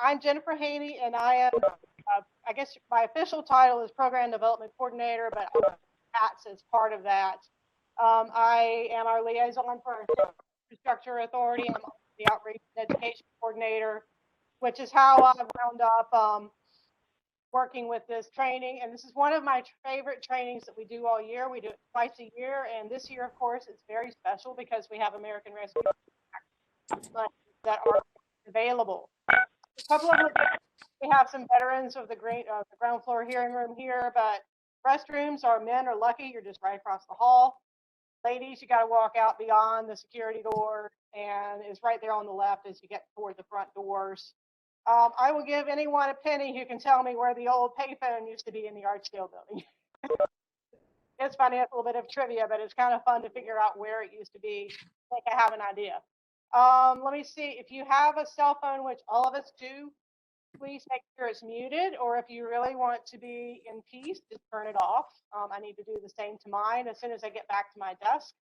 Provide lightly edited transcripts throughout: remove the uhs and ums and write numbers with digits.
I'm Jennifer Haney, and I am, I guess my official title is Program Development Coordinator, but I'm hats as part of that. I am our liaison for our Infrastructure Authority. I'm the Outreach and Education Coordinator, which is how I wound up working with this training. And this is one of my favorite trainings that we do all year. We do it twice a year. And this year, of course, it's very special because we have American Rescue that are available. A couple of we have some veterans of the ground floor hearing room here, but restrooms are men are lucky. You're just right across the hall. Ladies, you got to walk out beyond the security door, and it's right there on the left as you get toward the front doors. I will give anyone a penny who can tell me where the old payphone used to be in the Archdale building. It's funny, it's a little bit of trivia, but it's kind of fun to figure out where it used to be. I think I have an idea. Let me see, if you have a cell phone, which all of us do, please make sure it's muted, or if you really want to be in peace, just turn it off. I need to do the same to mine as soon as I get back to my desk.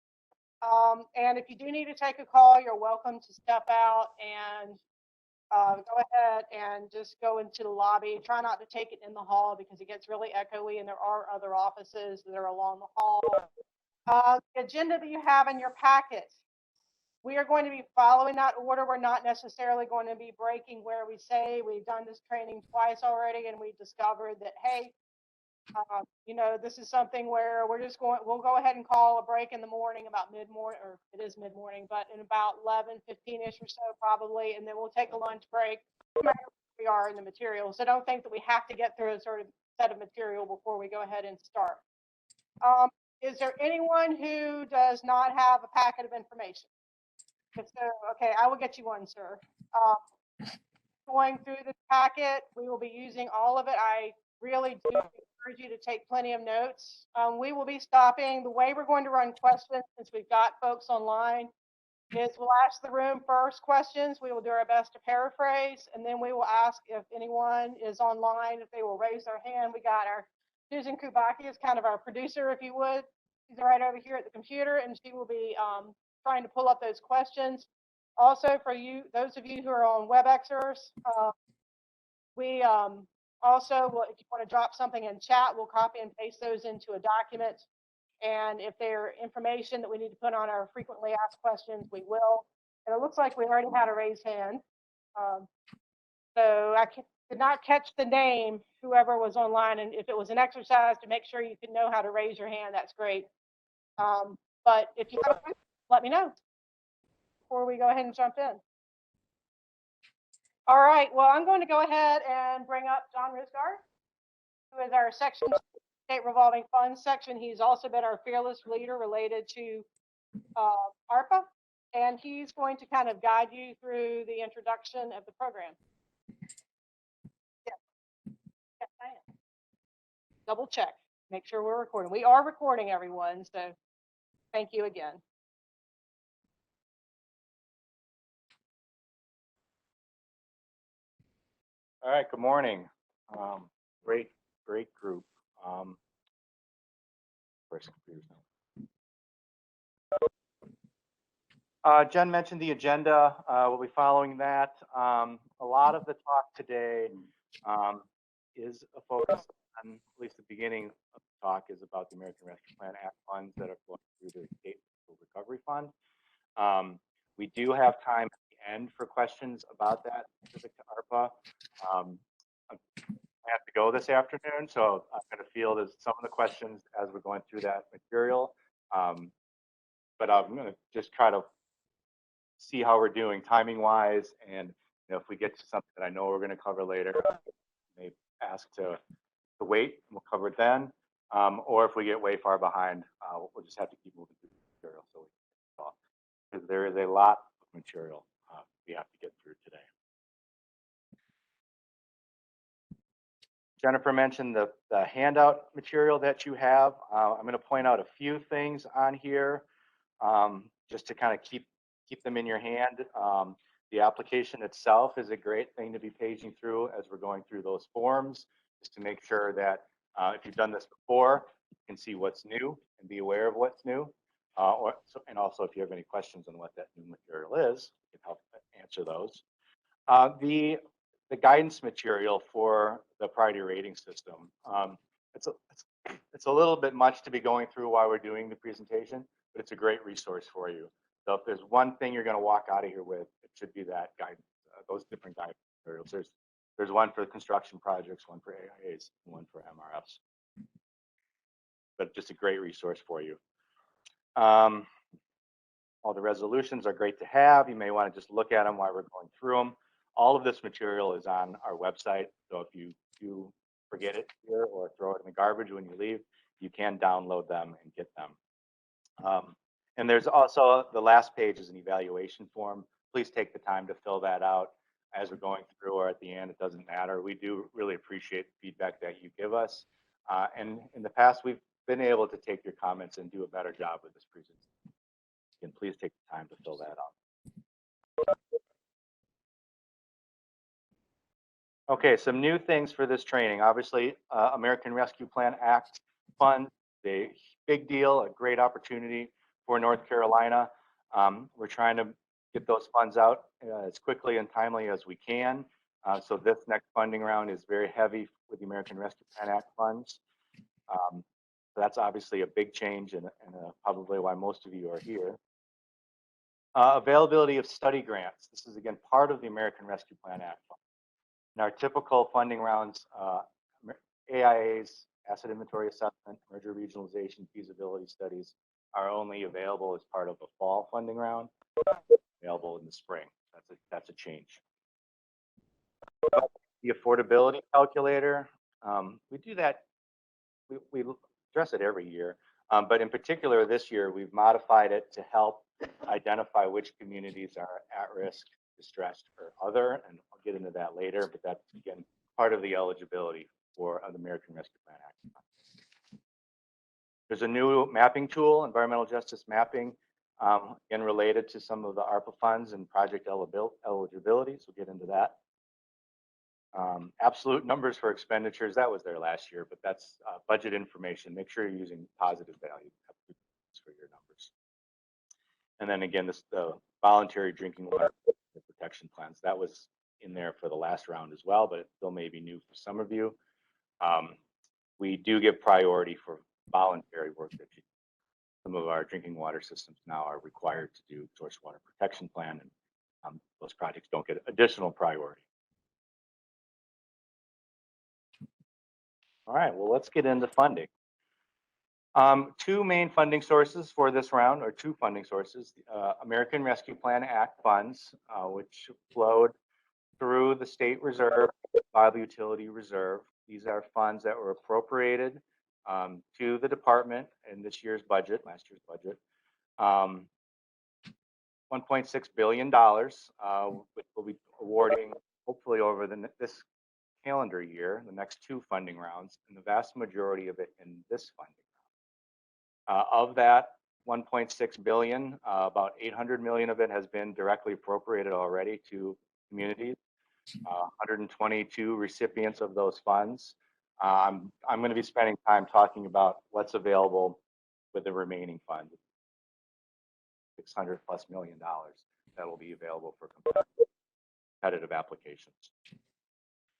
And if you do need to take a call, you're welcome to step out and go ahead and just go into the lobby. Try not to take it in the hall because it gets really echoey, and there are other offices that are along the hall. The agenda that you have in your packet, we are going to be following that order. We're not necessarily going to be breaking where we say. We've done this training twice already, and we discovered that, hey, you know, this is something where we'll go ahead and call a break in the morning about mid-morning, or it is mid-morning, but in about 11:15-ish or so probably, and then we'll take a lunch break no matter where we are in the material. So don't think that we have to get through a sort of set of material before we go ahead and start. Is there anyone who does not have a packet of information? So, okay, I will get you one, sir. Going through this packet, we will be using all of it. I really do encourage you to take plenty of notes. We will be stopping. The way we're going to run questions, since we've got folks online, is we'll ask the room first questions. We will do our best to paraphrase, and then we will ask if anyone is online, if they will raise their hand. We got our Susan Kubaki is kind of our producer, if you would. She's right over here at the computer, and she will be trying to pull up those questions. Also, for you, those of you who are on WebExers, we also will, if you want to drop something in chat, we'll copy and paste those into a document. And if there information that we need to put on our frequently asked questions, we will. And it looks like we already had a raised hand. So I did not catch the name, whoever was online. And if it was an exercise to make sure you can know how to raise your hand, that's great. But if you have a question, let me know before we go ahead and jump in. All right, well, I'm going to go ahead and bring up John Risgaard, who is our section state revolving funds section. He's also been our fearless leader related to Arpa, and he's going to kind of guide you through the introduction of the program. Yes, yes, I am. Double check, make sure we're recording. We are recording, everyone, so thank you again. All right, good morning. Great group. Jen mentioned the agenda. We'll be following that. A lot of the talk today is a focus on, at least the beginning of the talk is about the American Rescue Plan Act funds that are flowing through the State Recovery Fund. We do have time at the end for questions about that specific to ARPA. I have to go this afternoon, so I'm going to field some of the questions as we're going through that material. But I'm going to just try to see how we're doing timing wise, and if we get to something that I know we're going to cover later, I may ask to wait and we'll cover it then. Or if we get way far behind, we'll just have to keep moving through the material so we can talk, because there is a lot of material we have to get through today. Jennifer mentioned the handout material that you have. I'm going to point out a few things on here just to kind of keep them in your hand. The application itself is a great thing to be paging through as we're going through those forms, just to make sure that if you've done this before, you can see what's new and be aware of what's new. And also, if you have any questions on what that new material is, we can help answer those. The the guidance material for the priority rating system. It's a little bit much to be going through while we're doing the presentation, but it's a great resource for you. So if there's one thing you're going to walk out of here with, it should be that guidance, those different guidance materials. There's one for construction projects, one for AIAs, and one for MRFs. But just a great resource for you. All the resolutions are great to have. You may want to just look at them while we're going through them. All of this material is on our website. So if you do forget it here or throw it in the garbage when you leave, you can download them and get them. And there's also the last page is an evaluation form. Please take the time to fill that out as we're going through or at the end. It doesn't matter. We do really appreciate the feedback that you give us. And in the past, we've been able to take your comments and do a better job with this presentation. And please take the time to fill that out. Okay, some new things for this training. Obviously, American Rescue Plan Act fund, a big deal, a great opportunity for North Carolina. We're trying to get those funds out as quickly and timely as we can. So this next funding round is very heavy with the American Rescue Plan Act funds. So that's obviously a big change and probably why most of you are here. Availability of study grants. This is again part of the American Rescue Plan Act fund. In our typical funding rounds, AIAs, asset inventory assessment, merger regionalization, feasibility studies are only available as part of a fall funding round, available in the spring. That's a change. The affordability calculator, we do that, we address it every year, but in particular this year, we've modified it to help identify which communities are at risk, distressed, or other, and I'll get into that later, but that's, again, part of the eligibility for the American Rescue Plan Act. There's a new mapping tool, environmental justice mapping, again, related to some of the ARPA funds and project eligibility, so we'll get into that. Absolute numbers for expenditures, that was there last year, but that's budget information. Make sure you're using positive value for your numbers. And then again, the voluntary drinking water protection plans, that was in there for the last round as well, but it still may be new for some of you. We do give priority for voluntary work that some of our drinking water systems now are required to do source water protection plan, and those projects don't get additional priority. All right, well, let's get into funding. Two main funding sources for this round, or two funding sources, American Rescue Plan Act funds, which flowed through the state reserve, Bible Utility Reserve. These are funds that were appropriated to the department in this year's budget, last year's budget. $1.6 billion, which we'll be awarding hopefully over this calendar year, the next two funding rounds, and the vast majority of it in this funding round. Of that 1.6 billion, about 800 million of it has been directly appropriated already to communities. 122 recipients of those funds. I'm going to be spending time talking about what's available with the remaining funds. $600+ million that will be available for competitive applications.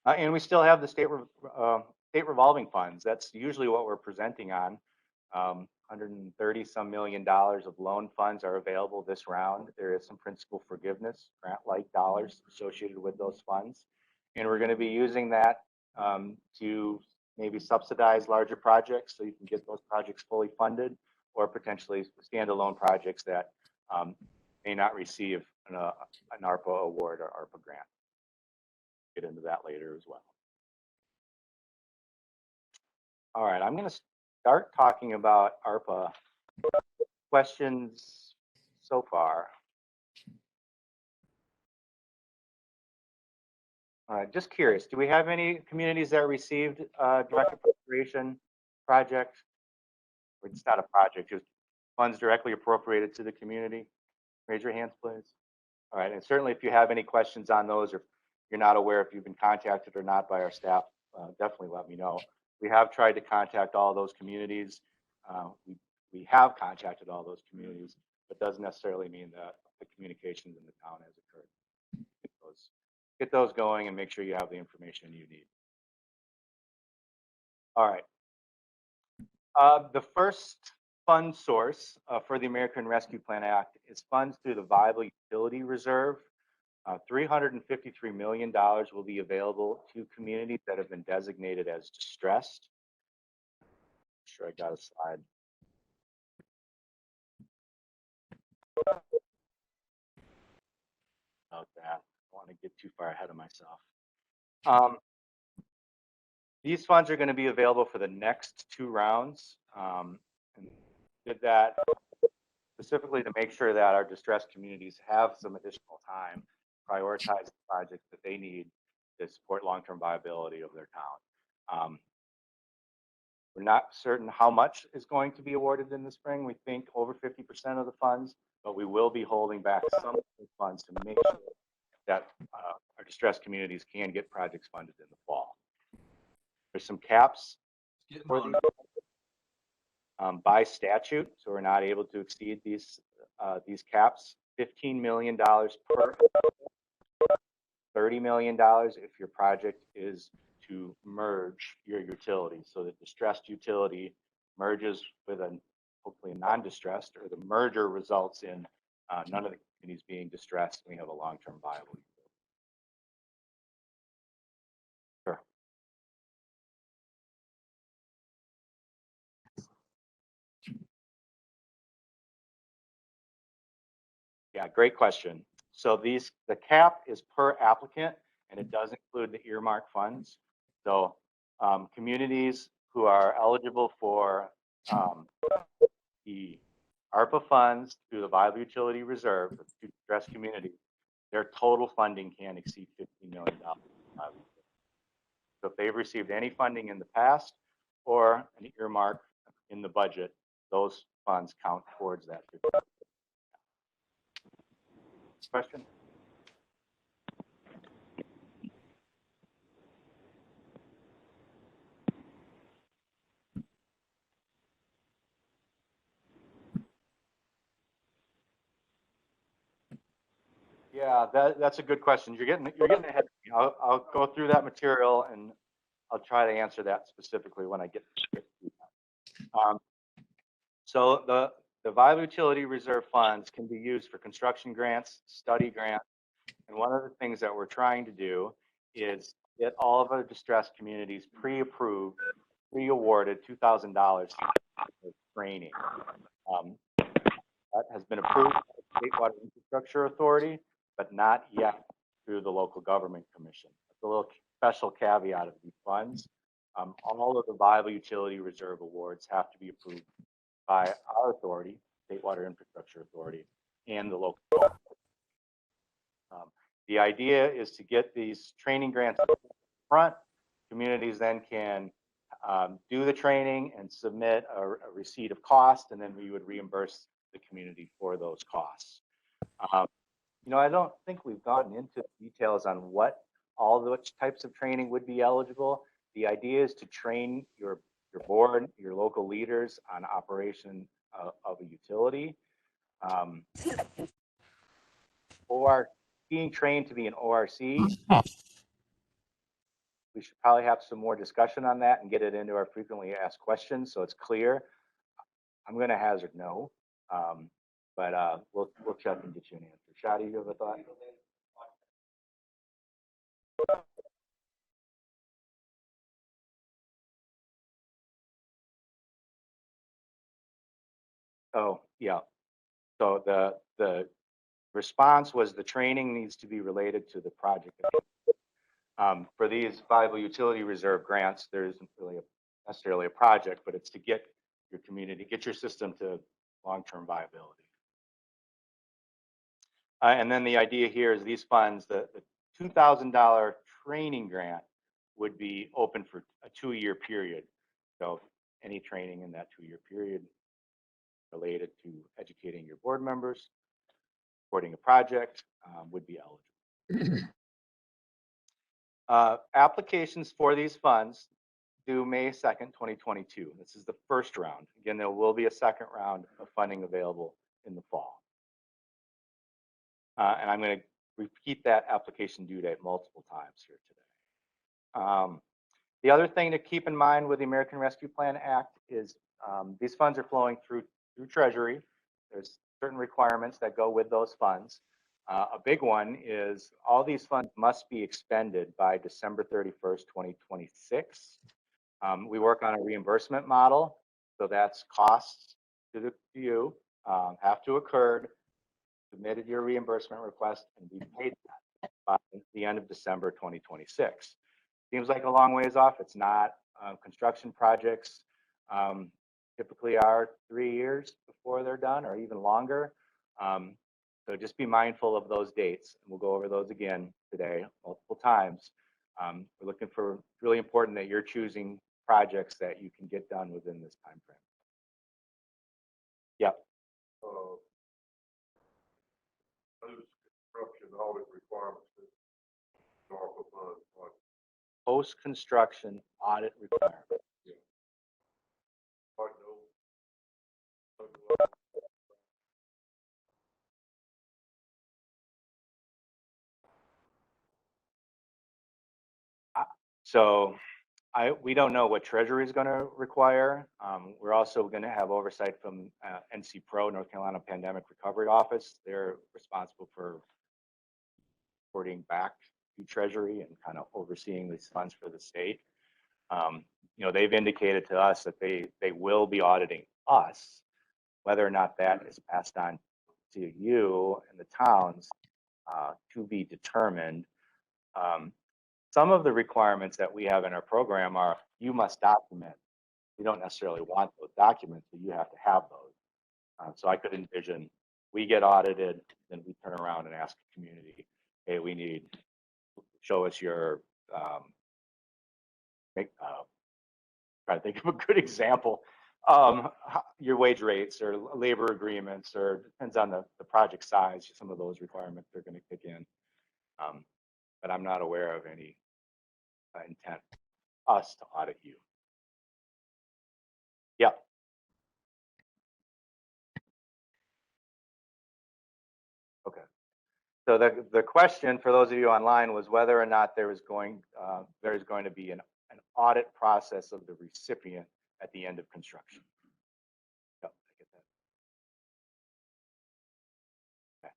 And we still have the state revolving funds. That's usually what we're presenting on. 130 some million dollars of loan funds are available this round. There is some principal forgiveness, grant-like dollars associated with those funds. And we're going to be using that to maybe subsidize larger projects so you can get those projects fully funded, or potentially standalone projects that may not receive an ARPA award or ARPA grant. Get into that later as well. All right, I'm going to start talking about ARPA. Questions so far? Just curious, do we have any communities that received direct appropriation project? Or it's not a project, just funds directly appropriated to the community? Raise your hands, please. All right, and certainly if you have any questions on those, or you're not aware if you've been contacted or not by our staff, definitely let me know. We have tried to contact all those communities. We have contacted all those communities, but doesn't necessarily mean that the communications in the town has occurred. get those going and make sure you have the information you need. All right. The first fund source for the American Rescue Plan Act is funds through the Viable Utility Reserve. $353 million will be available to communities that have been designated as distressed. Sure, I got a slide. About that. I don't want to get too far ahead of myself. These funds are going to be available for the next 2 rounds. And did that specifically to make sure that our distressed communities have some additional time, prioritize the projects that they need to support long-term viability of their town. We're not certain how much is going to be awarded in the spring. We think over 50% of the funds, but we will be holding back some of the funds to make sure that our distressed communities can get projects funded in the fall. There's some caps for these, by statute, so we're not able to exceed these caps. $15 million per, $30 million if your project is to merge your utility. So the distressed utility merges with hopefully a non-distressed, or the merger results in none of the communities being distressed. We have a long-term viable utility. Sure. Yeah, great question. So the cap is per applicant, and it does include the earmark funds. So communities who are eligible for the Arpa funds through the Viable Utility Reserve to distressed communities, their total funding can exceed $15 million. So if they've received any funding in the past or an earmark in the budget, those funds count towards that. Question? Yeah, that's a good question. You're getting ahead of me. I'll go through that material and I'll try to answer that specifically when I get through that. So the Viable Utility Reserve funds can be used for construction grants, study grants, and one of the things that we're trying to do is get all of our distressed communities pre-approved, pre-awarded $2,000 for training. That has been approved by the State Water Infrastructure Authority, but not yet through the Local Government Commission. That's a little special caveat of these funds. All of the Viable Utility Reserve awards have to be approved by our authority, State Water Infrastructure Authority, and the local government. The idea is to get these training grants up front. Communities then can do the training and submit a receipt of cost, and then we would reimburse the community for those costs. I don't think we've gotten into details on what all those types of training would be eligible. The idea is to train your board, your local leaders on operation of a utility. Or being trained to be an ORC. We should probably have some more discussion on that and get it into our frequently asked questions so it's clear. I'm going to hazard no, but we'll check and get you an answer. Shadi, you have a thought? Oh, yeah. So the response was the training needs to be related to the project. For these Viable Utility Reserve grants, there isn't really necessarily a project, but it's to get your community, get your system to long-term viability. And then the idea here is these funds, the $2,000 training grant would be open for a 2-year period. So any training in that 2-year period related to educating your board members, supporting a project would be eligible. Applications for these funds due May 2nd, 2022. This is the first round. Again, there will be a second round of funding available in the fall. And I'm going to repeat that application due date multiple times here today. The other thing to keep in mind with the American Rescue Plan Act is these funds are flowing through Treasury. There's certain requirements that go with those funds. A big one is all these funds must be expended by December 31st, 2026. We work on a reimbursement model, so that's costs to you have to occur, submitted your reimbursement request, and we paid that by the end of December 2026. Seems like a long ways off. It's not. Construction projects typically are 3 years before they're done, or even longer. So just be mindful of those dates. We'll go over those again today, multiple times. We're looking for, it's really important that you're choosing projects that you can get done within this time frame. Yep. Construction audit requirements. Arpa funds, like, Post-construction audit requirements. like those. So we don't know what Treasury is going to require. We're also going to have oversight from NC Pro, North Carolina Pandemic Recovery Office. They're responsible for reporting back to Treasury and kind of overseeing these funds for the state. You know, they've indicated to us that they will be auditing us. Whether or not that is passed on to you and the towns to be determined. Some of the requirements that we have in our program are you must document. We don't necessarily want those documents, but you have to have those. So I could envision we get audited, then we turn around and ask the community, hey, we need, show us your, try to think of a good example, your wage rates or labor agreements, or depends on the project size, some of those requirements are going to kick in. But I'm not aware of any intent us to audit you. Yep. Okay. So the question for those of you online was whether or not there is going to be an audit process of the recipient at the end of construction. Yep, I get that. Okay.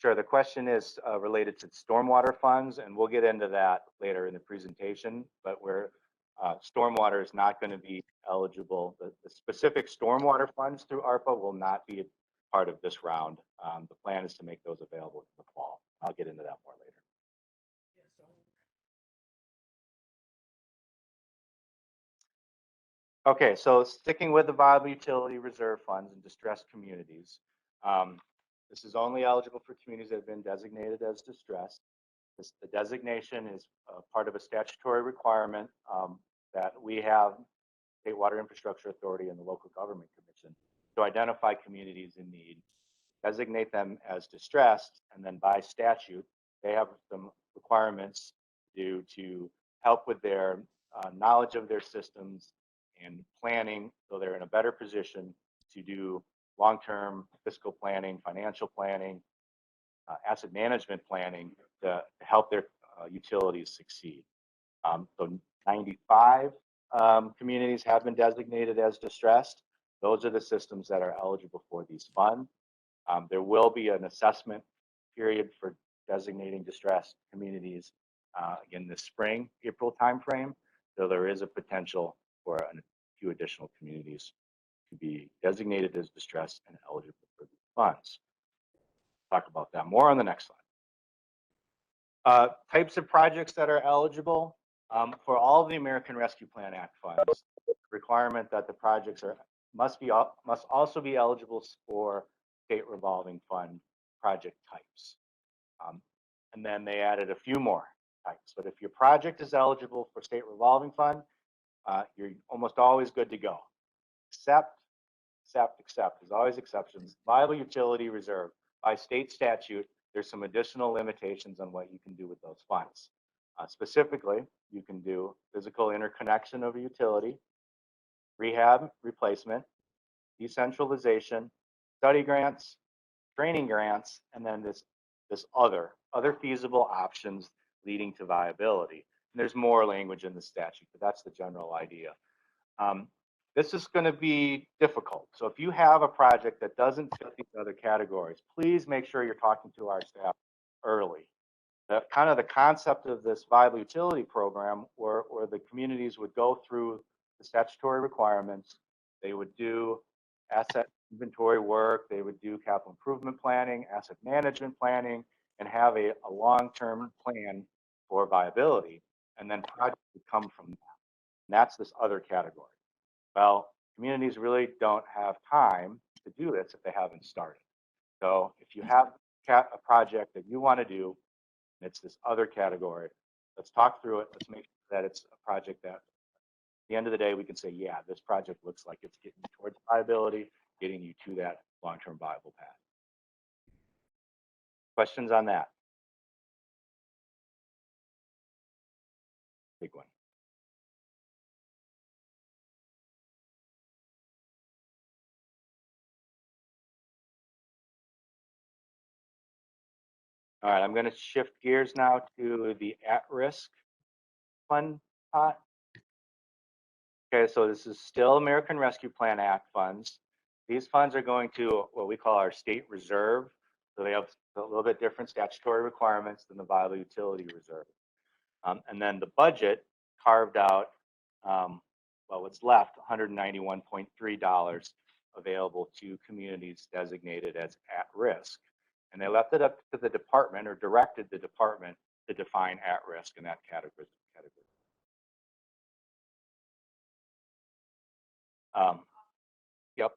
Sure. The question is related to stormwater funds, and we'll get into that later in the presentation. But where stormwater is not going to be eligible, the specific stormwater funds through ARPA will not be a part of this round. The plan is to make those available in the fall. I'll get into that more later. Okay, so sticking with the viable utility reserve funds and distressed communities. This is only eligible for communities that have been designated as distressed. The designation is part of a statutory requirement that we have, State Water Infrastructure Authority and the Local Government Commission, to identify communities in need, designate them as distressed, and then by statute, they have some requirements due to help with their knowledge of their systems and planning, so they're in a better position to do long-term fiscal planning, financial planning, asset management planning to help their utilities succeed. So 95 communities have been designated as distressed. Those are the systems that are eligible for these funds. There will be an assessment period for designating distressed communities in the spring, April timeframe. So there is a potential for a few additional communities to be designated as distressed and eligible for these funds. Talk about that more on the next slide. Types of projects that are eligible for all of the American Rescue Plan Act funds. Requirement that the projects must also be eligible for state revolving fund project types. And then they added a few more types. But if your project is eligible for state revolving fund, you're almost always good to go. Except. There's always exceptions. Viable utility reserve. By state statute, there's some additional limitations on what you can do with those funds. Specifically, you can do physical interconnection of a utility, rehab, replacement, decentralization, study grants, training grants, and then this other feasible options leading to viability. And there's more language in the statute, but that's the general idea. This is going to be difficult. So if you have a project that doesn't fit these other categories, please make sure you're talking to our staff early. The kind of the concept of this viable utility program where the communities would go through the statutory requirements, they would do asset inventory work, they would do capital improvement planning, asset management planning, and have a long-term plan for viability. And then projects would come from that. And that's this other category. Well, communities really don't have time to do this if they haven't started. So if you have a project that you want to do, and it's this other category, let's talk through it. Let's make sure that it's a project that at the end of the day, we can say, yeah, this project looks like it's getting towards viability, getting you to that long-term viable path. Questions on that? Big one. All right, I'm going to shift gears now to the at-risk fund pot. Okay, so this is still American Rescue Plan Act funds. These funds are going to what we call our state reserve. So they have a little bit different statutory requirements than the viable utility reserve. And then the budget carved out, well, what's left, $191.3 available to communities designated as at risk. And they left it up to the department or directed the department to define at risk in that category. Yep.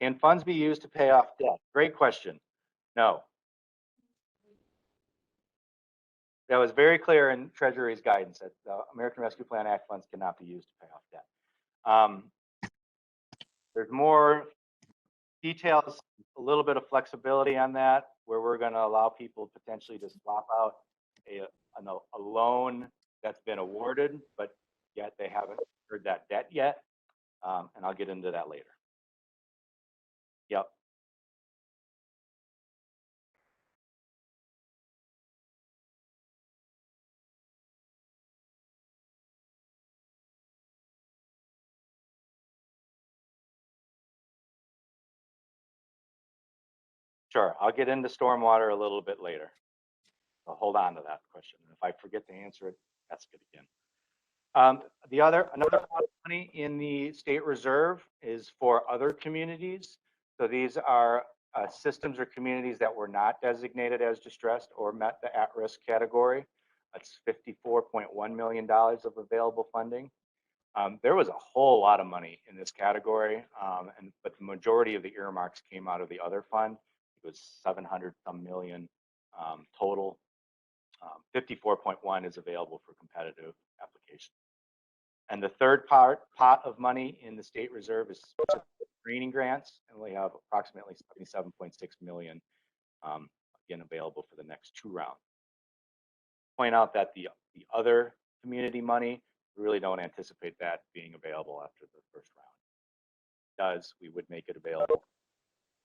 Can funds be used to pay off debt? Great question. No. That was very clear in Treasury's guidance that the American Rescue Plan Act funds cannot be used to pay off debt. There's more details, a little bit of flexibility on that, where we're going to allow people potentially to swap out a loan that's been awarded, but yet they haven't incurred that debt yet. And I'll get into that later. Yep. Sure, I'll get into stormwater a little bit later. So hold on to that question. If I forget to answer it, that's good again. Another pot of money in the state reserve is for other communities. So these are systems or communities that were not designated as distressed or met the at-risk category. That's $54.1 million of available funding. There was a whole lot of money in this category, but the majority of the earmarks came out of the other fund. It was 700 some million total. 54.1 is available for competitive application. And the third pot of money in the state reserve is training grants, and we have approximately 77.6 million again available for the next 2 rounds. Point out that the other community money, we really don't anticipate that being available after the first round. If it does, we would make it available.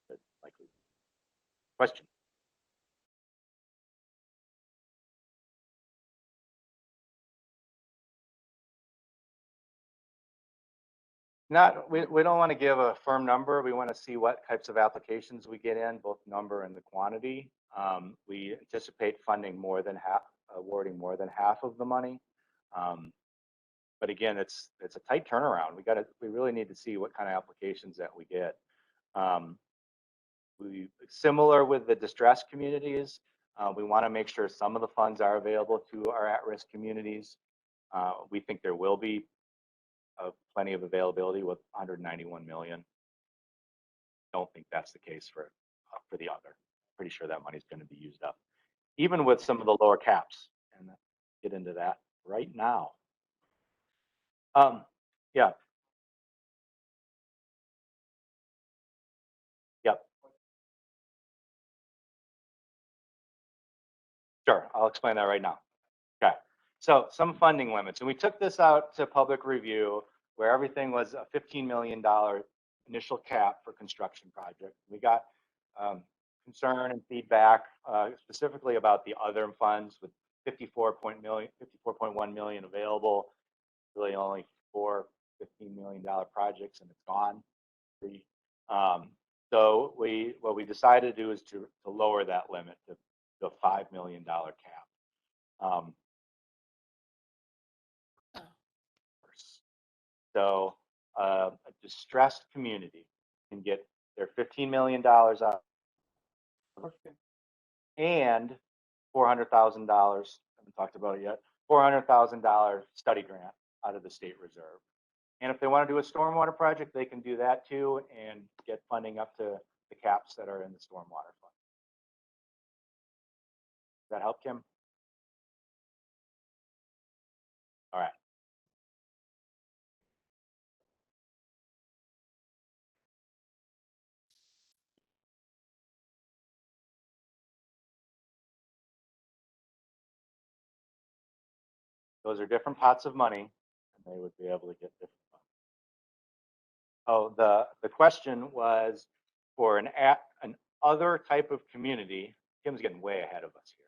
But likely. Question? We don't want to give a firm number. We want to see what types of applications we get in, both number and the quantity. We anticipate funding more than half, awarding more than half of the money. But again, it's a tight turnaround. We really need to see what kind of applications that we get. Similar with the distressed communities, we want to make sure some of the funds are available to our at-risk communities. We think there will be plenty of availability with 191 million. Don't think that's the case for the other. Pretty sure that money's going to be used up, even with some of the lower caps. And get into that right now. Yeah. Yep. Sure, I'll explain that right now. Okay. So some funding limits, and we took this out to public review where everything was a $15 million initial cap for construction project. We got concern and feedback specifically about the other funds with 54.1 million available, really only for $15 million projects, and it's gone. So what we decided to do is to lower that limit to the $5 million cap. So a distressed community can get their $15 million out and $400,000, haven't talked about it yet, $400,000 study grant out of the state reserve. And if they want to do a stormwater project, they can do that too and get funding up to the caps that are in the stormwater fund. Does that help, Kim? All right. Those are different pots of money, and they would be able to get different funds. Oh, the question was for an other type of community. Kim's getting way ahead of us here.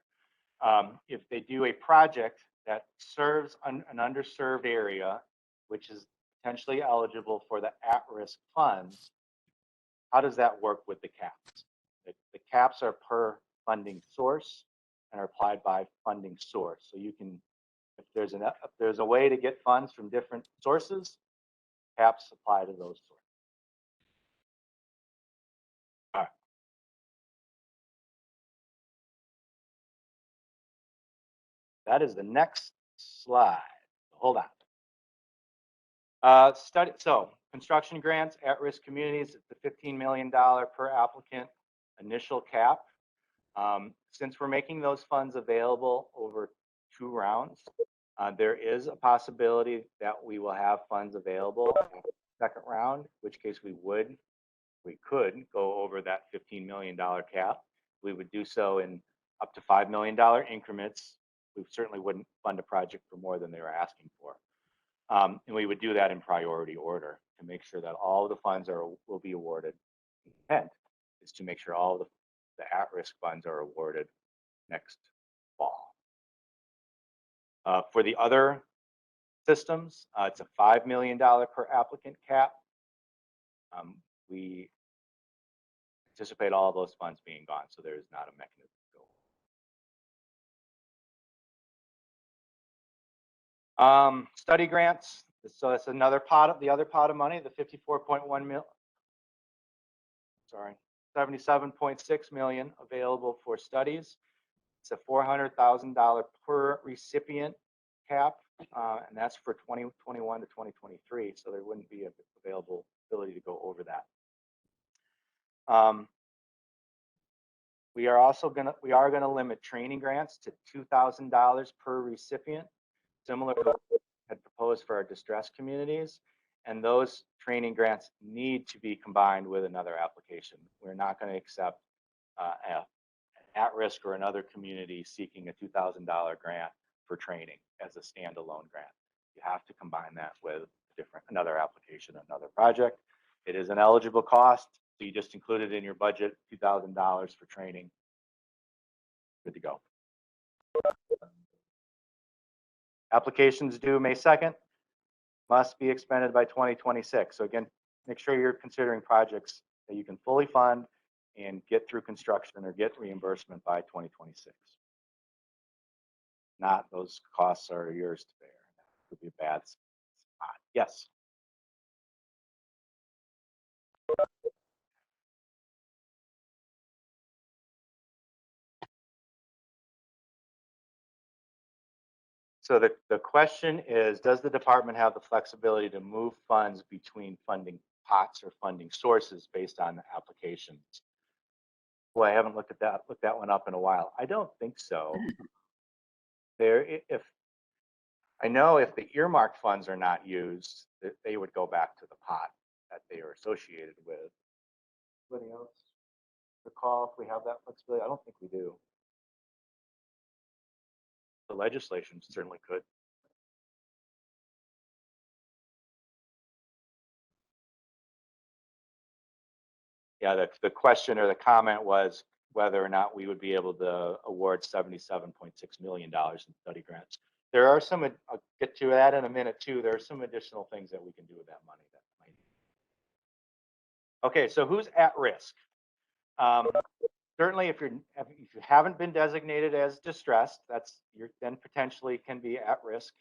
If they do a project that serves an underserved area, which is potentially eligible for the at-risk funds, how does that work with the caps? The caps are per funding source and are applied by funding source. So you can, if there's a way to get funds from different sources, caps apply to those sources. All right. That is the next slide. Hold on. So construction grants, at-risk communities, it's the $15 million per applicant initial cap. Since we're making those funds available over 2 rounds, there is a possibility that we will have funds available in the second round, in which case we could go over that $15 million cap. We would do so in up to $5 million increments. We certainly wouldn't fund a project for more than they were asking for. And we would do that in priority order to make sure that all of the funds will be awarded. The intent is to make sure all the at-risk funds are awarded next fall. For the other systems, it's a $5 million per applicant cap. We anticipate all of those funds being gone, so there is not a mechanism to go. Study grants. So it's another pot of the other pot of money, the 54.1 mil. Sorry, 77.6 million available for studies. It's a $400,000 per recipient cap, and that's for 2021 to 2023. So there wouldn't be availability to go over that. We are gonna limit training grants to $2,000 per recipient, similar to what we had proposed for our distressed communities. And those training grants need to be combined with another application. We're not going to accept at-risk or another community seeking a $2,000 grant for training as a standalone grant. You have to combine that with another application, another project. It is an eligible cost, so you just include it in your budget, $2,000 for training. Good to go. Applications due May 2nd, must be expended by 2026. So again, make sure you're considering projects that you can fully fund and get through construction or get reimbursement by 2026. Not those costs are yours to bear. That would be a bad spot. Yes. So the question is, does the department have the flexibility to move funds between funding pots or funding sources based on the applications? Boy, I haven't looked that one up in a while. I don't think so. I know if the earmarked funds are not used, that they would go back to the pot that they are associated with. Anybody else recall if we have that flexibility? I don't think we do. The legislation certainly could. Yeah, the question or the comment was whether or not we would be able to award $77.6 million in study grants. There are some, I'll get to that in a minute too. There are some additional things that we can do with that money. Okay, so who's at risk? Certainly, if you haven't been designated as distressed, you're then potentially can be at risk.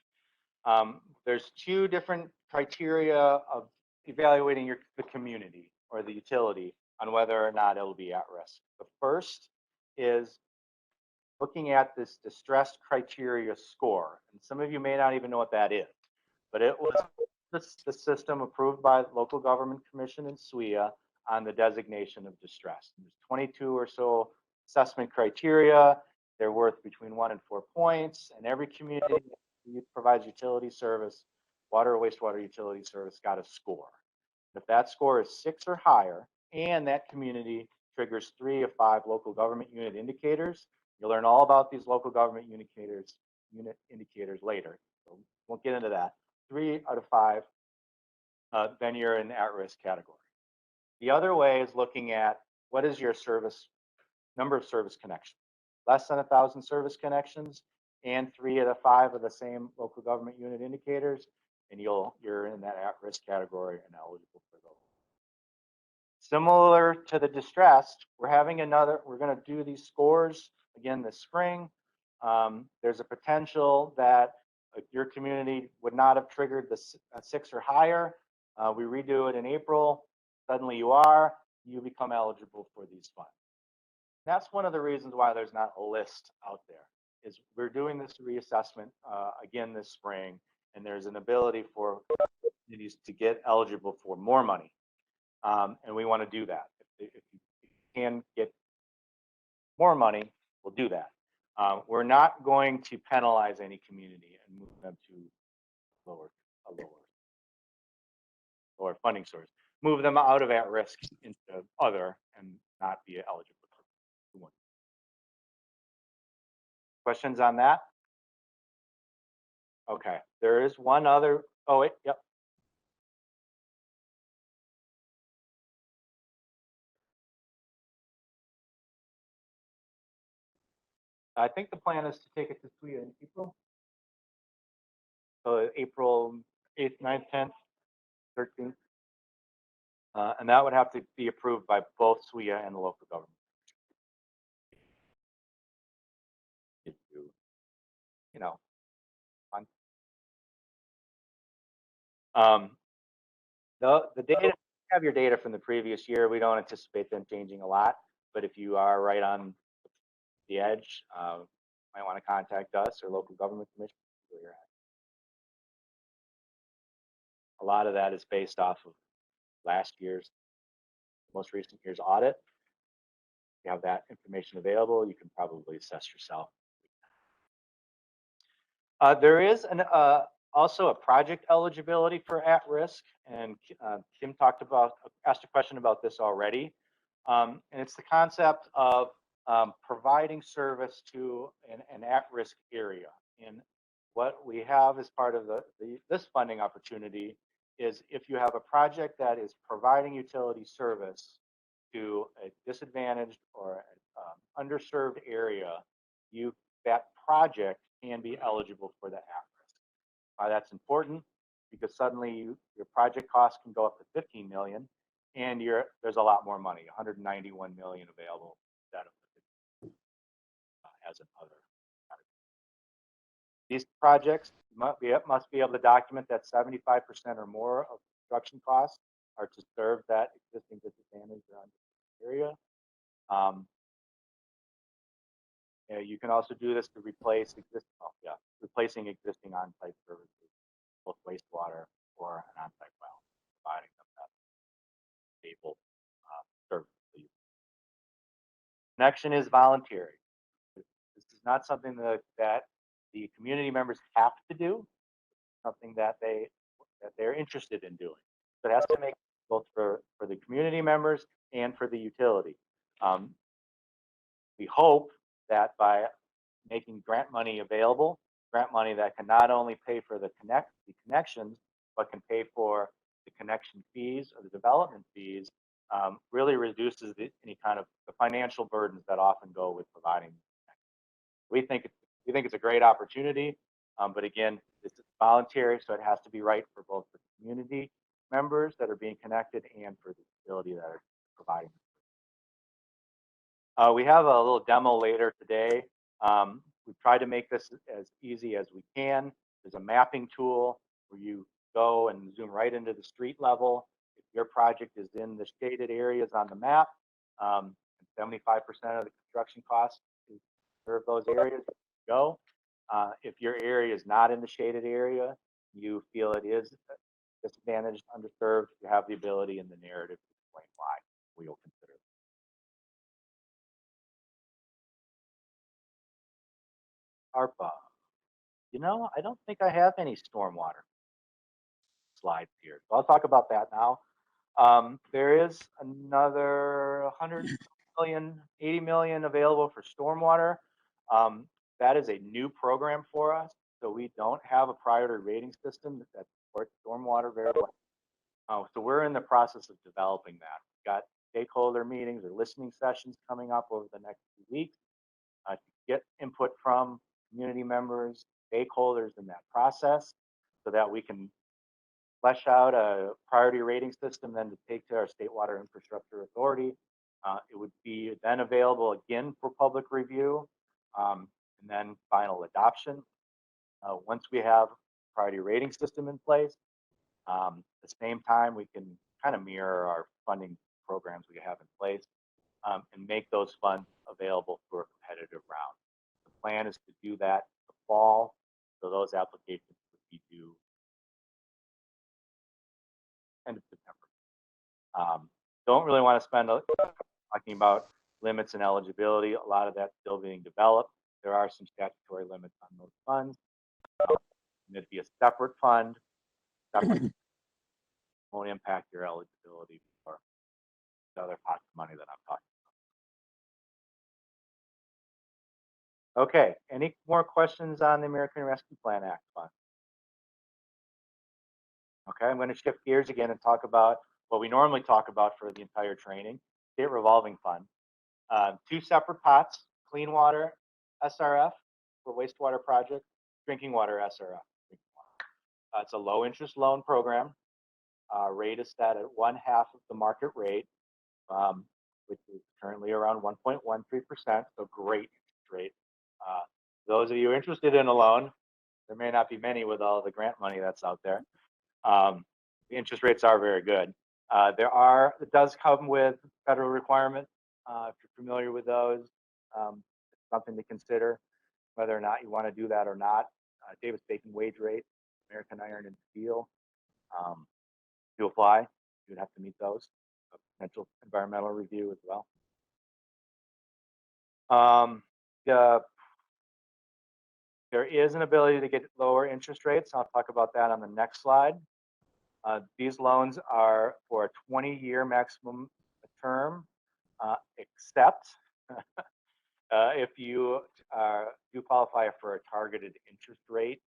There's two different criteria of evaluating the community or the utility on whether or not it'll be at risk. The first is looking at this distress criteria score. And some of you may not even know what that is, but it was the system approved by the Local Government Commission in SWIA on the designation of distress. There's 22 or so assessment criteria. They're worth between 1 and 4 points, and every community that provides utility service, water or wastewater utility service, got a score. If that score is 6 or higher, and that community triggers 3 of 5 local government unit indicators, you'll learn all about these local government unit indicators later. So won't get into that. 3 out of 5, then you're in at-risk category. The other way is looking at what is your number of service connections. Less than 1,000 service connections and 3 out of 5 of the same local government unit indicators, and you're in that at-risk category and eligible for those. Similar to the distressed, we're going to do these scores again this spring. There's a potential that your community would not have triggered the 6 or higher. We redo it in April. Suddenly you become eligible for these funds. That's one of the reasons why there's not a list out there, is we're doing this reassessment again this spring, and there's an ability for communities to get eligible for more money. And we want to do that. If you can get more money, we'll do that. We're not going to penalize any community and move them to a lower funding source. Move them out of at risk into other and not be eligible. Questions on that? Okay, there is one other. Oh wait, yep. I think the plan is to take it to SWIA in April. So April 8th, 9th, 10th, 13th. And that would have to be approved by both SWIA and the local government. You know, the data, have your data from the previous year. We don't anticipate them changing a lot, but if you are right on the edge, might want to contact us or local government commission where you're at. A lot of that is based off of most recent year's audit. If you have that information available, you can probably assess yourself. There is also a project eligibility for at-risk, and Kim asked a question about this already. And it's the concept of providing service to an at-risk area. And what we have as part of this funding opportunity is if you have a project that is providing utility service to a disadvantaged or underserved area, that project can be eligible for the at-risk. Why that's important? Because suddenly your project costs can go up to 15 million, and there's a lot more money, 191 million available instead of as another. These projects must be able to document that 75% or more of construction costs are to serve that existing disadvantage area. You can also do this to replacing existing on-site services, both wastewater or an on-site well, providing them that stable service. Connection is voluntary. This is not something that the community members have to do. It's something that they're interested in doing. So it has to make both for the community members and for the utility. We hope that by making grant money available, grant money that can not only pay for the connections, but can pay for the connection fees or the development fees, really reduces any kind of the financial burdens that often go with providing. We think it's a great opportunity, but again, it's voluntary, so it has to be right for both the community members that are being connected and for the utility that are providing. We have a little demo later today. We've tried to make this as easy as we can. There's a mapping tool where you go and zoom right into the street level. If your project is in the shaded areas on the map, 75% of the construction costs to serve those areas, go. If your area is not in the shaded area, you feel it is disadvantaged, underserved, you have the ability in the narrative to explain why. We will consider it. Arpa. You know, I don't think I have any stormwater slides here, so I'll talk about that now. There is another 100 million, 80 million available for stormwater. That is a new program for us, so we don't have a priority rating system that supports stormwater very well. So we're in the process of developing that. We've got stakeholder meetings or listening sessions coming up over the next few weeks to get input from community members, stakeholders in that process, so that we can flesh out a priority rating system then to take to our State Water Infrastructure Authority. It would be then available again for public review and then final adoption. Once we have a priority rating system in place, at the same time, we can kind of mirror our funding programs we have in place and make those funds available for a competitive round. The plan is to do that in the fall, so those applications would be due end of September. Don't really want to spend talking about limits and eligibility. A lot of that's still being developed. There are some statutory limits on those funds. It'd be a separate fund. Separate won't impact your eligibility for the other pots of money that I'm talking about. Okay, any more questions on the American Rescue Plan Act fund? Okay, I'm going to shift gears again and talk about what we normally talk about for the entire training, state revolving fund. Two separate pots, clean water SRF for wastewater project, drinking water SRF. It's a low interest loan program. Rate is set at 1/2 of the market rate, which is currently around 1.13%, so great interest rate. Those of you interested in a loan, there may not be many with all the grant money that's out there. The interest rates are very good. It does come with federal requirements. If you're familiar with those, it's something to consider whether or not you want to do that or not. Davis Bacon wage rate, American Iron and Steel. To apply, you would have to meet those. A potential environmental review as well. There is an ability to get lower interest rates. I'll talk about that on the next slide. These loans are for a 20-year maximum term, except if you do qualify for a targeted interest rate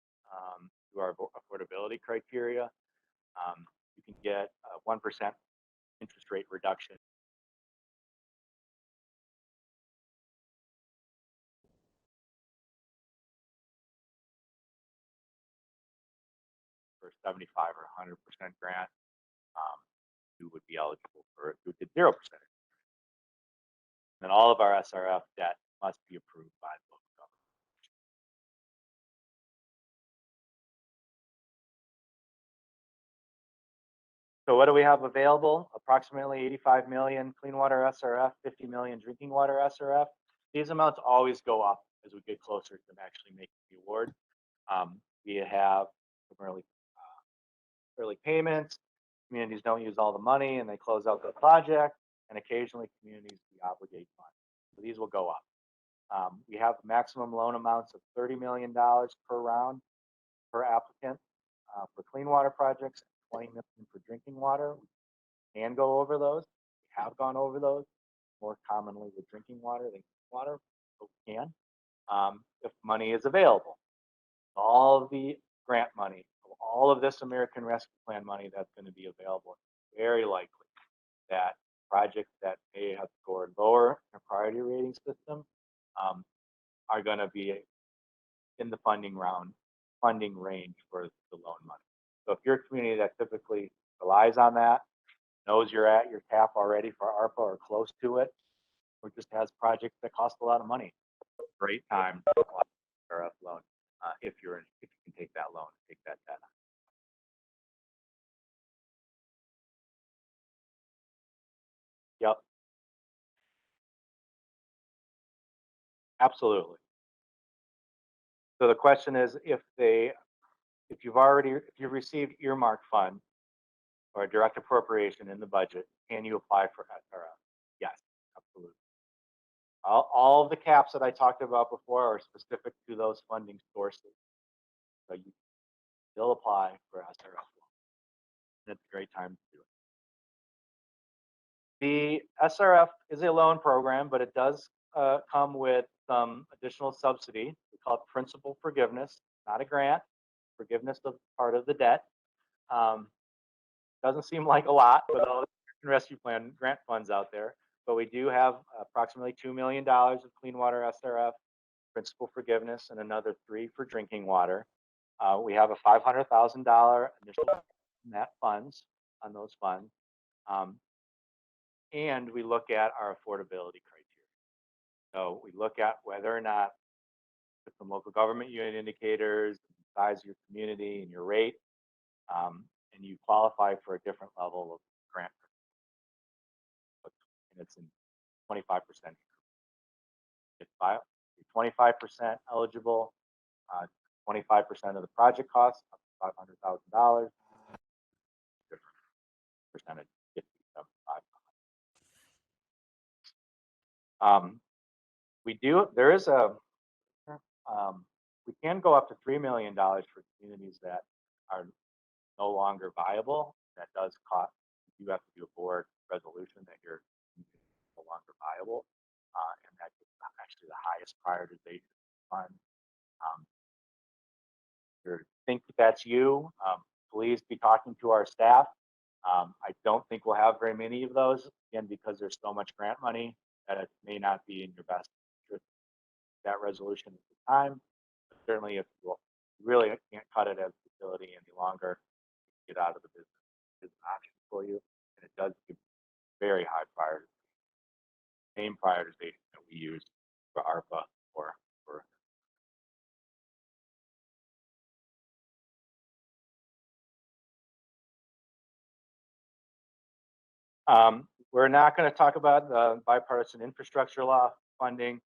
through our affordability criteria. You can get a 1% interest rate reduction. For 75 or 100% grant, you would be eligible for it. You would get 0%. And all of our SRF debt must be approved by the local government. So what do we have available? Approximately 85 million clean water SRF, 50 million drinking water SRF. These amounts always go up as we get closer to actually making the award. We have some early payments. Communities don't use all the money and they close out the project, and occasionally communities deobligate funds. So these will go up. We have maximum loan amounts of $30 million per round per applicant for clean water projects, 20 million for drinking water. We can go over those. We have gone over those more commonly with drinking water than clean water, but we can. if money is available. All of the grant money, all of this American Rescue Plan money that's going to be available, it's very likely that projects that may have scored lower in a priority rating system are going to be in the funding range for the loan money. So if you're a community that typically relies on that, knows you're at your cap already for ARPA or close to it, or just has projects that cost a lot of money, great time to apply for a loan if you can take that loan, take that debt. Yep, absolutely. So the question is, if you've received earmark fund or a direct appropriation in the budget, can you apply for SRF? Yes, absolutely. All of the caps that I talked about before are specific to those funding sources. So you still apply for SRF. It's a great time to do it. The SRF is a loan program, but it does come with some additional subsidy. We call it principal forgiveness, not a grant. Forgiveness of part of the debt. Doesn't seem like a lot with all the rescue plan grant funds out there, but we do have approximately $2 million of clean water SRF principal forgiveness and another $3 million for drinking water. We have a $500,000 initial net funds on those funds. And we look at our affordability criteria. So we look at whether or not with some local government unit indicators, the size of your community and your rate, and you qualify for a different level of grant. And it's in 25%. If you're 25% eligible, 25% of the project cost, up to $500,000, different percentage, 50, 75. We can go up to $3 million for communities that are no longer viable. That does cost. You have to do a board resolution that you're no longer viable, and that's actually the highest prioritization fund. If you think that's you, please be talking to our staff. I don't think we'll have very many of those, again, because there's so much grant money that it may not be in your best interest that resolution at the time. But certainly, if you really can't cut it as a facility any longer, get out of the business. It's an option for you, and it does give very high priority. Same prioritization that we use for ARPA or for. We're not going to talk about the bipartisan infrastructure law funding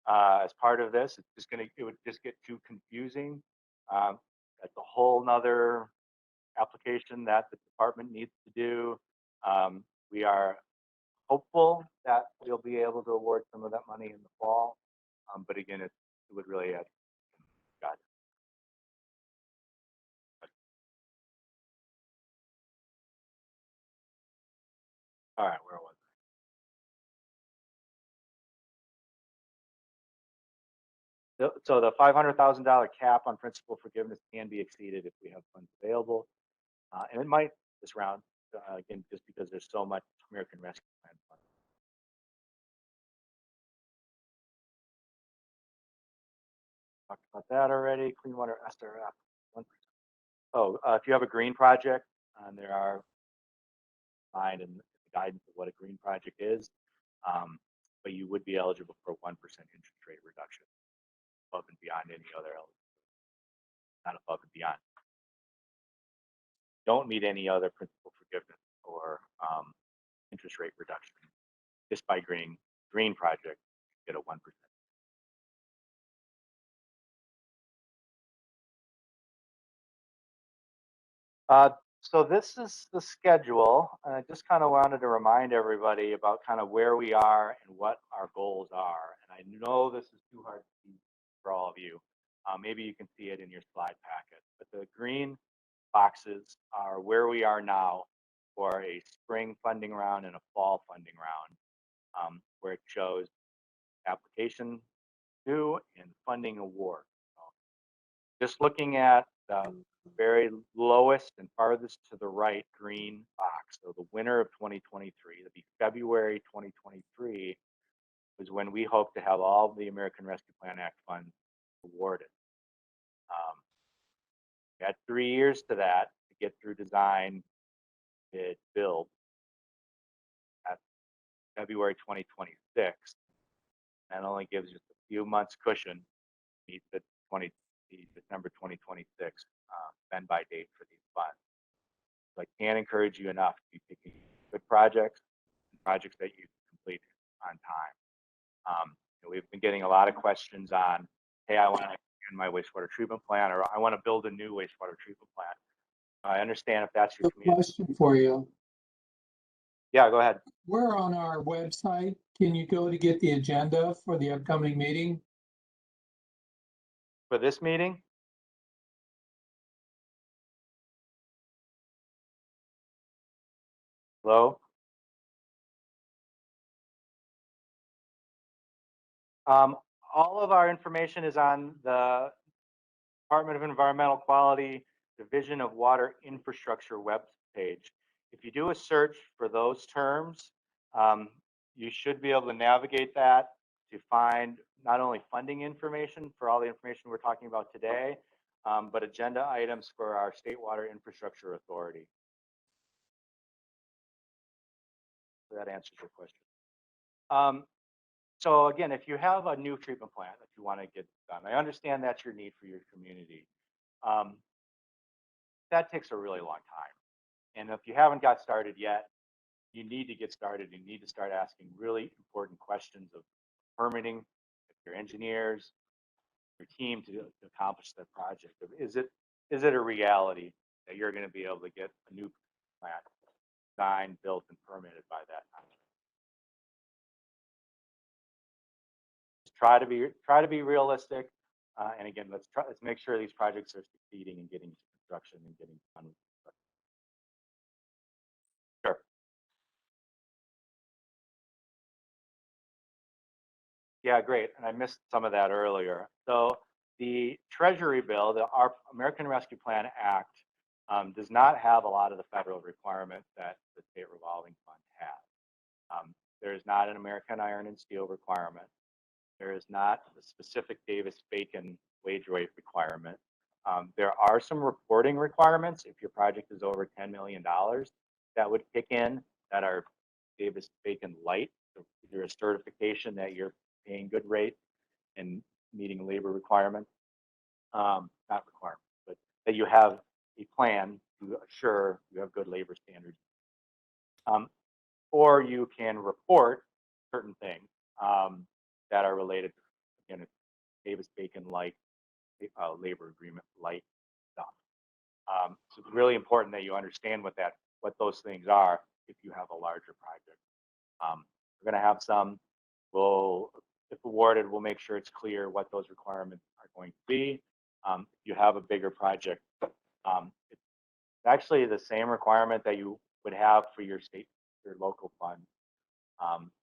as part of this. It would just get too confusing. That's a whole nother application that the department needs to do. We are hopeful that we'll be able to award some of that money in the fall, but again, it would really add. All right, where was I? So the $500,000 cap on principal forgiveness can be exceeded if we have funds available, and it might this round again just because there's so much American Rescue Plan funds. Talked about that already. Clean water SRF. 1%. Oh, if you have a green project, there are defined in the guidance of what a green project is, but you would be eligible for a 1% interest rate reduction above and beyond any other eligibility. Not above and beyond. Don't meet any other principal forgiveness or interest rate reduction. Just by green project, get a 1%. So this is the schedule. I just kind of wanted to remind everybody about kind of where we are and what our goals are. And I know this is too hard to see for all of you. Maybe you can see it in your slide packet. But the green boxes are where we are now for a spring funding round and a fall funding round, where it shows application 2022 and funding award. Just looking at the very lowest and farthest to the right green box, so the winter of 2023, that'd be February 2023, is when we hope to have all the American Rescue Plan Act funds awarded. We had 3 years to that to get through design, bid, build at February 2026. That only gives us a few months cushion to meet the December 2026 spend by date for these funds. So I can't encourage you enough to be picking good projects and projects that you complete on time. We've been getting a lot of questions on, hey, I want to expand my wastewater treatment plant, or I want to build a new wastewater treatment plant. I understand if that's your community. Question for you. Yeah, go ahead. We're on our website. Can you go to get the agenda for the upcoming meeting? For this meeting? Hello? All of our information is on the Department of Environmental Quality Division of Water Infrastructure web page. If you do a search for those terms, you should be able to navigate that to find not only funding information for all the information we're talking about today, but agenda items for our State Water Infrastructure Authority. So that answers your question. So again, if you have a new treatment plant that you want to get done, I understand that's your need for your community. That takes a really long time. And if you haven't got started yet, you need to get started. You need to start asking really important questions of permitting, your engineers, your team to accomplish that project. Is it a reality that you're going to be able to get a new plant designed, built, and permitted by that time? Try to be realistic, and again, let's make sure these projects are succeeding and getting to construction and getting done. Sure. Yeah, great. And I missed some of that earlier. So the Treasury bill, our American Rescue Plan Act, does not have a lot of the federal requirements that the state revolving fund has. There is not an American Iron and Steel requirement. There is not a specific Davis-Bacon wage rate requirement. There are some reporting requirements if your project is over $10 million that would kick in that are Davis-Bacon light. So either a certification that you're paying good rate and meeting labor requirements, not requirements, but that you have a plan to assure you have good labor standards. Or you can report certain things that are related to, again, Davis-Bacon light labor agreement light stuff. So it's really important that you understand what those things are if you have a larger project. We're going to have some. If awarded, we'll make sure it's clear what those requirements are going to be. If you have a bigger project, it's actually the same requirement that you would have for your state, your local fund,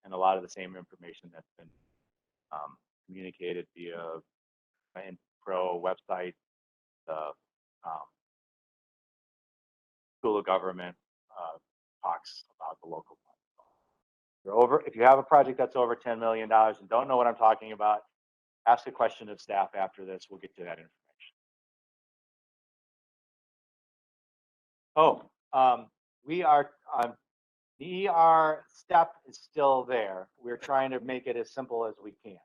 and a lot of the same information that's been communicated via Pro website, the School of Government talks about the local fund. If you have a project that's over $10 million and don't know what I'm talking about, ask a question of staff after this. We'll get to that information. The ER step is still there. We're trying to make it as simple as we can.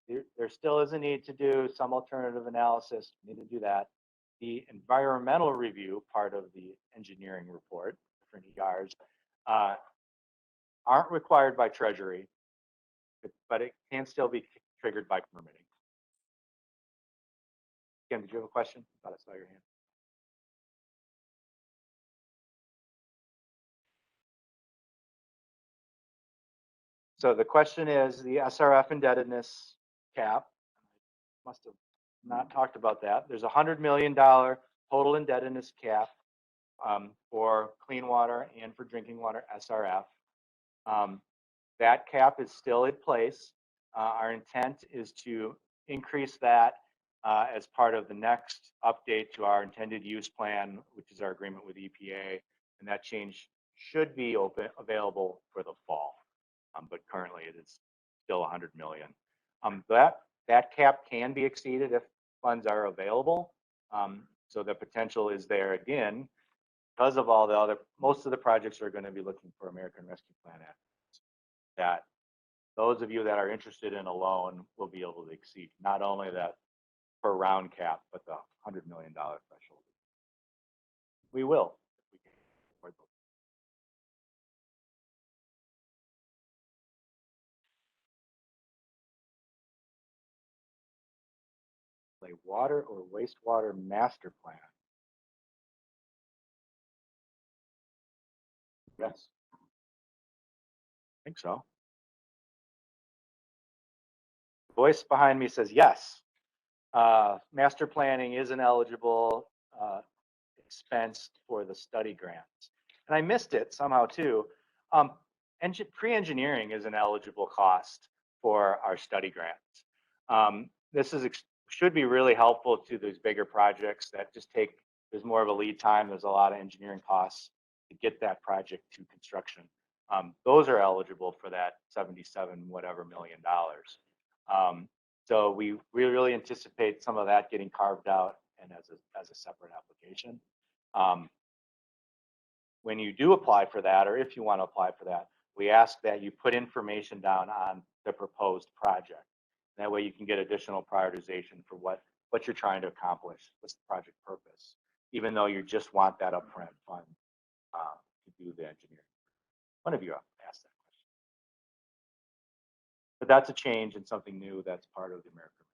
There still is a need to do some alternative analysis. We need to do that. The environmental review part of the engineering report, different ERs, aren't required by Treasury, but it can still be triggered by permitting. Again, did you have a question? I thought I saw your hand. So the question is the SRF indebtedness cap. Must have not talked about that. There's a $100 million total indebtedness cap for clean water and for drinking water SRF. That cap is still in place. Our intent is to increase that as part of the next update to our intended use plan, which is our agreement with EPA, and that change should be available for the fall. But currently it is still 100 million. That cap can be exceeded if funds are available. So the potential is there again, because of all the other, most of the projects are going to be looking for American Rescue Plan Act. That those of you that are interested in a loan will be able to exceed not only that per round cap, but the $100 million threshold. We will. If we can afford those. A water or wastewater master plan. Yes. I think so. The voice behind me says yes. Master planning is an eligible expense for the study grants. And I missed it somehow too. Pre-engineering is an eligible cost for our study grants. This should be really helpful to those bigger projects that just take, there's more of a lead time, there's a lot of engineering costs to get that project to construction. Those are eligible for that 77 whatever million dollars. So we really anticipate some of that getting carved out and as a separate application. When you do apply for that, or if you want to apply for that, we ask that you put information down on the proposed project. That way you can get additional prioritization for what you're trying to accomplish, what's the project purpose, even though you just want that upfront fund to do the engineering. One of you asked that question. But that's a change and something new that's part of the American.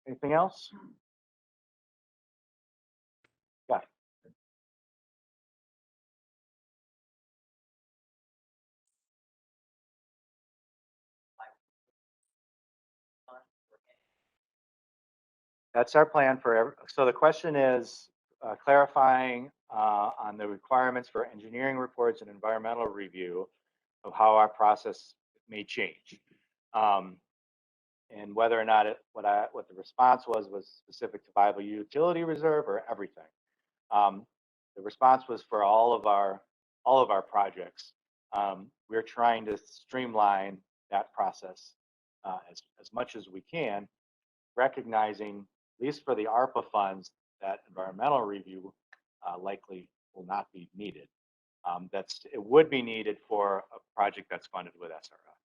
Anything else? Yeah. That's our plan for so the question is clarifying on the requirements for engineering reports and environmental review of how our process may change. And whether or not what the response was specific to viable utility reserve or everything. The response was for all of our projects. We're trying to streamline that process as much as we can, recognizing, at least for the ARPA funds, that environmental review likely will not be needed. It would be needed for a project that's funded with SRF.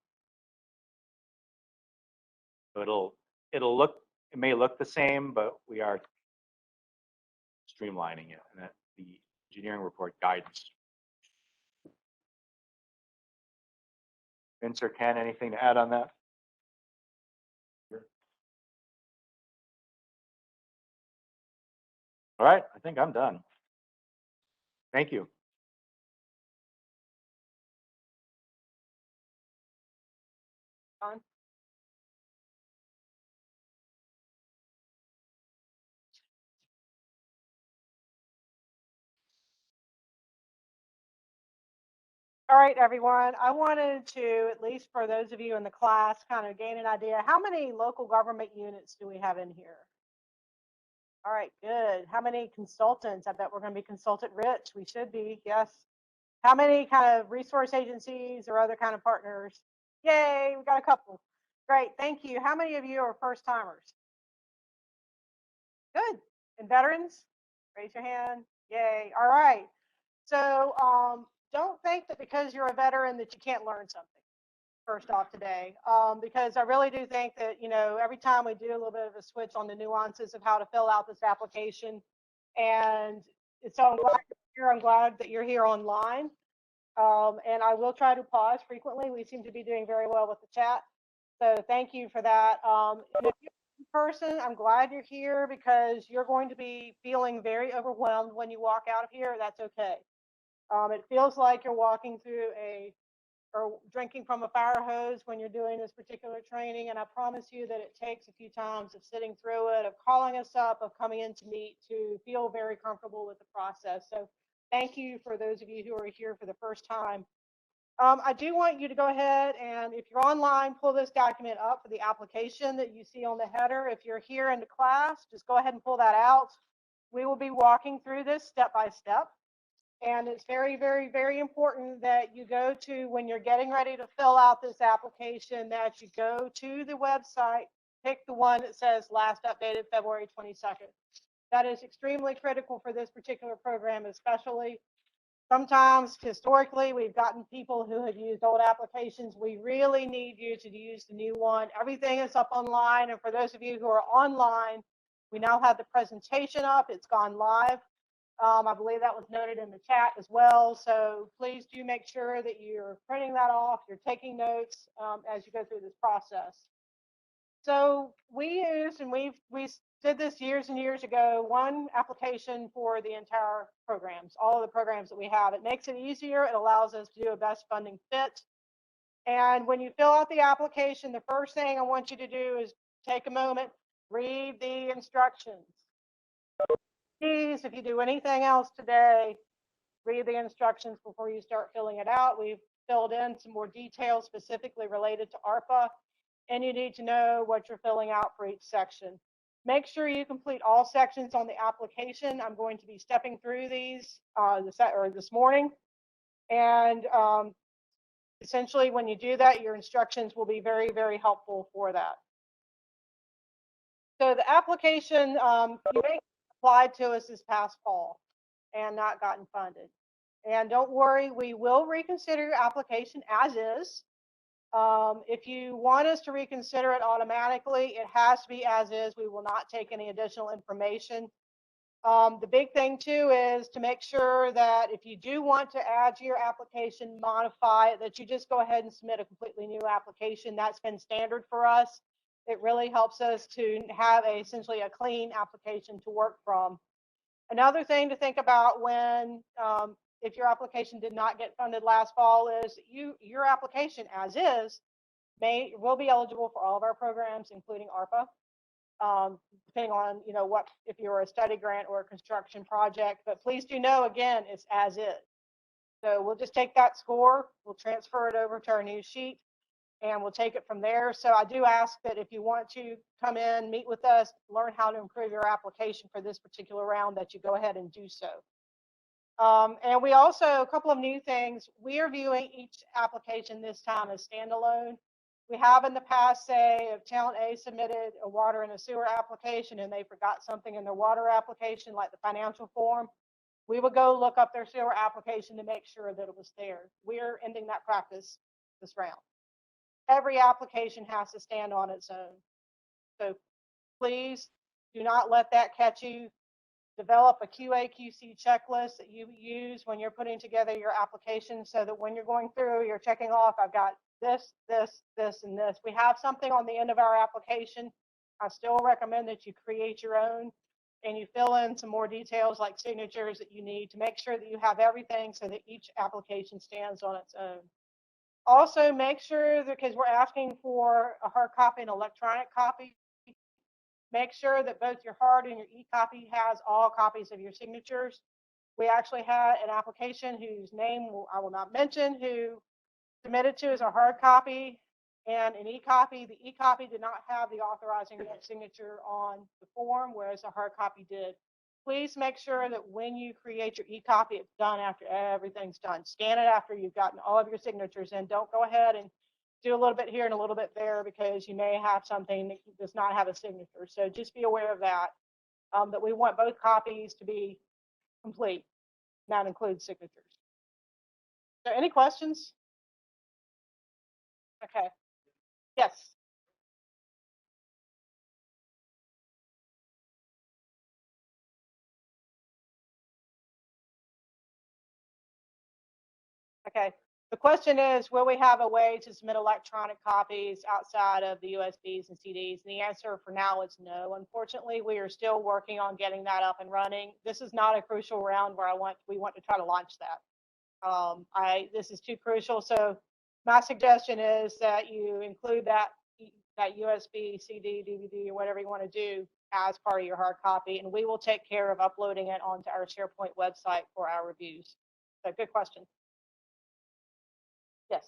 So it may look the same, but we are streamlining it, and that the engineering report guidance. Vince or Ken, anything to add on that? All right, I think I'm done. Thank you. On. All right, everyone. I wanted to, at least for those of you in the class, kind of gain an idea. How many local government units do we have in here? All right, good. How many consultants? I bet we're going to be consultant rich. We should be, yes. How many kind of resource agencies or other kind of partners? Yay, we got a couple. Great, thank you. How many of you are first timers? Good. And veterans? Raise your hand. Yay. All right. So don't think that because you're a veteran that you can't learn something first off today, because I really do think that, every time we do a little bit of a switch on the nuances of how to fill out this application, and so I'm glad that you're here online, and I will try to pause frequently. We seem to be doing very well with the chat, so thank you for that. And if you're in person, I'm glad you're here because you're going to be feeling very overwhelmed when you walk out of here. That's okay. It feels like you're walking through or drinking from a fire hose when you're doing this particular training. And I promise you that it takes a few times of sitting through it, of calling us up, of coming in to meet, to feel very comfortable with the process. So thank you for those of you who are here for the first time. I do want you to go ahead and, if you're online, pull this document up for the application that you see on the header. If you're here in the class, just go ahead and pull that out. We will be walking through this step by step. And it's very, very, very important that you go to, when you're getting ready to fill out this application, that you go to the website, pick the one that says last updated February 22nd. That is extremely critical for this particular program, especially. Sometimes historically, we've gotten people who have used old applications. We really need you to use the new one. Everything is up online. And for those of you who are online, we now have the presentation up. It's gone live. I believe that was noted in the chat as well. So please do make sure that you're printing that off, you're taking notes as you go through this process. So we used, and we did this years and years ago, one application for the entire programs, all of the programs that we have. It makes it easier. It allows us to do a best funding fit. And when you fill out the application, the first thing I want you to do is take a moment, read the instructions. Please, if you do anything else today, read the instructions before you start filling it out. We've filled in some more details specifically related to ARPA, and you need to know what you're filling out for each section. Make sure you complete all sections on the application. I'm going to be stepping through these this morning. And essentially, when you do that, your instructions will be very, very helpful for that. So the application, you may have applied to us this past fall and not gotten funded. And don't worry, we will reconsider your application as is. If you want us to reconsider it automatically, it has to be as is. We will not take any additional information. The big thing too is to make sure that if you do want to add to your application, modify it, that you just go ahead and submit a completely new application. That's been standard for us. It really helps us to have essentially a clean application to work from. Another thing to think about when if your application did not get funded last fall is your application as is will be eligible for all of our programs, including ARPA, depending on what, if you're a study grant or a construction project. But please do know, again, it's as is. So we'll just take that score, we'll transfer it over to our new sheet, and we'll take it from there. So I do ask that if you want to come in, meet with us, learn how to improve your application for this particular round, that you go ahead and do so. And we also, a couple of new things, we are viewing each application this time as standalone. We have in the past, say, if town A submitted a water and a sewer application and they forgot something in their water application, like the financial form, we would go look up their sewer application to make sure that it was there. We're ending that practice this round. Every application has to stand on its own. So please do not let that catch you. Develop a QA/QC checklist that you use when you're putting together your application, so that when you're going through, you're checking off, I've got this, this, this, and this. We have something on the end of our application. I still recommend that you create your own and you fill in some more details like signatures that you need to make sure that you have everything so that each application stands on its own. Also, make sure that, because we're asking for a hard copy and electronic copy, make sure that both your hard and your e-copy has all copies of your signatures. We actually had an application whose name I will not mention, who submitted to us a hard copy and an e-copy. The e-copy did not have the authorizing signature on the form, whereas the hard copy did. Please make sure that when you create your e-copy, it's done after everything's done. Scan it after you've gotten all of your signatures in. Don't go ahead and do a little bit here and a little bit there, because you may have something that does not have a signature. So just be aware of that, that we want both copies to be complete. That includes signatures. So any questions? Okay. Yes. Okay. The question is, will we have a way to submit electronic copies outside of the USBs and CDs? And the answer for now is no. Unfortunately, we are still working on getting that up and running. This is not a crucial round where we want to try to launch that. This is too crucial. So my suggestion is that you include that USB, CD, DVD, or whatever you want to do as part of your hard copy, and we will take care of uploading it onto our SharePoint website for our reviews. So good question. Yes.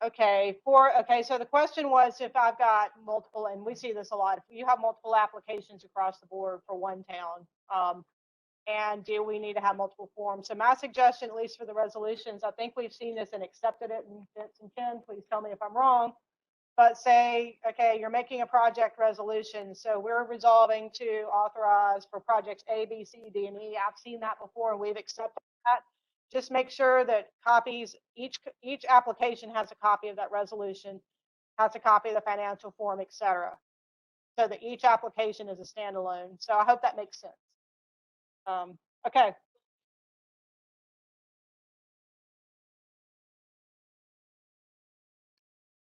Okay, so the question was if I've got multiple, and we see this a lot, if you have multiple applications across the board for one town, and do we need to have multiple forms? So my suggestion, at least for the resolutions, I think we've seen this and accepted it, and Vince and Ken, please tell me if I'm wrong, but say, okay, you're making a project resolution, so we're resolving to authorize for projects A, B, C, D, and E. I've seen that before, and we've accepted that. Just make sure that copies, each application has a copy of that resolution, has a copy of the financial form, etc., so that each application is a standalone. So I hope that makes sense. Okay.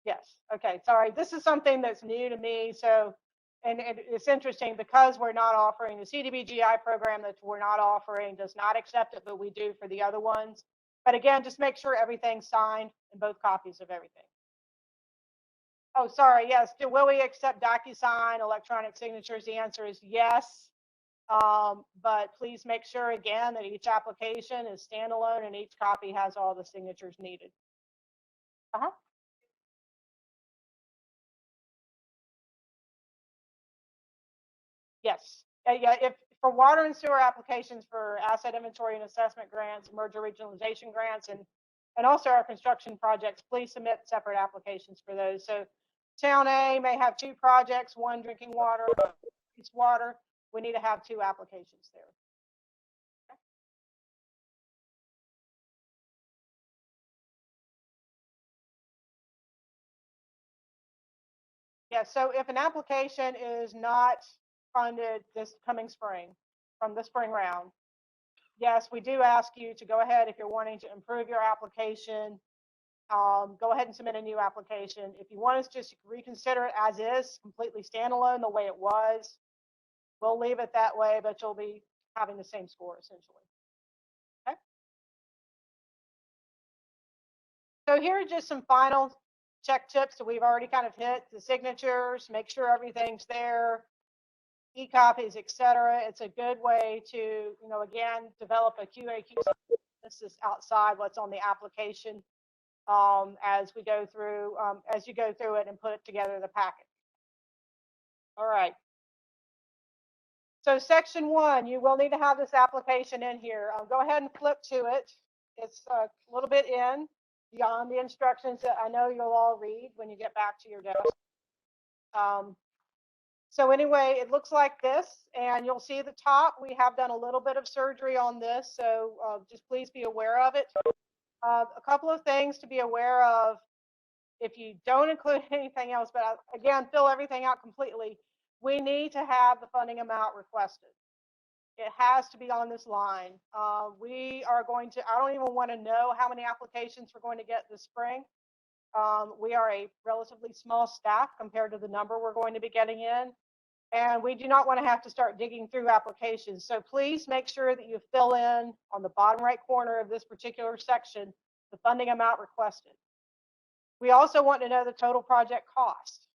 Yes. Okay. Sorry. This is something that's new to me. So, and it's interesting because we're not offering the CDBGI program that we're not offering does not accept it, but we do for the other ones. But again, just make sure everything's signed and both copies of everything. Oh, sorry. Yes. Will we accept DocuSign, electronic signatures? The answer is yes. But please make sure again that each application is standalone and each copy has all the signatures needed. Yes. Yeah, if for water and sewer applications for asset inventory and assessment grants, merger regionalization grants, and also our construction projects, please submit separate applications for those. So Town A may have 2 projects, one drinking water, wastewater. We need to have 2 applications there. Yeah, so if an application is not funded this coming spring, from the spring round, yes, we do ask you to go ahead if you're wanting to improve your application. Go ahead and submit a new application. If you want us to just reconsider it as is, completely standalone the way it was, we'll leave it that way, but you'll be having the same score essentially. Okay. So here are just some final check tips that we've already kind of hit: the signatures, make sure everything's there, e-copies, etc. It's a good way to, again, develop a QA/QC. This is outside what's on the application as we go through, as you go through it and put it together the packet. All right. So section 1, you will need to have this application in here. Go ahead and flip to it. It's a little bit beyond the instructions that I know you'll all read when you get back to your desk. So anyway, it looks like this, and you'll see at the top, we have done a little bit of surgery on this, so just please be aware of it. A couple of things to be aware of if you don't include anything else, but again, fill everything out completely. We need to have the funding amount requested. It has to be on this line. We are going to, I don't even want to know how many applications we're going to get this spring. We are a relatively small staff compared to the number we're going to be getting in. And we do not want to have to start digging through applications. So please make sure that you fill in on the bottom right corner of this particular section the funding amount requested. We also want to know the total project cost.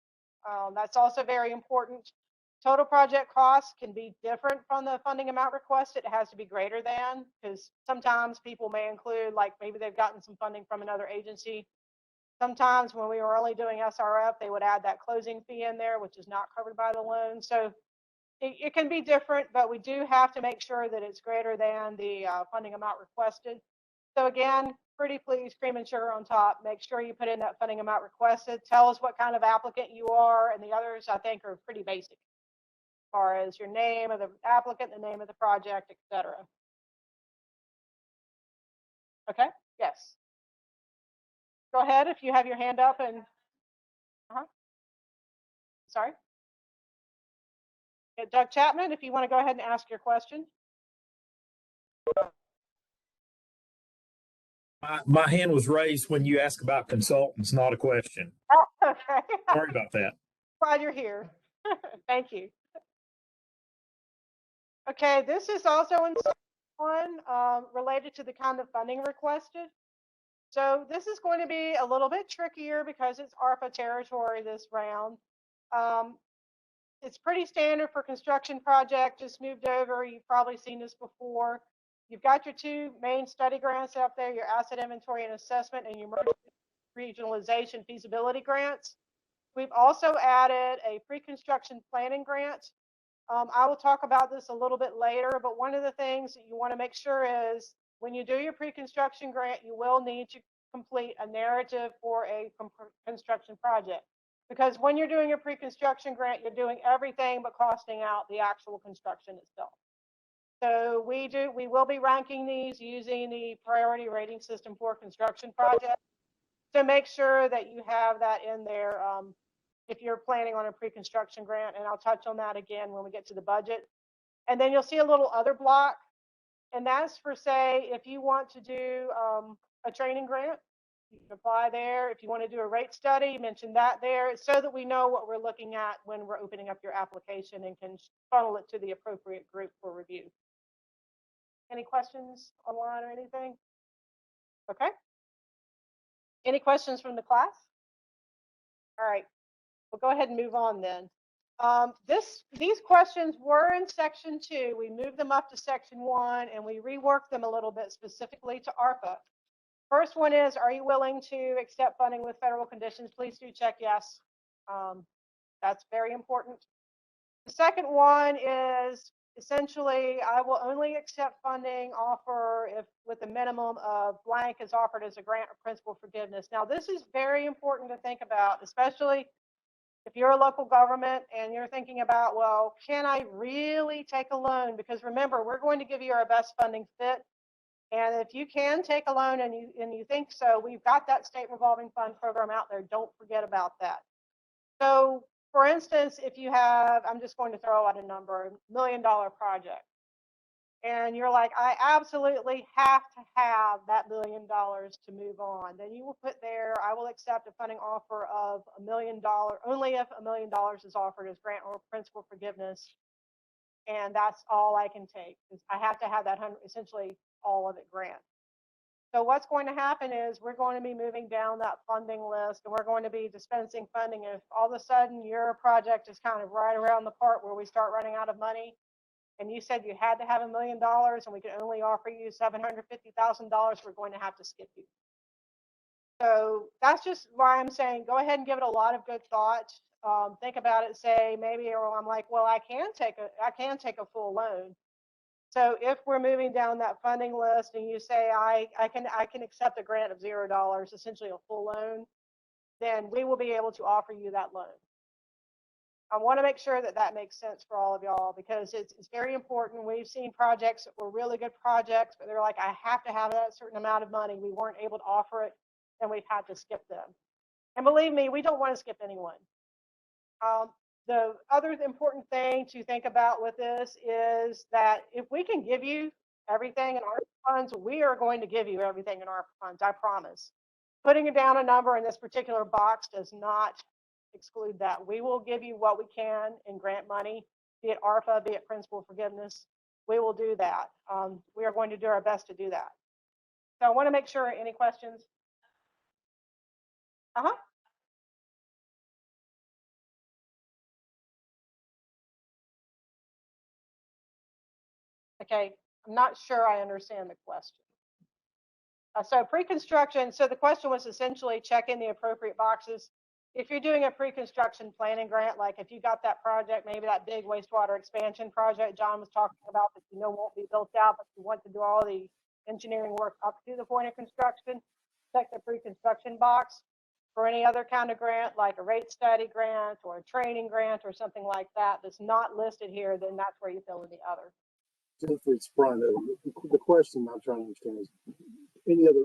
That's also very important. Total project cost can be different from the funding amount requested. It has to be greater than, because sometimes people may include, like maybe they've gotten some funding from another agency. Sometimes when we were only doing SRF, they would add that closing fee in there, which is not covered by the loan. So it can be different, but we do have to make sure that it's greater than the funding amount requested. So again, pretty please, cream and sugar on top. Make sure you put in that funding amount requested. Tell us what kind of applicant you are, and the others I think are pretty basic, as far as your name of the applicant, the name of the project, etc. Okay. Yes. Go ahead if you have your hand up and. Sorry. Yeah, Doug Chapman, if you want to go ahead and ask your question. My hand was raised when you asked about consultants, not a question. Oh, okay. Sorry about that. Glad you're here. Thank you. Okay, this is also in section one, related to the kind of funding requested. So this is going to be a little bit trickier because it's ARPA territory this round. It's pretty standard for construction project, just moved over. You've probably seen this before. You've got your two main study grants out there, your asset inventory and assessment, and your regionalization feasibility grants. We've also added a pre-construction planning grant. I will talk about this a little bit later, but one of the things that you want to make sure is when you do your pre-construction grant, you will need to complete a narrative for a construction project. Because when you're doing a pre-construction grant, you're doing everything but costing out the actual construction itself. So we will be ranking these using the priority rating system for construction projects to make sure that you have that in there if you're planning on a pre-construction grant, and I'll touch on that again when we get to the budget. And then you'll see a little other block, and that's for, say, if you want to do a training grant, you can apply there. If you want to do a rate study, mention that there, so that we know what we're looking at when we're opening up your application and can funnel it to the appropriate group for review. Any questions online or anything? Okay. Any questions from the class? All right. We'll go ahead and move on then. These questions were in section 2. We moved them up to section 1 and we reworked them a little bit specifically to ARPA. First one is, are you willing to accept funding with federal conditions? Please do check yes. That's very important. The second one is essentially, I will only accept funding offer if with a minimum of blank is offered as a grant or principal forgiveness. Now, this is very important to think about, especially if you're a local government and you're thinking about, well, can I really take a loan? Because remember, we're going to give you our best funding fit. And if you can take a loan and you think so, we've got that state revolving fund program out there. Don't forget about that. So for instance, if you have, I'm just going to throw out a number, $1 million project. And you're like, I absolutely have to have that $1 million to move on. Then you will put there, I will accept a funding offer of $1 million, only if $1 million is offered as grant or principal forgiveness. And that's all I can take. I have to have that essentially all of it grant. So what's going to happen is we're going to be moving down that funding list, and we're going to be dispensing funding. If all of a sudden your project is kind of right around the part where we start running out of money, and you said you had to have $1 million and we could only offer you $750,000, we're going to have to skip you. So that's just why I'm saying go ahead and give it a lot of good thought. Think about it. Say maybe, or I'm like, well, I can take a full loan. So if we're moving down that funding list and you say I can accept a grant of $0, essentially a full loan, then we will be able to offer you that loan. I want to make sure that that makes sense for all of y'all, because it's very important. We've seen projects that were really good projects, but they're like, I have to have that certain amount of money. We weren't able to offer it, and we've had to skip them. And believe me, we don't want to skip anyone. The other important thing to think about with this is that if we can give you everything in our funds, we are going to give you everything in our funds, I promise. Putting it down a number in this particular box does not exclude that. We will give you what we can in grant money, be it ARPA, be it principal forgiveness. We will do that. We are going to do our best to do that. So I want to make sure, any questions? Okay, I'm not sure I understand the question. So pre-construction, so the question was essentially checking the appropriate boxes. If you're doing a pre-construction planning grant, like if you got that project, maybe that big wastewater expansion project John was talking about that you know won't be built out, but you want to do all the engineering work up to the point of construction, check the pre-construction box. For any other kind of grant, like a rate study grant or a training grant or something like that that's not listed here, then that's where you fill in the other. It's Brian. The question I'm trying to understand is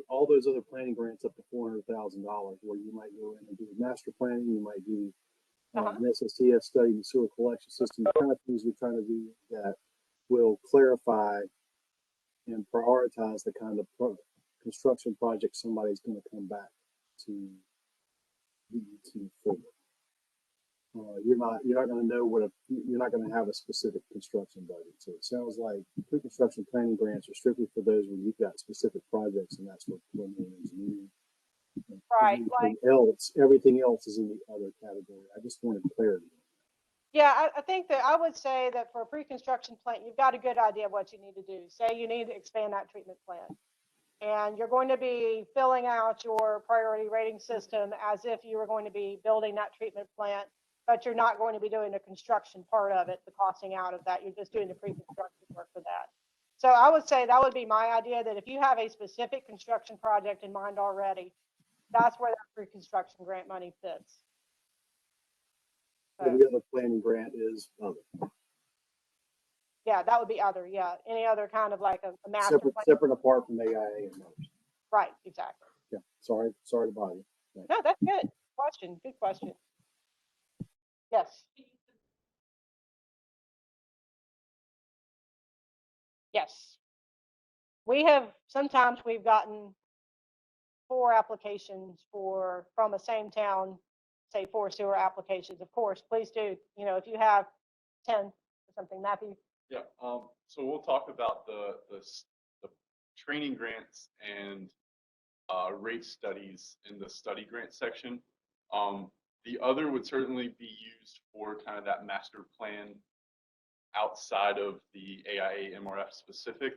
all those other planning grants up to $400,000, where you might go in and do master planning, you might do an SSTS study in the sewer collection system, the kind of things we're trying to do that will clarify and prioritize the kind of construction project somebody's going to come back to DET for. you're not going to know you're not going to have a specific construction budget. So it sounds like pre-construction planning grants are strictly for those where you've got specific projects, and that's for preliminary engineering. Right, like, Everything else is in the other category. I just wanted clarity. yeah, I think that I would say that for a pre-construction plant, you've got a good idea of what you need to do. Say you need to expand that treatment plant, and you're going to be filling out your priority rating system as if you were going to be building that treatment plant, but you're not going to be doing the construction part of it, the costing out of that. You're just doing the pre-construction work for that. So I would say that would be my idea, that if you have a specific construction project in mind already, that's where that pre-construction grant money fits. So, Every other planning grant is other. yeah, that would be other. Yeah, any other kind of like a master plan. Separate apart from AIA and others. Right, exactly. Yeah, sorry to bother you. No, that's good. Question. Good question. Yes. Yes. Sometimes we've gotten 4 applications from the same town, say 4 sewer applications. Of course, please do, if you have 10 or something, Matthew. Yeah, so we'll talk about the training grants and rate studies in the study grant section. The other would certainly be used for kind of that master plan outside of the AIA MRF specific.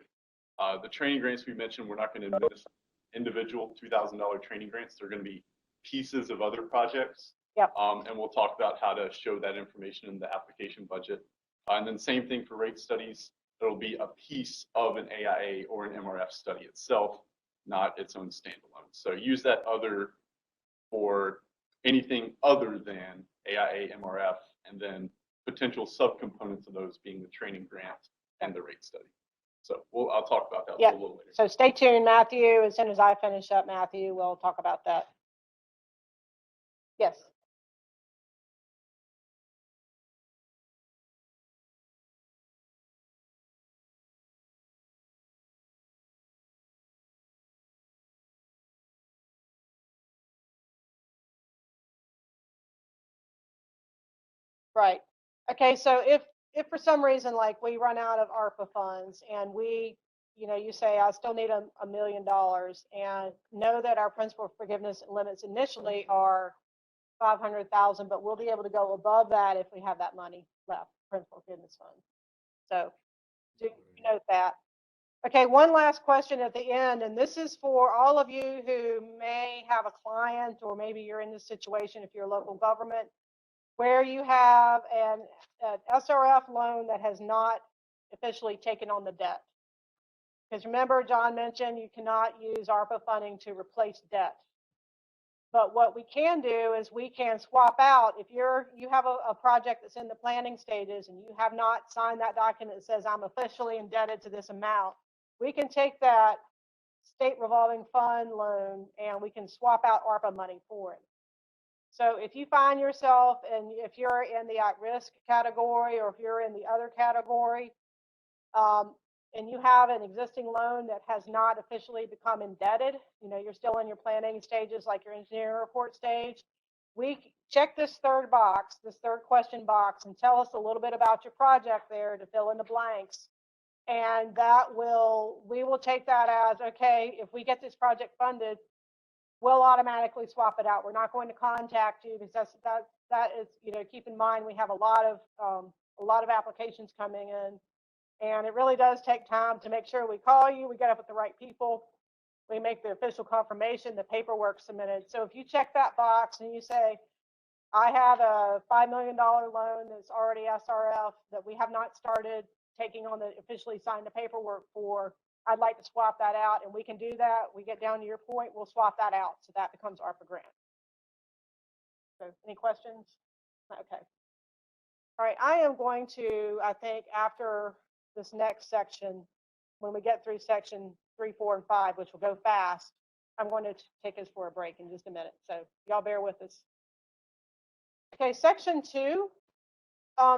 The training grants we mentioned, we're not going to administer individual $2,000 training grants. They're going to be pieces of other projects. Yep. And we'll talk about how to show that information in the application budget. And then same thing for rate studies. It'll be a piece of an AIA or an MRF study itself, not its own standalone. So use that other for anything other than AIA, MRF, and then potential subcomponents of those being the training grant and the rate study. So I'll talk about that a little later. So stay tuned, Matthew. As soon as I finish up, Matthew, we'll talk about that. Yes. Right. Okay, so if for some reason, like, we run out of ARPA funds and you say, I still need $1 million, and know that our principal forgiveness limits initially are 500,000, but we'll be able to go above that if we have that money left, principal forgiveness fund. So do note that. Okay, one last question at the end, and this is for all of you who may have a client, or maybe you're in this situation if you're a local government, where you have an SRF loan that has not officially taken on the debt. Because remember, John mentioned you cannot use ARPA funding to replace debt. But what we can do is we can swap out, if you have a project that's in the planning stages and you have not signed that document that says I'm officially indebted to this amount, we can take that state revolving fund loan and we can swap out ARPA money for it. So if you find yourself, and if you're in the at-risk category, or if you're in the other category, and you have an existing loan that has not officially become indebted, you're still in your planning stages, like your engineering report stage, we check this third question box, and tell us a little bit about your project there to fill in the blanks. And we will take that as, okay, if we get this project funded, we'll automatically swap it out. We're not going to contact you, because that is, keep in mind, we have a lot of applications coming in, and it really does take time to make sure we call you, we get up with the right people, we make the official confirmation, the paperwork submitted. So if you check that box and you say, I have a $5 million loan that's already SRF that we have not started taking on the officially signed the paperwork for, I'd like to swap that out, and we can do that. We get down to your point, we'll swap that out, so that becomes ARPA grant. So any questions? Okay. All right, I am going to, I think after this next section, when we get through section 3, 4, and 5, which will go fast, I'm going to take us for a break in just a minute. So y'all bear with us. Okay, section 2.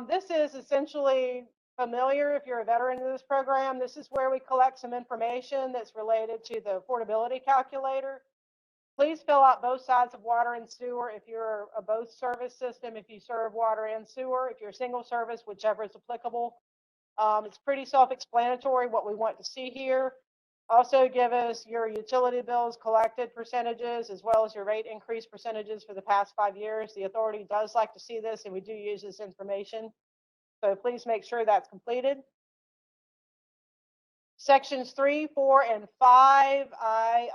This is essentially familiar if you're a veteran of this program. This is where we collect some information that's related to the affordability calculator. Please fill out both sides of water and sewer if you're a both service system, if you serve water and sewer, if you're a single service, whichever is applicable. It's pretty self-explanatory what we want to see here. Also give us your utility bills collected percentages as well as your rate increase percentages for the past 5 years. The authority does like to see this, and we do use this information. So please make sure that's completed. Sections 3, 4, and 5, I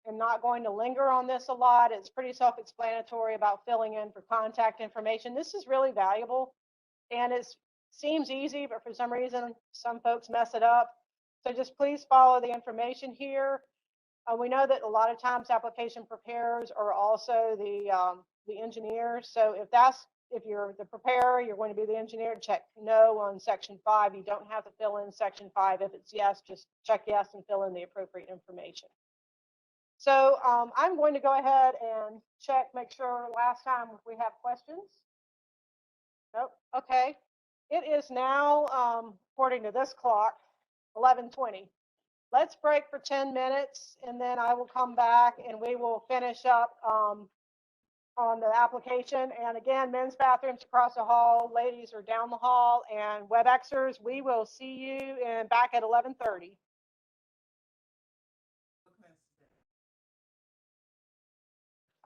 am not going to linger on this a lot. It's pretty self-explanatory about filling in for contact information. This is really valuable, and it seems easy, but for some reason, some folks mess it up. So just please follow the information here. We know that a lot of times application preparers are also the engineer. So if you're the preparer, you're going to be the engineer, check no on section 5. You don't have to fill in section 5. If it's yes, just check yes and fill in the appropriate information. So I'm going to go ahead and check, make sure last time if we have questions. Nope. Okay. It is now, according to this clock, 11:20. Let's break for 10 minutes and then I will come back and we will finish up on the application. And again, men's bathrooms across the hall, ladies are down the hall, and WebExers, we will see you back at 11:30.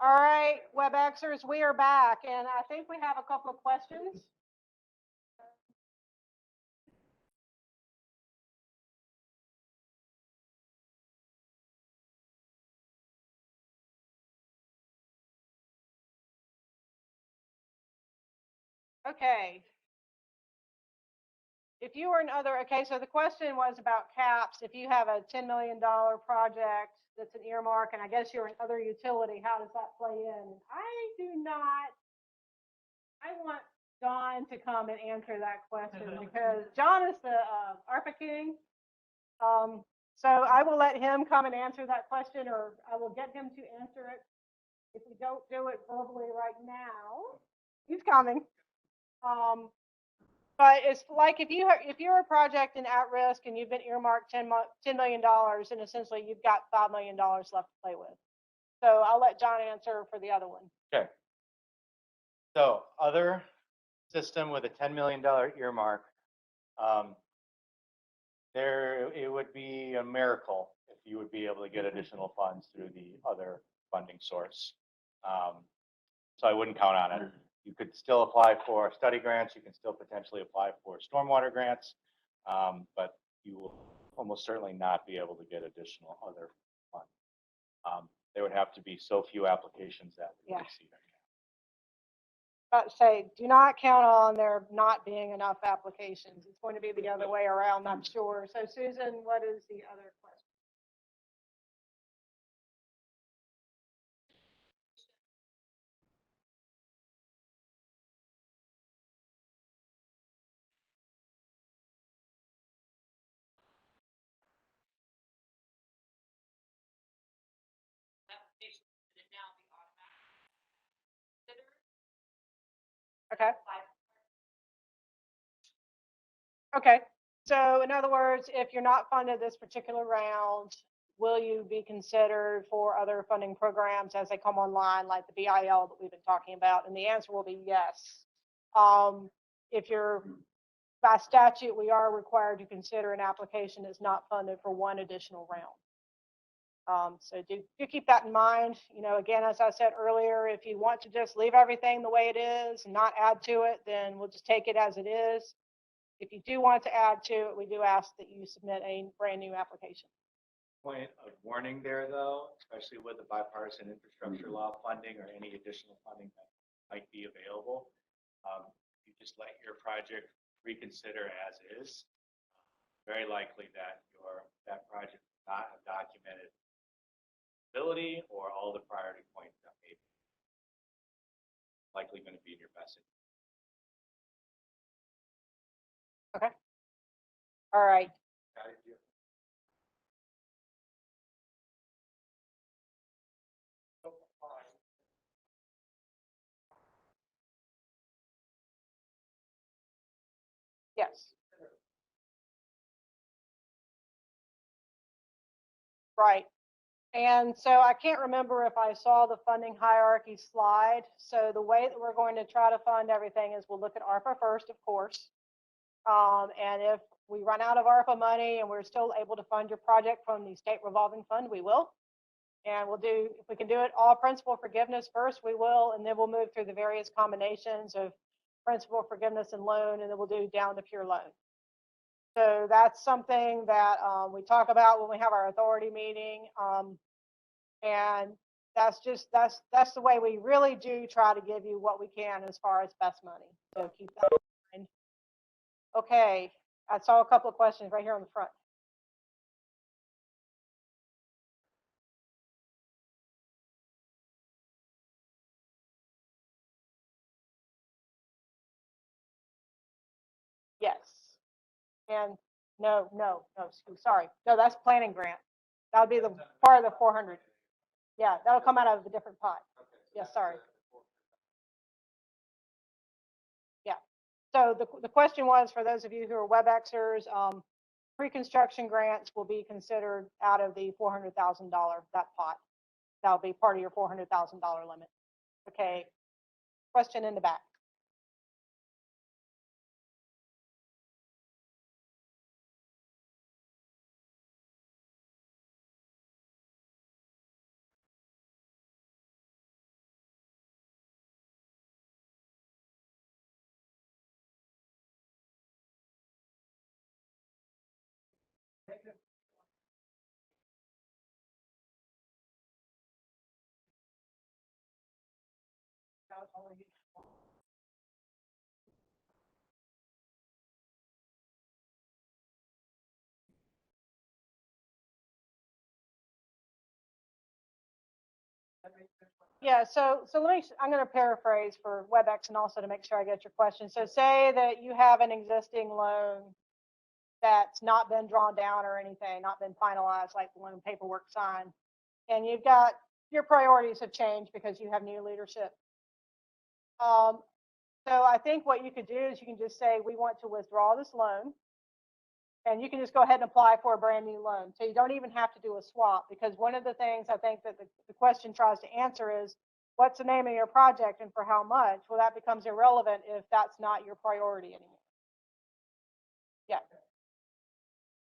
All right, WebExers, we are back, and I think we have a couple of questions. Okay. If you were okay, so the question was about caps. If you have a $10 million project that's an earmark, and I guess you're an other utility, how does that play in? I want John to come and answer that question because John is the Arpa King. So I will let him come and answer that question, or I will get him to answer it. If we don't do it verbally right now, he's coming. But it's like if you're a project in at risk and you've been earmarked $10 million, and essentially you've got $5 million left to play with. So I'll let John answer for the other one. Okay. So other system with a $10 million earmark, it would be a miracle if you would be able to get additional funds through the other funding source. So I wouldn't count on it. You could still apply for study grants. You can still potentially apply for stormwater grants, but you will almost certainly not be able to get additional other funds. There would have to be so few applications that we would see that. But say, do not count on there not being enough applications. It's going to be the other way around, I'm sure. So Susan, what is the other question? Okay. Okay. So in other words, if you're not funded this particular round, will you be considered for other funding programs as they come online, like the BIL that we've been talking about? And the answer will be yes. If you're by statute, we are required to consider an application as not funded for one additional round. So do keep that in mind. You know, again, as I said earlier, if you want to just leave everything the way it is and not add to it, then we'll just take it as it is. If you do want to add to it, we do ask that you submit a brand new application. Point of warning there, though, especially with the bipartisan infrastructure law funding or any additional funding that might be available, you just let your project reconsider as is. Very likely that that project will not have documented ability or all the priority points that may be likely going to be in your best interest. Okay. All right. Yes. Right. And so I can't remember if I saw the funding hierarchy slide. So the way that we're going to try to fund everything is we'll look at ARPA first, of course. And if we run out of ARPA money and we're still able to fund your project from the state revolving fund, we will. And we'll do, if we can do it all principal forgiveness first, we will. And then we'll move through the various combinations of principal forgiveness and loan, and then we'll do down to pure loan. So that's something that we talk about when we have our authority meeting. And that's the way we really do try to give you what we can as far as best money. So keep that in mind. Okay, I saw a couple of questions right here on the front. Yes. And no, sorry. No, that's planning grant. That would be the part of the 400. Yeah, that'll come out of a different pot. Yes, sorry. Yeah. So the question was, for those of you who are WebExers, pre-construction grants will be considered out of the $400,000, that pot. That'll be part of your $400,000 limit. Okay. Question in the back. Yeah, so let me, I'm going to paraphrase for WebEx and also to make sure I get your question. So say that you have an existing loan that's not been drawn down or anything, not been finalized, like the loan paperwork signed, and you've got, your priorities have changed because you have new leadership. So I think what you could do is you can just say, we want to withdraw this loan. And you can just go ahead and apply for a brand new loan. So you don't even have to do a swap, because one of the things I think that the question tries to answer is, what's the name of your project and for how much? Well, that becomes irrelevant if that's not your priority anymore. Yeah.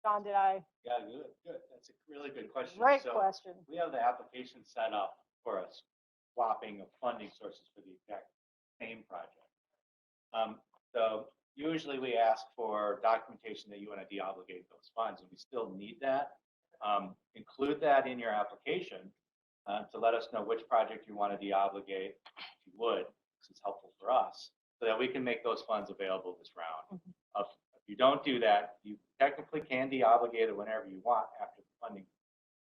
John, did I? Yeah, good. That's a really good question. Great So question. we have the application set up for a swapping of funding sources for the exact same project. So usually we ask for documentation that you want to deobligate those funds, and we still need that. Include that in your application to let us know which project you want to deobligate, if you would. This is helpful for us, so that we can make those funds available this round. If you don't do that, you technically can deobligate it whenever you want after the funding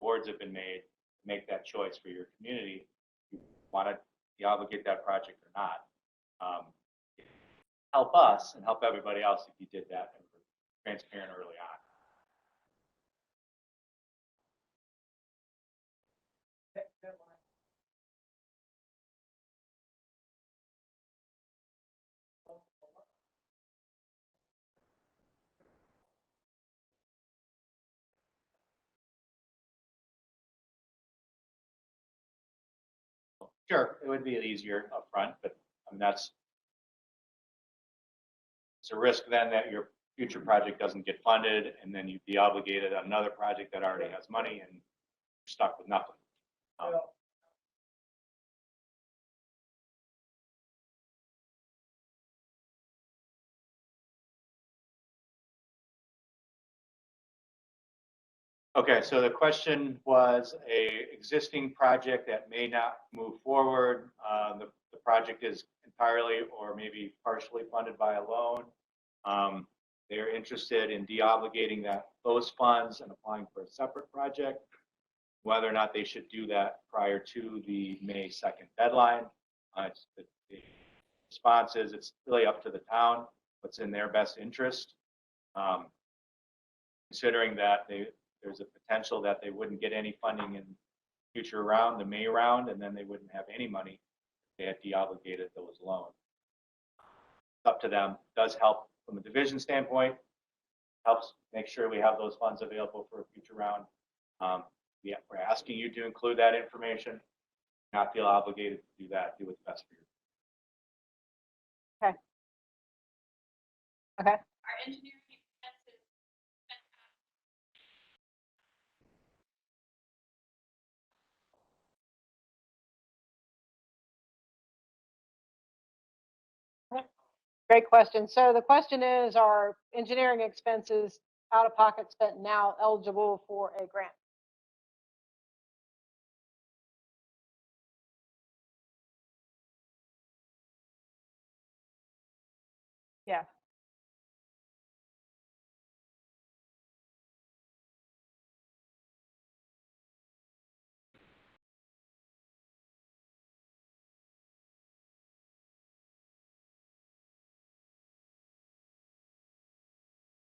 boards have been made to make that choice for your community. If you want to deobligate that project or not. Help us and help everybody else if you did that and were transparent early on. Sure, it would be easier upfront, but I mean, it's a risk then that your future project doesn't get funded, and then you deobligated on another project that already has money, and you're stuck with nothing. Okay, so the question was a existing project that may not move forward. The project is entirely or maybe partially funded by a loan. They're interested in deobligating those funds and applying for a separate project. Whether or not they should do that prior to the May 2nd deadline. The response is it's really up to the town, what's in their best interest. Considering that there's a potential that they wouldn't get any funding in future round, the May round, and then they wouldn't have any money if they had deobligated those loans. It's up to them. It does help from a division standpoint, helps make sure we have those funds available for a future round. we're asking you to include that information. Not feel obligated to do that. Do what's best for you. Okay. Our engineering expenses. Great question. So the question is, are engineering expenses out of pocket spent now eligible for a grant? Yeah.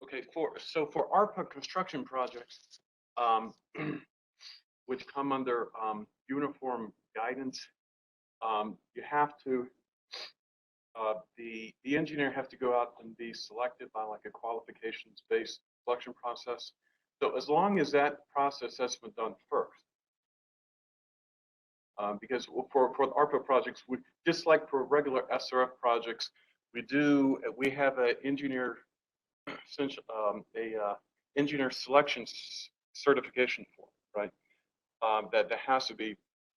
Okay, for ARPA construction projects, um, which come under uniform guidance, you have to, the engineer has to go out and be selected by like a qualifications-based selection process. So as long as that process has been done first, because for the ARPA projects, just like for regular SRF projects, we have an engineer engineer selection certification form, right? That has to be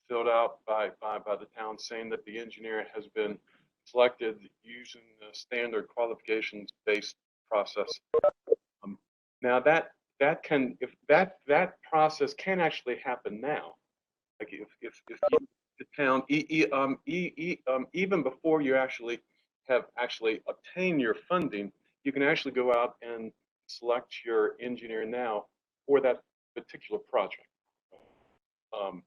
filled out by the town, saying that the engineer has been selected using the standard qualifications-based process. Now that that process can actually happen now. Like if the town even before you actually have obtained your funding, you can actually go out and select your engineer now for that particular project. Okay.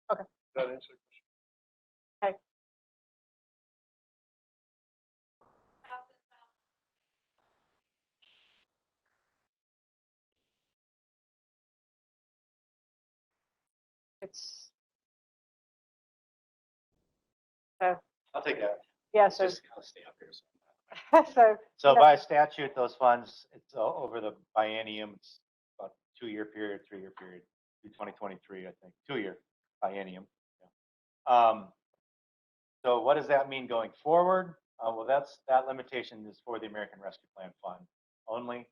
Does that answer your question? Okay. It's so I'll take that. yeah. It's So just gotta stay up here. so So by statute, those funds, it's over the biennium, it's about 2-year period, 3-year period, through 2023, I think, 2-year biennium. Yeah. So what does that mean going forward? Well, that limitation is for the American Rescue Plan Fund only.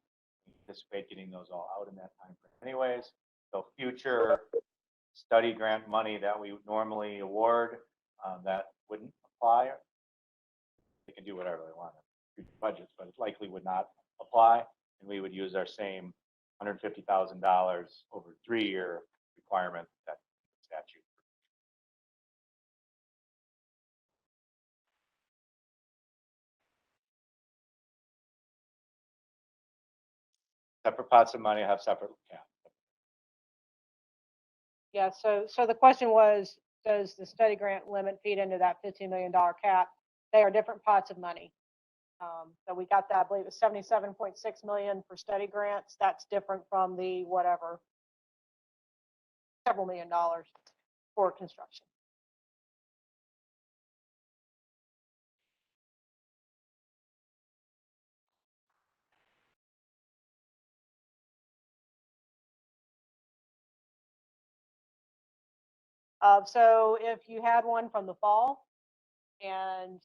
We anticipate getting those all out in that time frame anyways. So future study grant money that we normally award, that wouldn't apply. They can do whatever they want in future budgets, but it likely would not apply. And we would use our same $150,000 over 3-year requirement that statute. Separate pots of money have separate cap. yeah. So the question was, does the study grant limit feed into that $15 million cap? They are different pots of money. So we got that, I believe it's 77.6 million for study grants. That's different from the whatever, several $1 million for construction. So if you had one from the fall and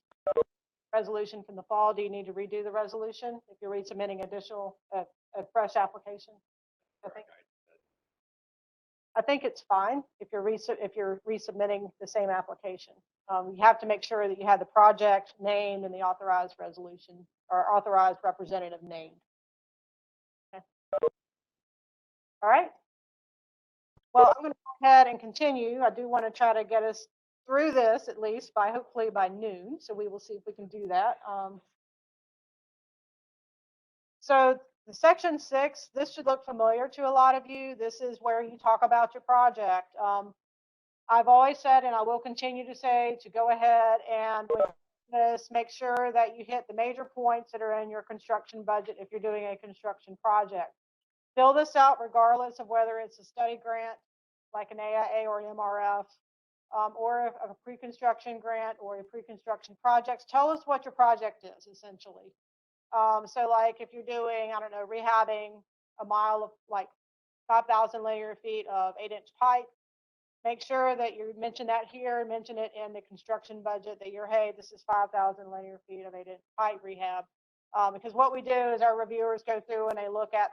resolution from the fall, do you need to redo the resolution if you're resubmitting a fresh application? I think it's fine if you're resubmitting the same application. You have to make sure that you have the project named and the authorized resolution or authorized representative named. Okay. All right. Well, I'm going to go ahead and continue. I do want to try to get us through this at least hopefully by noon. So we will see if we can do that. So the section 6, this should look familiar to a lot of you. This is where you talk about your project. I've always said, and I will continue to say, to go ahead and with this, make sure that you hit the major points that are in your construction budget if you're doing a construction project. Fill this out regardless of whether it's a study grant, like an AIA or an MRF, or a pre-construction grant or a pre-construction project. Tell us what your project is, essentially. So like if you're doing, I don't know, rehabbing a mile of like 5,000 linear feet of 8-inch pipe. Make sure that you mention that here, mention it in the construction budget that you're, hey, this is 5,000 linear feet of 8-inch pipe rehab. Because what we do is our reviewers go through and they look at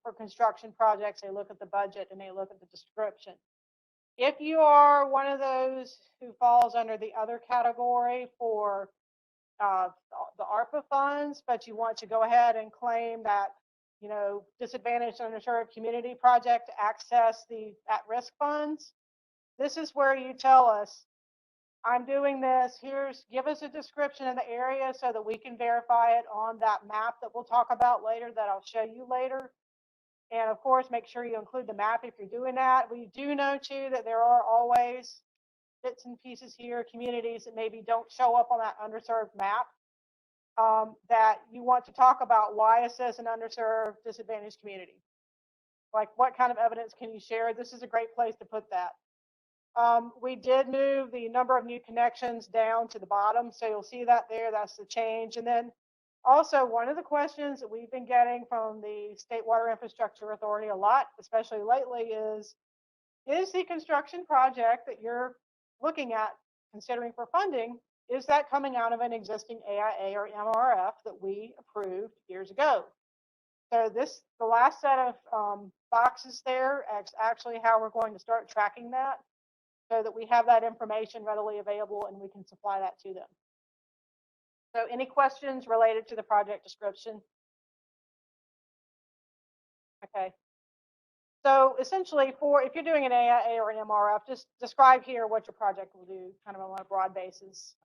for construction projects, they look at the budget and they look at the description. If you are one of those who falls under the other category for the ARPA funds, but you want to go ahead and claim that, you know, disadvantaged underserved community project to access the at-risk funds, this is where you tell us, I'm doing this, give us a description of the area so that we can verify it on that map that we'll talk about later, that I'll show you later. And of course, make sure you include the map if you're doing that. We do know too that there are always bits and pieces here, communities that maybe don't show up on that underserved map, that you want to talk about. Why is this an underserved, disadvantaged community? Like, what kind of evidence can you share? This is a great place to put that. We did move the number of new connections down to the bottom, so you'll see that there. That's the change. And then also, one of the questions that we've been getting from the State Water Infrastructure Authority a lot, especially lately, is the construction project that you're looking at considering for funding, is that coming out of an existing AIA or MRF that we approved years ago? So the last set of boxes there is actually how we're going to start tracking that, so that we have that information readily available and we can supply that to them. So any questions related to the project description? Okay. So essentially, if you're doing an AIA or an MRF, just describe here what your project will do, kind of on a broad basis.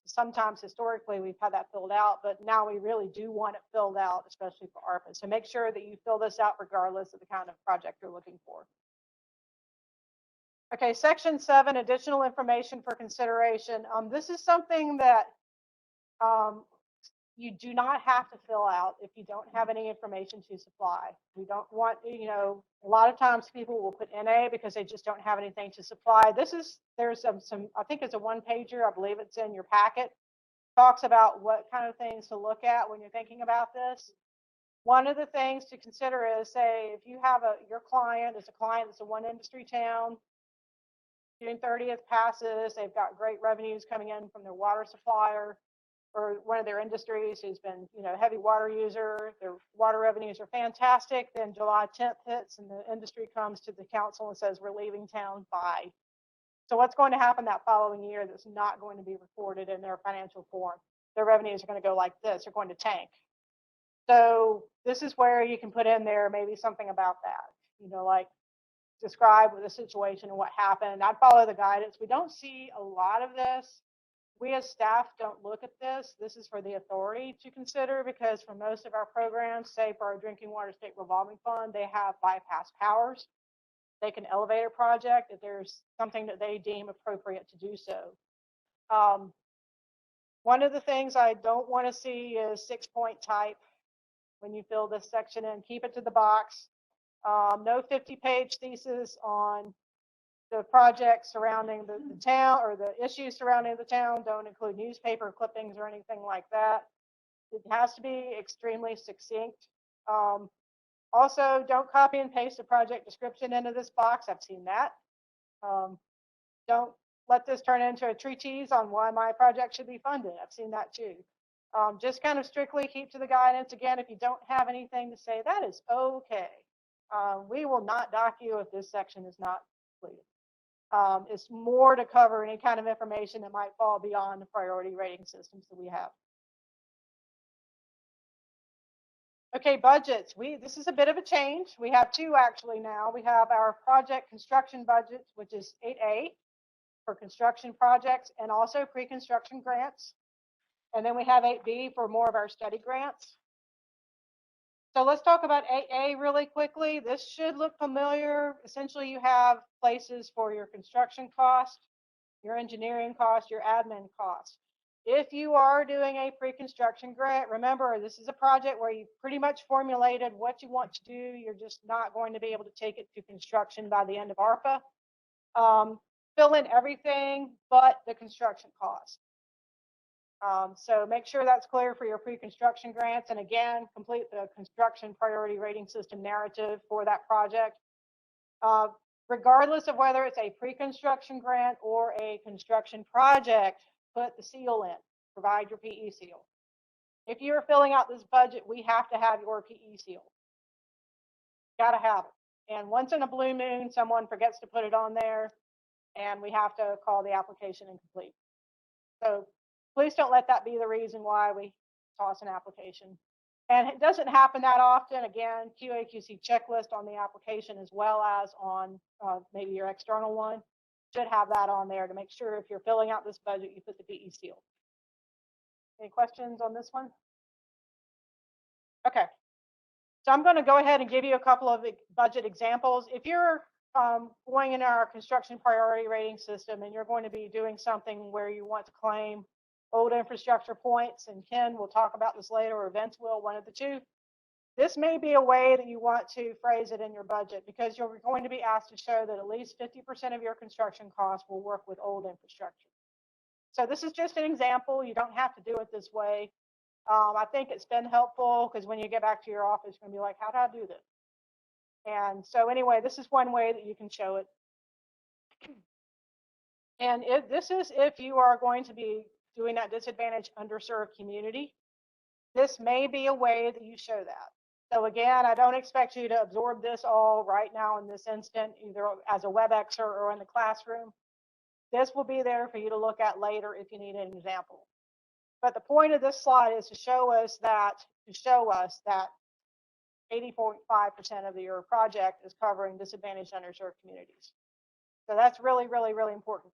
Sometimes historically we've had that filled out, but now we really do want it filled out, especially for ARPA. So make sure that you fill this out regardless of the kind of project you're looking for. Okay, section 7, additional information for consideration. This is something that you do not have to fill out if you don't have any information to supply. We don't want, you know, a lot of times people will put NA because they just don't have anything to supply. There's some I think it's a one-pager, I believe it's in your packet, talks about what kind of things to look at when you're thinking about this. One of the things to consider is, say, if you have your client is a client that's a one industry town, June 30th passes, they've got great revenues coming in from their water supplier or one of their industries who's been, you know, heavy water user, their water revenues are fantastic. Then July 10th hits and the industry comes to the council and says, we're leaving town, bye. So what's going to happen that following year that's not going to be recorded in their financial form? Their revenues are going to go like this, they're going to tank. So this is where you can put in there maybe something about that, you know, like describe the situation and what happened. I'd follow the guidance. We don't see a lot of this. We as staff don't look at this. This is for the authority to consider, because for most of our programs, say for our drinking water state revolving fund, they have bypass powers. They can elevate a project if there's something that they deem appropriate to do so. One of the things I don't want to see is 6-point type when you fill this section in. Keep it to the box. No 50-page thesis on the projects surrounding the town or the issues surrounding the town. Don't include newspaper clippings or anything like that. It has to be extremely succinct. Also, don't copy and paste the project description into this box. I've seen that. Don't let this turn into a treatise on why my project should be funded. I've seen that too. Just kind of strictly keep to the guidance. Again, if you don't have anything to say, that is okay. We will not dock you if this section is not completed. It's more to cover any kind of information that might fall beyond the priority rating systems that we have. Okay, budgets. This is a bit of a change. We have two actually now. We have our project construction budget, which is 8A for construction projects and also pre-construction grants. And then we have 8B for more of our study grants. So let's talk about 8A really quickly. This should look familiar. Essentially, you have places for your construction cost, your engineering cost, your admin cost. If you are doing a pre-construction grant, remember, this is a project where you pretty much formulated what you want to do. You're just not going to be able to take it to construction by the end of ARPA. Fill in everything but the construction cost. So make sure that's clear for your pre-construction grants. And again, complete the construction priority rating system narrative for that project. Regardless of whether it's a pre-construction grant or a construction project, put the seal in, provide your PE seal. If you're filling out this budget, we have to have your PE seal. Got to have it. And once in a blue moon, someone forgets to put it on there, and we have to call the application incomplete. So please don't let that be the reason why we toss an application. And it doesn't happen that often. Again, QA/QC checklist on the application as well as on maybe your external one. Should have that on there to make sure if you're filling out this budget, you put the PE seal. Any questions on this one? Okay. So I'm going to go ahead and give you a couple of budget examples. If you're going in our construction priority rating system and you're going to be doing something where you want to claim old infrastructure points, and Ken will talk about this later, or Vince will, one of the two. This may be a way that you want to phrase it in your budget, because you're going to be asked to show that at least 50% of your construction costs will work with old infrastructure. So this is just an example. You don't have to do it this way. I think it's been helpful because when you get back to your office, you're going to be like, how do I do this? And so anyway, this is one way that you can show it. And this is if you are going to be doing that disadvantaged underserved community. This may be a way that you show that. So again, I don't expect you to absorb this all right now in this instant, either as a WebEx or in the classroom. This will be there for you to look at later if you need an example. But the point of this slide is to show us that 80.5% of your project is covering disadvantaged underserved communities. So that's really, really, really important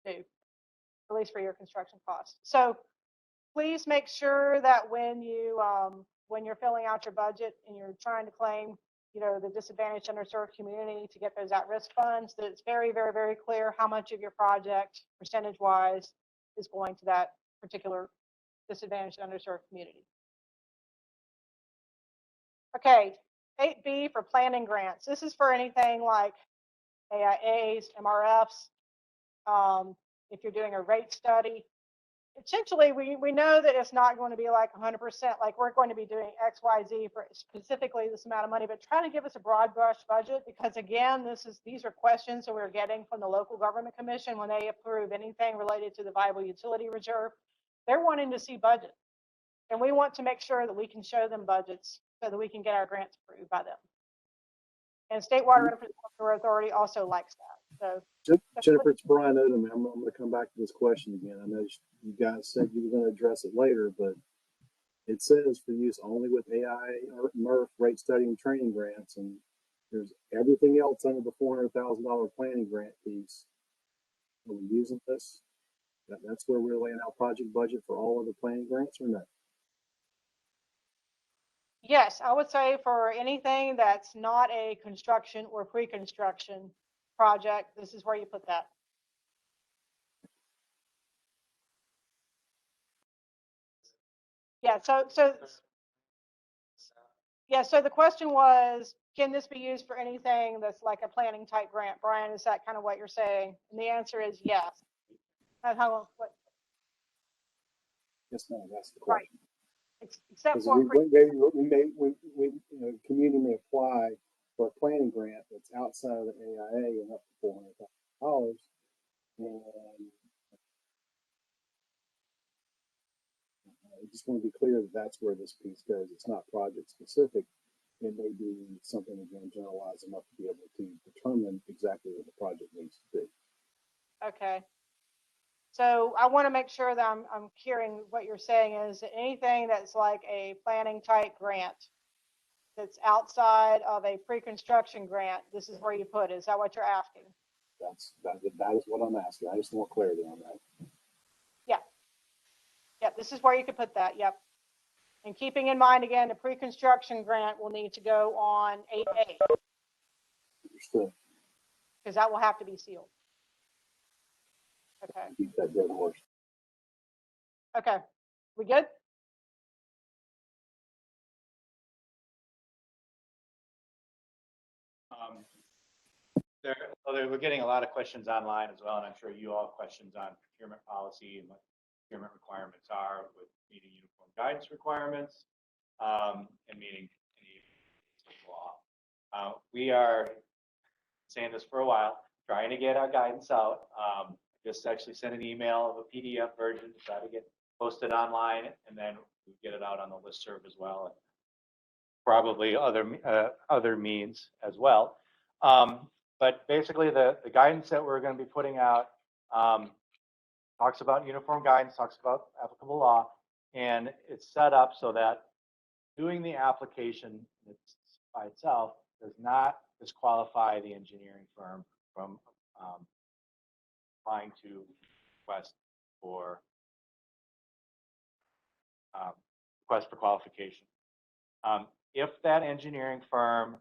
to do, at least for your construction costs. So please make sure that when you're filling out your budget and you're trying to claim, the disadvantaged underserved community to get those at-risk funds, that it's very, very, very clear how much of your project, percentage-wise, is going to that particular disadvantaged underserved community. Okay, 8B for planning grants. This is for anything like AIAs, MRFs, if you're doing a rate study. Essentially, we know that it's not going to be like 100%, like we're going to be doing X, Y, Z for specifically this amount of money, but try to give us a broad brush budget, because again, these are questions that we're getting from the local government commission when they approve anything related to the viable utility reserve. They're wanting to see budget, and we want to make sure that we can show them budgets so that we can get our grants approved by them. And State Water Infrastructure Authority also likes that. So Jennifer, it's Brian Odom. I'm going to come back to this question again. I know you guys said you were going to address it later, but it says for use only with AI or MRF rate study and training grants, and there's everything else under the $400,000 planning grant piece. Are we using this? That's where we're laying out project budget for all of the planning grants, or not? yes, I would say for anything that's not a construction or pre-construction project, this is where you put that. Yeah, so the question was, can this be used for anything that's like a planning type grant? Brian, is that kind of what you're saying? And the answer is yes. Yes, ma'am. That's the question. Right. Except for community may apply for a planning grant that's outside of the AIA and up to $400,000, and I just want to be clear that that's where this piece goes. It's not project specific. It may be something, again, generalized enough to be able to determine exactly what the project needs to be. Okay. So I want to make sure that I'm hearing what you're saying is that anything that's like a planning type grant that's outside of a pre-construction grant, this is where you put it. Is that what you're asking? That is what I'm asking. I just want clarity on that. Yeah. Yeah, this is where you could put that. Yep. And keeping in mind, again, the pre-construction grant will need to go on 8A. Understood. Because that will have to be sealed. Okay. Keep that dead horse. Okay. We good? We're getting a lot of questions online as well, and I'm sure you all have questions on procurement policy and what procurement requirements are with meeting uniform guidance requirements and meeting any law. We are saying this for a while, trying to get our guidance out. Just actually sent an email of a PDF version to try to get posted online, and then we get it out on the listserv as well, and probably other means as well. But basically, the guidance that we're going to be putting out talks about uniform guidance, talks about applicable law, and it's set up so that doing the application by itself does not disqualify the engineering firm from applying to request for qualification. If that engineering firm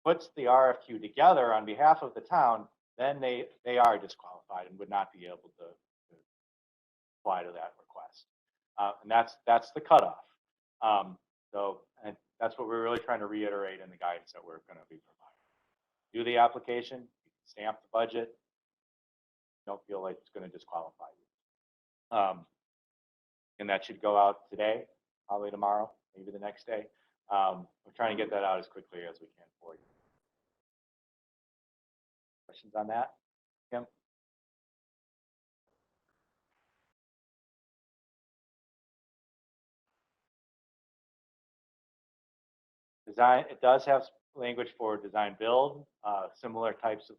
puts the RFQ together on behalf of the town, then they are disqualified and would not be able to apply to that request. And that's the cutoff. And that's what we're really trying to reiterate in the guidance that we're going to be providing. Do the application, stamp the budget. Don't feel like it's going to disqualify you. And that should go out today, probably tomorrow, maybe the next day. We're trying to get that out as quickly as we can for you. Questions on that, Kim? Design, it does have language for design build, similar types of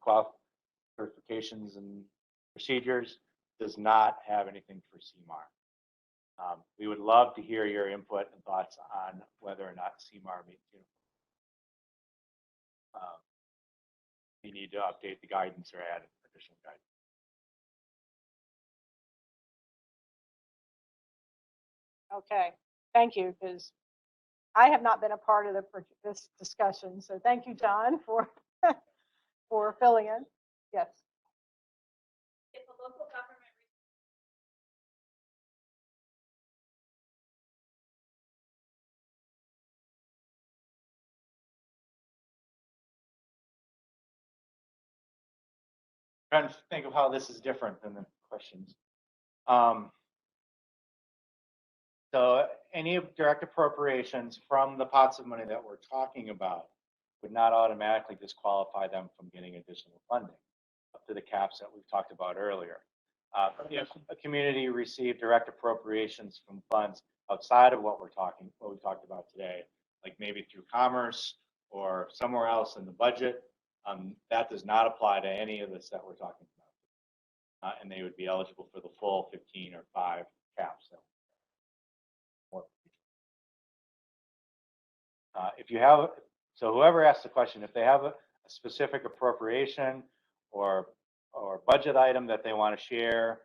certifications and procedures. Does not have anything for CMAR. We would love to hear your input and thoughts on whether or not CMAR meets you. You need to update the guidance or add additional guidance. Okay, thank you, because I have not been a part of this discussion. So thank you, John, for for filling in. Yes. If a local government Trying to think of how this is different than the questions. So any direct appropriations from the pots of money that we're talking about would not automatically disqualify them from getting additional funding up to the caps that we've talked about earlier. If a community received direct appropriations from funds outside of what we talked about today, like maybe through commerce or somewhere else in the budget, that does not apply to any of this that we're talking about. And they would be eligible for the full 15 or 5 caps. If you have, so whoever asked the question, if they have a specific appropriation or budget item that they want to share,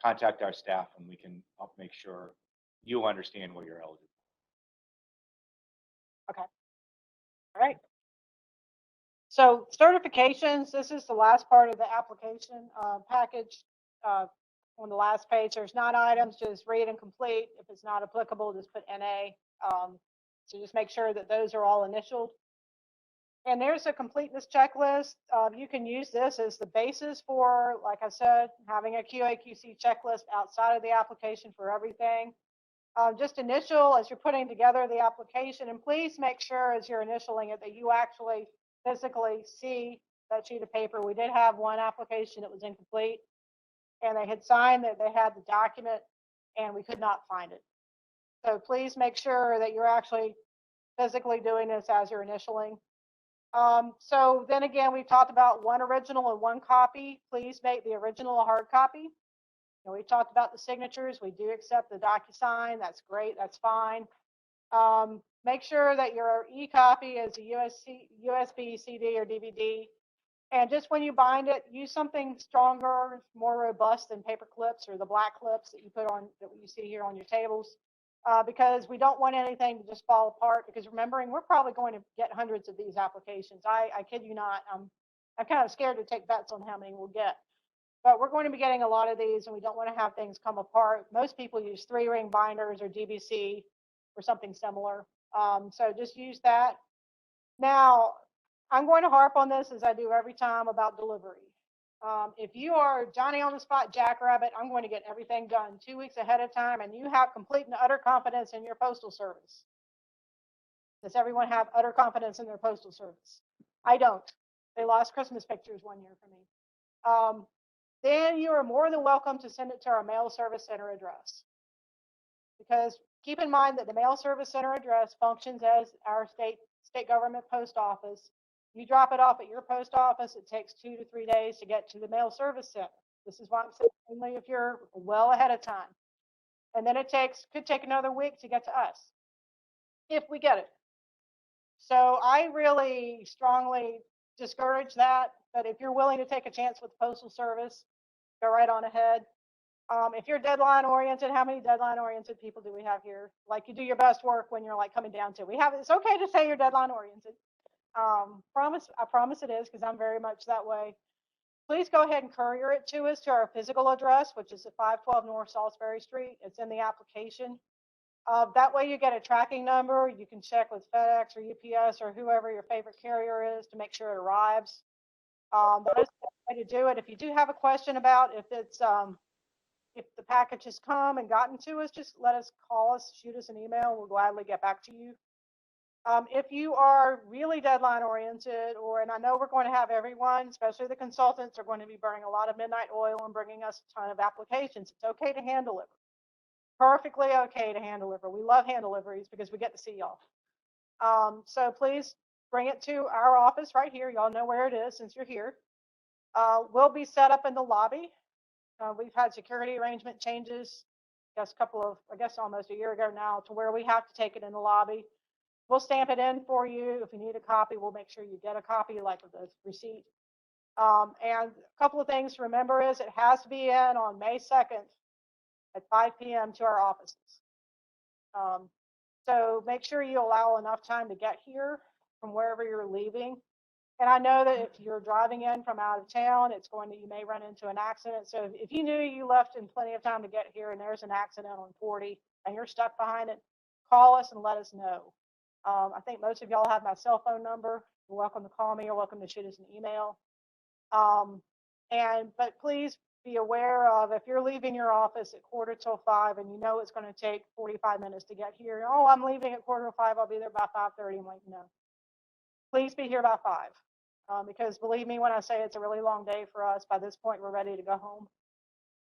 contact our staff and we can help make sure you understand what you're eligible. Okay. All right. So certifications, this is the last part of the application package. On the last page, there's 9 items, just read and complete. If it's not applicable, just put NA. So just make sure that those are all initialed. And there's a completeness checklist. You can use this as the basis for, like I said, having a QA/QC checklist outside of the application for everything. Just initial as you're putting together the application, and please make sure as you're initialing it that you actually physically see that sheet of paper. We did have one application that was incomplete, and they had signed that they had the document, and we could not find it. So please make sure that you're actually physically doing this as you're initialing. So then again, we've talked about 1 original and 1 copy. Please make the original a hard copy. And we talked about the signatures. We do accept the DocuSign. That's great. That's fine. Make sure that your e-copy is a USB, CD, or DVD. And just when you bind it, use something stronger, more robust than paper clips or the black clips that you put on, that you see here on your tables, because we don't want anything to just fall apart. Because remembering, we're probably going to get hundreds of these applications. I kid you not. I'm kind of scared to take bets on how many we'll get. But we're going to be getting a lot of these, and we don't want to have things come apart. Most people use 3-ring binders or DBC or something similar. So just use that. Now, I'm going to harp on this as I do every time about delivery. If you are Johnny on the spot jackrabbit, I'm going to get everything done 2 weeks ahead of time, and you have complete and utter confidence in your postal service. Does everyone have utter confidence in their postal service? I don't. They lost Christmas pictures one year for me. Then you are more than welcome to send it to our mail service center address. Because keep in mind that the mail service center address functions as our state government post office. You drop it off at your post office, it takes 2 to 3 days to get to the mail service center. This is why I'm saying only if you're well ahead of time. And then could take another week to get to us, if we get it. So I really strongly discourage that, but if you're willing to take a chance with the Postal Service, go right on ahead. If you're deadline oriented, how many deadline oriented people do we have here? Like, you do your best work when you're like coming down to, it's okay to say you're deadline oriented. I promise it is, because I'm very much that way. Please go ahead and courier it to us to our physical address, which is at 512 North Salisbury Street. It's in the application. That way you get a tracking number. You can check with FedEx or UPS or whoever your favorite carrier is to make sure it arrives. That is the way to do it. If you do have a question about if the package has come and gotten to us, just call us, shoot us an email. We'll gladly get back to you. If you are really deadline oriented, and I know we're going to have everyone, especially the consultants, are going to be burning a lot of midnight oil and bringing us a ton of applications. It's okay to hand deliver. Perfectly okay to hand deliver. We love hand deliveries because we get to see y'all. So please bring it to our office right here. Y'all know where it is since you're here. We'll be set up in the lobby. We've had security arrangement changes, I guess almost a year ago now, to where we have to take it in the lobby. We'll stamp it in for you. If you need a copy, we'll make sure you get a copy, like with the receipt. And a couple of things to remember is it has to be in on May 2nd at 5 p.m. to our offices. So make sure you allow enough time to get here from wherever you're leaving. And I know that if you're driving in from out of town, you may run into an accident. So if you knew you left in plenty of time to get here and there's an accident on 40 and you're stuck behind it, call us and let us know. I think most of y'all have my cell phone number. You're welcome to call me or welcome to shoot us an email. But please be aware of, if you're leaving your office at 4:45 and you know it's going to take 45 minutes to get here, oh, I'm leaving at 4:45, I'll be there by 5:30. I'm like, no. Please be here by 5. Because believe me when I say it's a really long day for us. By this point, we're ready to go home.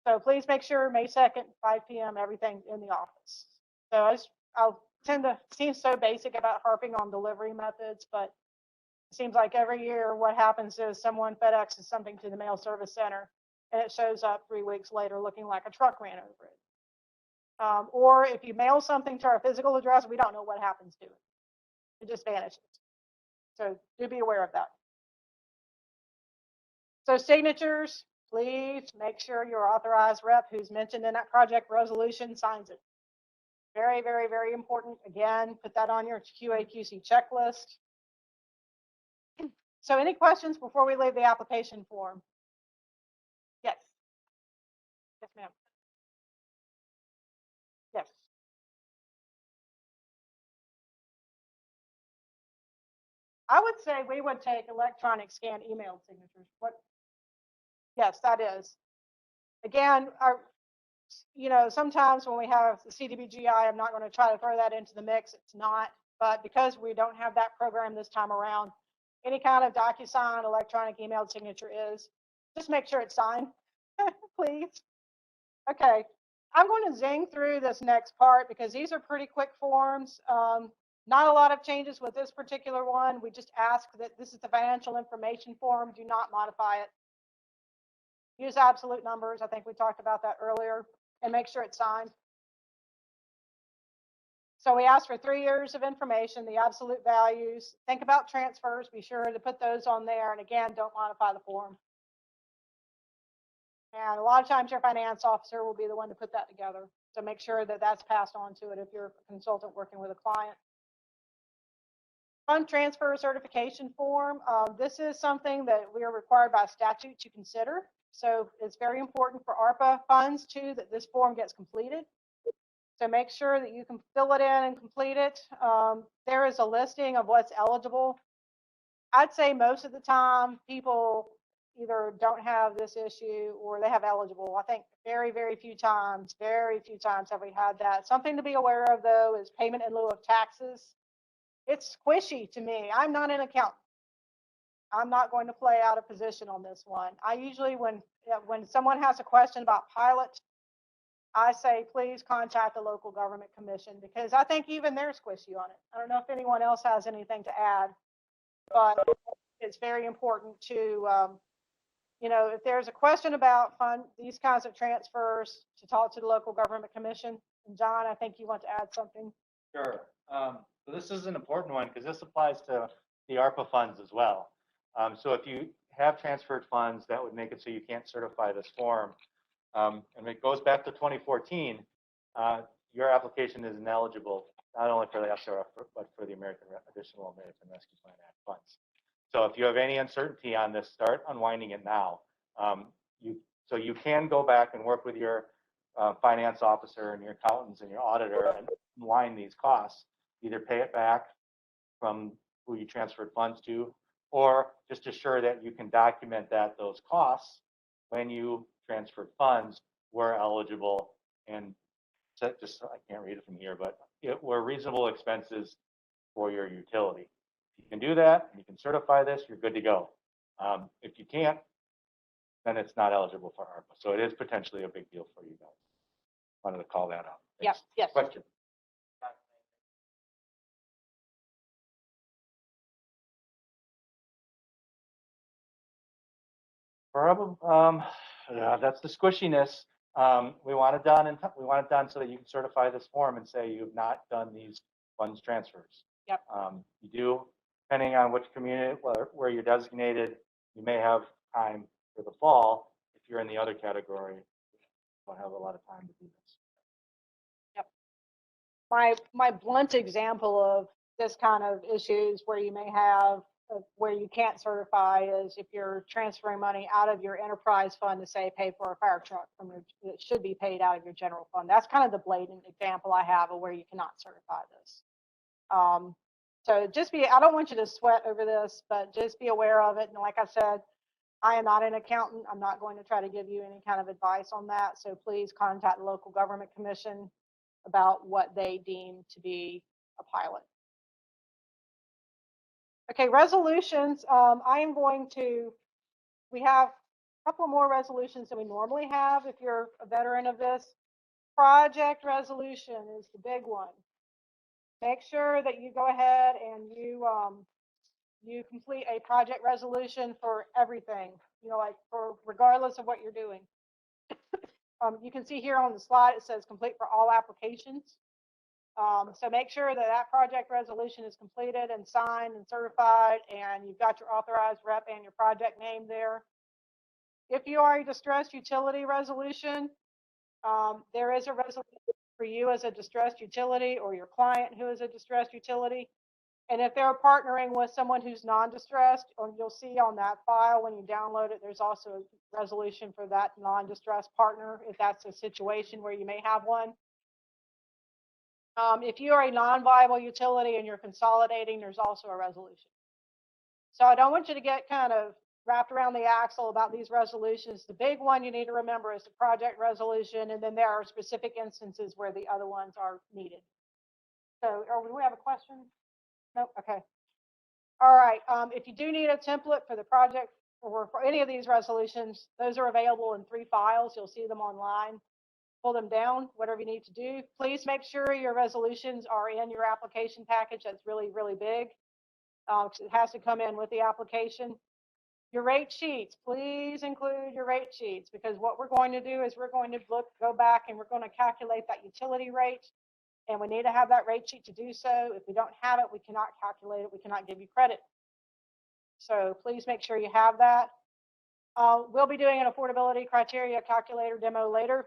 So please make sure May 2nd, 5 p.m., everything's in the office. So I'll tend to seem so basic about harping on delivery methods, but it seems like every year what happens is someone FedExes something to the mail service center and it shows up 3 weeks later looking like a truck ran over it. Or if you mail something to our physical address, we don't know what happens to it. It just vanishes. So do be aware of that. So signatures, please make sure your authorized rep who's mentioned in that project resolution signs it. Very, very, very important. Again, put that on your QA/QC checklist. So any questions before we leave the application form? Yes. Yes, ma'am. Yes. I would say we would take electronic scanned email signatures. Yes, that is. Again, sometimes when we have the CDBGI, I'm not going to try to throw that into the mix. It's not. But because we don't have that program this time around, any kind of DocuSign electronic emailed signature is. Just make sure it's signed, please. Okay, I'm going to zing through this next part because these are pretty quick forms. Not a lot of changes with this particular one. We just ask that this is the financial information form. Do not modify it. Use absolute numbers. I think we talked about that earlier. And make sure it's signed. So we ask for 3 years of information, the absolute values. Think about transfers. Be sure to put those on there. And again, don't modify the form. And a lot of times your finance officer will be the one to put that together. So make sure that that's passed on to it if you're a consultant working with a client. Fund transfer certification form. This is something that we are required by statute to consider. So it's very important for ARPA funds too that this form gets completed. So make sure that you can fill it in and complete it. There is a listing of what's eligible. I'd say most of the time people either don't have this issue or they have eligible. I think very, very few times have we had that. Something to be aware of though is payment in lieu of taxes. It's squishy to me. I'm not an accountant. I'm not going to play out a position on this one. I usually, when someone has a question about pilot, I say, please contact the local government commission, because I think even they're squishy on it. I don't know if anyone else has anything to add, but it's very important to, you know, if there's a question about these kinds of transfers, to talk to the local government commission. And John, I think you want to add something. Sure. So this is an important one because this applies to the ARPA funds as well. So if you have transferred funds, that would make it so you can't certify this form. And it goes back to 2014. Your application is ineligible, not only for the SRF, but for the Additional American Rescue Plan Act funds. So if you have any uncertainty on this, start unwinding it now. So you can go back and work with your finance officer and your accountants and your auditor and unwind these costs. Either pay it back from who you transferred funds to, or just assure that you can document that those costs when you transferred funds were eligible and just, I can't read it from here, but it were reasonable expenses for your utility. If you can do that, and you can certify this, you're good to go. If you can't, then it's not eligible for ARPA. So it is potentially a big deal for you guys. Wanted to call that out. Yes, yes. Question. Yeah, that's the squishiness. We want it done, and we want it done so that you can certify this form and say you've not done these funds transfers. Yep. You do, depending on which community, where you're designated, you may have time for the fall. If you're in the other category, you don't have a lot of time to do this. Yep. My blunt example of this kind of issues where you may have where you can't certify is if you're transferring money out of your enterprise fund to say pay for a fire truck from your, it should be paid out of your general fund. That's kind of the blatant example I have of where you cannot certify this. So just I don't want you to sweat over this, but just be aware of it. And like I said, I am not an accountant. I'm not going to try to give you any kind of advice on that. So please contact the local government commission about what they deem to be a pilot. Okay, resolutions. We have a couple more resolutions than we normally have if you're a veteran of this. Project resolution is the big one. Make sure that you go ahead and you complete a project resolution for everything, you know, like regardless of what you're doing. You can see here on the slide, it says complete for all applications. So make sure that that project resolution is completed and signed and certified, and you've got your authorized rep and your project name there. If you are a distressed utility resolution, there is a resolution for you as a distressed utility or your client who is a distressed utility. And if they're partnering with someone who's non-distressed, you'll see on that file when you download it, there's also a resolution for that non-distressed partner if that's a situation where you may have one. If you are a non-viable utility and you're consolidating, there's also a resolution. So I don't want you to get kind of wrapped around the axle about these resolutions. The big one you need to remember is the project resolution, and then there are specific instances where the other ones are needed. So, do we have a question? Nope. Okay. All right. If you do need a template for the project or for any of these resolutions, those are available in 3 files. You'll see them online. Pull them down, whatever you need to do. Please make sure your resolutions are in your application package. That's really, really big. It has to come in with the application. Your rate sheets, please include your rate sheets, because what we're going to do is we're going to go back and we're going to calculate that utility rate, and we need to have that rate sheet to do so. If we don't have it, we cannot calculate it. We cannot give you credit. So please make sure you have that. We'll be doing an affordability criteria calculator demo later.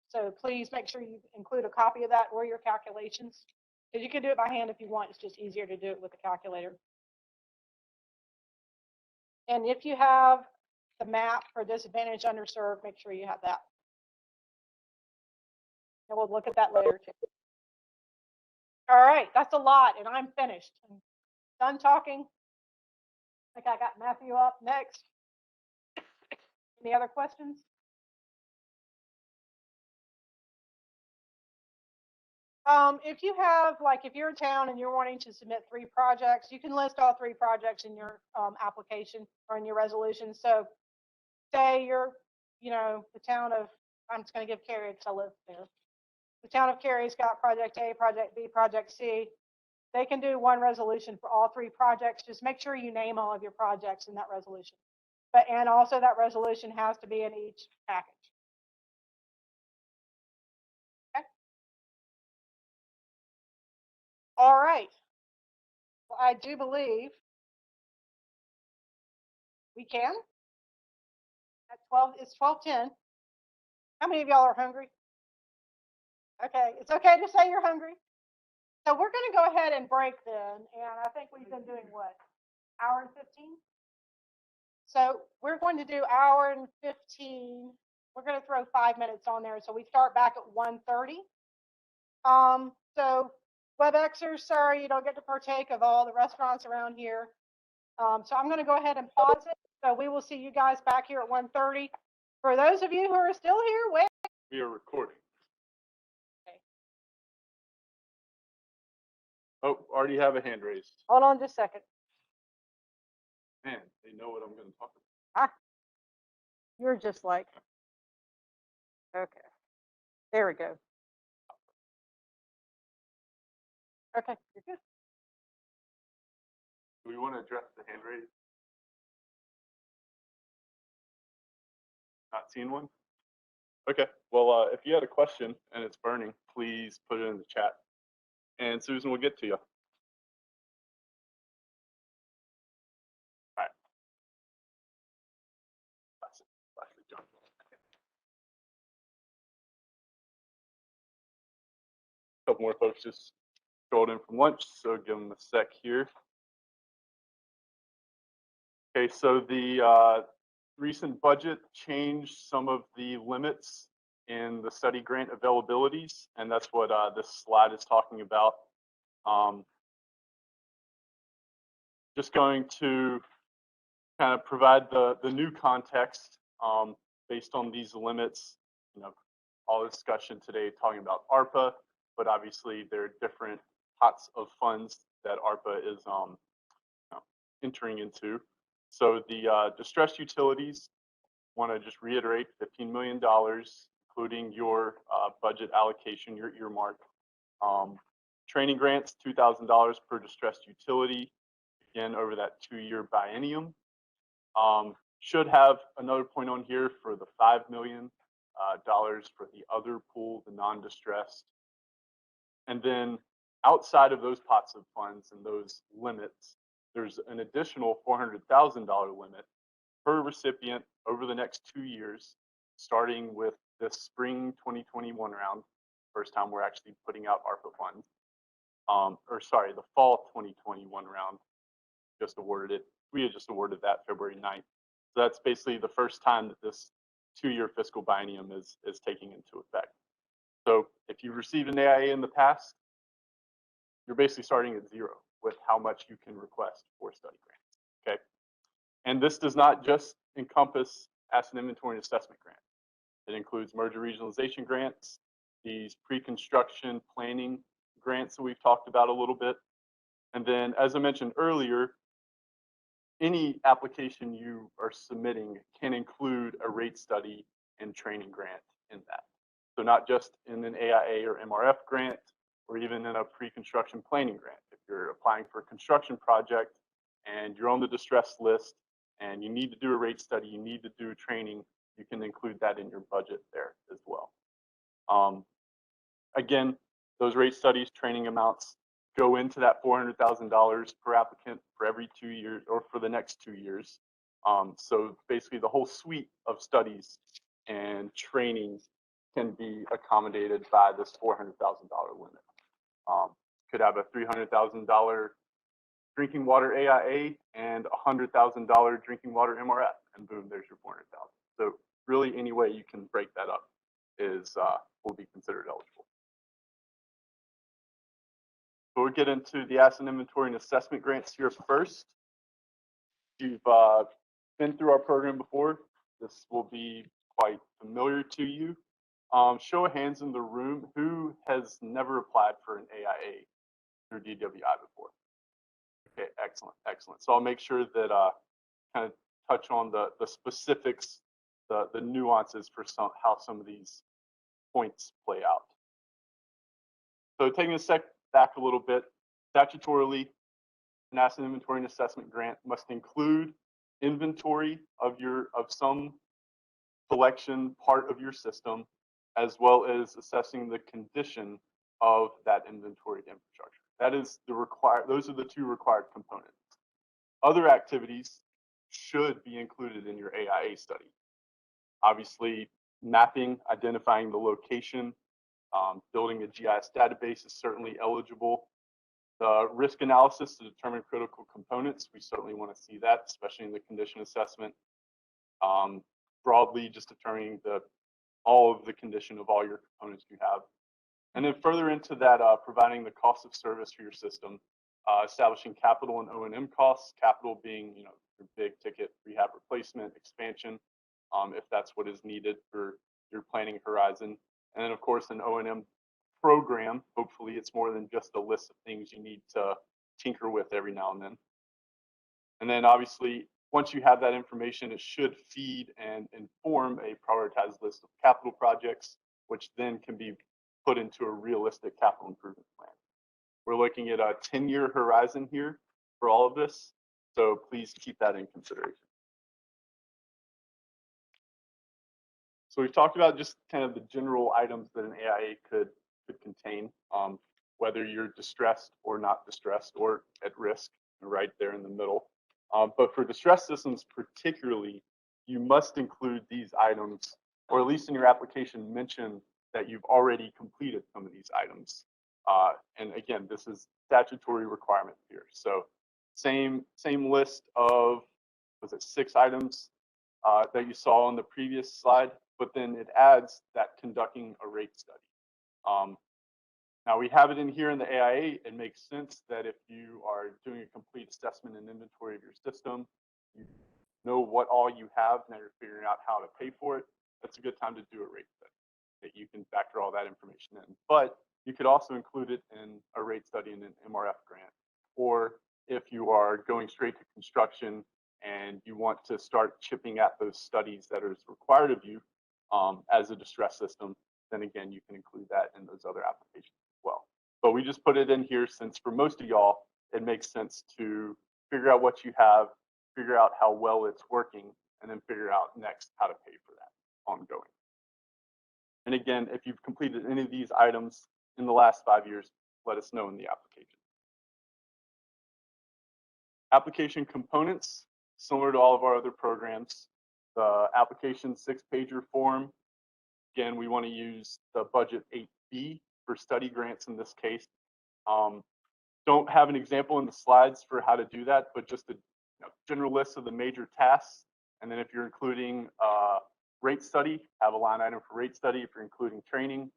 So please make sure you include a copy of that or your calculations, because you can do it by hand if you want. It's just easier to do it with a calculator. And if you have the map for disadvantaged underserved, make sure you have that. And we'll look at that later too. All right, that's a lot, and I'm finished. I'm done talking. I think I got Matthew up next. Any other questions? If you have, like, if you're a town and you're wanting to submit 3 projects, you can list all 3 projects in your application or in your resolution. So say you're, you know, the town of, I'm just going to give Cary because I live there. The town of Cary's got project A, project B, project C. They can do one resolution for all 3 projects. Just make sure you name all of your projects in that resolution. But, and also that resolution has to be in each package. Okay. All right. Well, I do believe we can. At 12, it's 12:10. How many of y'all are hungry? Okay, it's okay to say you're hungry. So we're going to go ahead and break then, and I think we've been doing what, hour and 15? So we're going to do hour and 15. We're going to throw 5 minutes on there, so we start back at 1:30. So WebExers, sorry you don't get to partake of all the restaurants around here. So I'm going to go ahead and pause it. So we will see you guys back here at 1:30. For those of you who are still here, wait. We are recording. Okay. Oh, already have a hand raised. Hold on just a second. Man, they know what I'm going to talk about. You're just like, okay, there we go. Okay, you're good. Do we want to address the hand raise? Not seeing one? Okay, well, if you had a question and it's burning, please put it in the chat. And Susan will get to you. All right. A couple more folks just strolled in from lunch, so give them a sec here. Okay, so the recent budget changed some of the limits in the study grant availabilities, and that's what this slide is talking about. Just going to kind of provide the new context based on these limits. You know, all the discussion today talking about ARPA, but obviously there are different pots of funds that ARPA is entering into. So the distressed utilities, want to just reiterate, $15 million, including your budget allocation, your earmark. Training grants, $2,000 per distressed utility, again, over that 2-year biennium. Should have another point on here for the $5 million for the other pool, the non-distressed. And then outside of those pots of funds and those limits, there's an additional $400,000 limit per recipient over the next 2 years, starting with this spring 2021 round, first time we're actually putting out ARPA funds, or sorry, the fall 2021 round, just awarded it. We had just awarded that February 9th. So that's basically the first time that this 2-year fiscal biennium is taking into effect. So if you've received an AIA in the past, you're basically starting at 0 with how much you can request for study grants, okay? And this does not just encompass asset inventory and assessment grants. It includes merger regionalization grants, these pre-construction planning grants that we've talked about a little bit. And then, as I mentioned earlier, any application you are submitting can include a rate study and training grant in that. So not just in an AIA or MRF grant, or even in a pre-construction planning grant. If you're applying for a construction project and you're on the distress list and you need to do a rate study, you need to do training, you can include that in your budget there as well. Again, those rate studies, training amounts go into that $400,000 per applicant for every 2 years or for the next 2 years. So basically the whole suite of studies and training can be accommodated by this $400,000 limit. Could have a $300,000 drinking water AIA and a $100,000 drinking water MRF, and boom, there's your $400,000. So really, any way you can break that up is will be considered eligible. So we'll get into the asset inventory and assessment grants here first. You've been through our program before. this will be quite familiar to you. Show of hands in the room, who has never applied for an AIA through DWI before? Okay, excellent, excellent. So I'll make sure that kind of touch on the specifics, the nuances for how some of these points play out. So taking a step back a little bit, statutorily, an asset inventory and assessment grant must include inventory of some collection part of your system, as well as assessing the condition of that inventory infrastructure. That is those are the two required components. Other activities should be included in your AIA study. Obviously, mapping, identifying the location, building a GIS database is certainly eligible. The risk analysis to determine critical components, we certainly want to see that, especially in the condition assessment. Broadly, just determining all of the condition of all your components you have. And then further into that, providing the cost of service for your system, establishing capital and O&M costs, capital being, your big ticket rehab replacement, expansion, if that's what is needed for your planning horizon. And then of course an O&M program, hopefully it's more than just a list of things you need to tinker with every now and then. And then obviously, once you have that information, it should feed and inform a prioritized list of capital projects, which then can be put into a realistic capital improvement plan. We're looking at a 10-year horizon here for all of this, so please keep that in consideration. So we've talked about just kind of the general items that an AIA could contain, whether you're distressed or not distressed or at risk, right there in the middle. But for distressed systems particularly, you must include these items, or at least in your application mention that you've already completed some of these items. And again, this is statutory requirement here. So same list of, was it 6 items that you saw on the previous slide, but then it adds that conducting a rate study. Now we have it in here in the AIA. It makes sense that if you are doing a complete assessment and inventory of your system, you know what all you have, now you're figuring out how to pay for it, that's a good time to do a rate study. That you can factor all that information in. But you could also include it in a rate study in an MRF grant. Or if you are going straight to construction and you want to start chipping at those studies that is required of you as a distress system, then again, you can include that in those other applications as well. But we just put it in here since for most of y'all, it makes sense to figure out what you have, figure out how well it's working, and then figure out next how to pay for that ongoing. And again, if you've completed any of these items in the last 5 years, let us know in the application. Application components, similar to all of our other programs. The application 6-pager form, again, we want to use the budget 8B for study grants in this case. Don't have an example in the slides for how to do that, but just a general list of the major tasks. And then if you're including rate study, have a line item for rate study. If you're including training,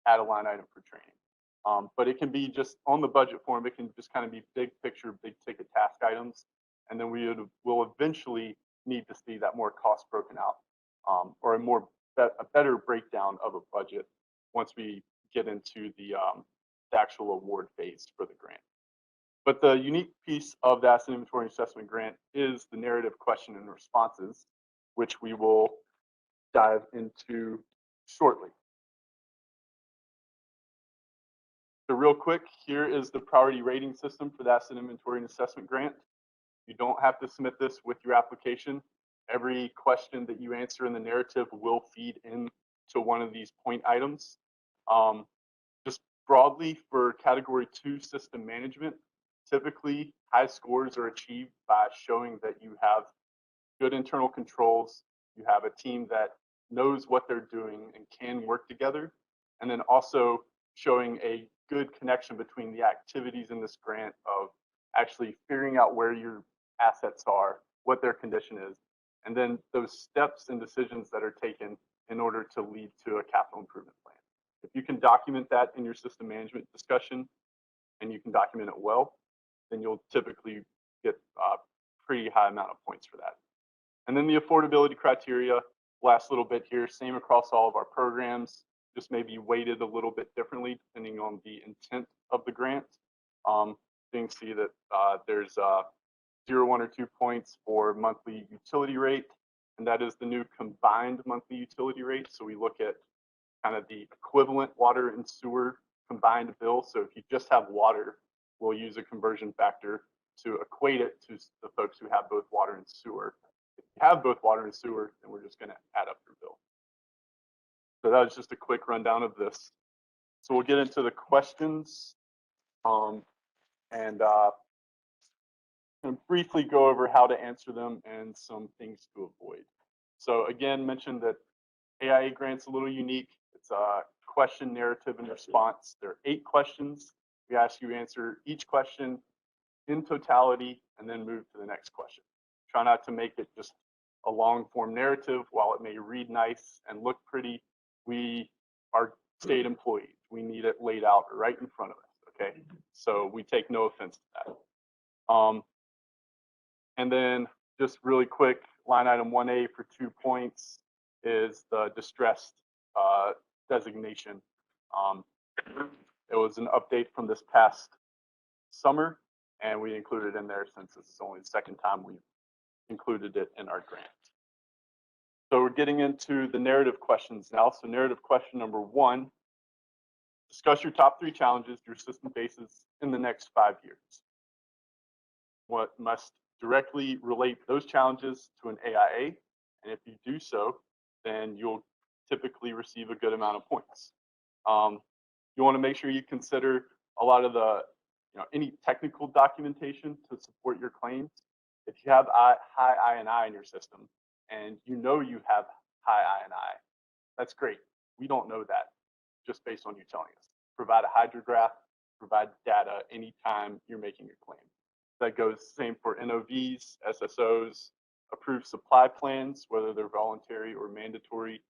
add a line item for training. But it can be just on the budget form, it can just kind of be big picture, big ticket task items. And then we'll eventually need to see that more cost broken out or a better breakdown of a budget once we get into the actual award phase for the grant. But the unique piece of the asset inventory assessment grant is the narrative question and responses, which we will dive into shortly. So real quick, here is the priority rating system for the asset inventory and assessment grant. You don't have to submit this with your application. Every question that you answer in the narrative will feed into one of these point items. Just broadly for category 2 system management, typically high scores are achieved by showing that you have good internal controls, you have a team that knows what they're doing and can work together, and then also showing a good connection between the activities in this grant of actually figuring out where your assets are, what their condition is, and then those steps and decisions that are taken in order to lead to a capital improvement plan. If you can document that in your system management discussion and you can document it well, then you'll typically get a pretty high amount of points for that. And then the affordability criteria, last little bit here, same across all of our programs, just maybe weighted a little bit differently depending on the intent of the grant. You can see that there's 0, 1, or 2 points for monthly utility rate, and that is the new combined monthly utility rate. So we look at kind of the equivalent water and sewer combined bill. So if you just have water, we'll use a conversion factor to equate it to the folks who have both water and sewer. If you have both water and sewer, then we're just going to add up your bill. So that was just a quick rundown of this. So we'll get into the questions and briefly go over how to answer them and some things to avoid. So again, mentioned that AIA grant's a little unique. It's a question, narrative, and response. There are 8 questions. We ask you to answer each question in totality and then move to the next question. Try not to make it just a long form narrative. While it may read nice and look pretty, we are state employees. We need it laid out right in front of us, okay? So we take no offense to that. And then just really quick, line item 1A for 2 points is the distressed designation. It was an update from this past summer, and we included it in there since this is only the second time we've included it in our grant. So we're getting into the narrative questions now. So narrative question number 1, discuss your top 3 challenges your system faces in the next 5 years. What must directly relate those challenges to an AIA, and if you do so, then you'll typically receive a good amount of points. You want to make sure you consider a lot of the, any technical documentation to support your claims. If you have high I&I in your system, and you have high I&I, that's great. We don't know that just based on you telling us. Provide a hydrograph, provide data anytime you're making a claim. That goes same for NOVs, SSOs, approved supply plans, whether they're voluntary or mandatory,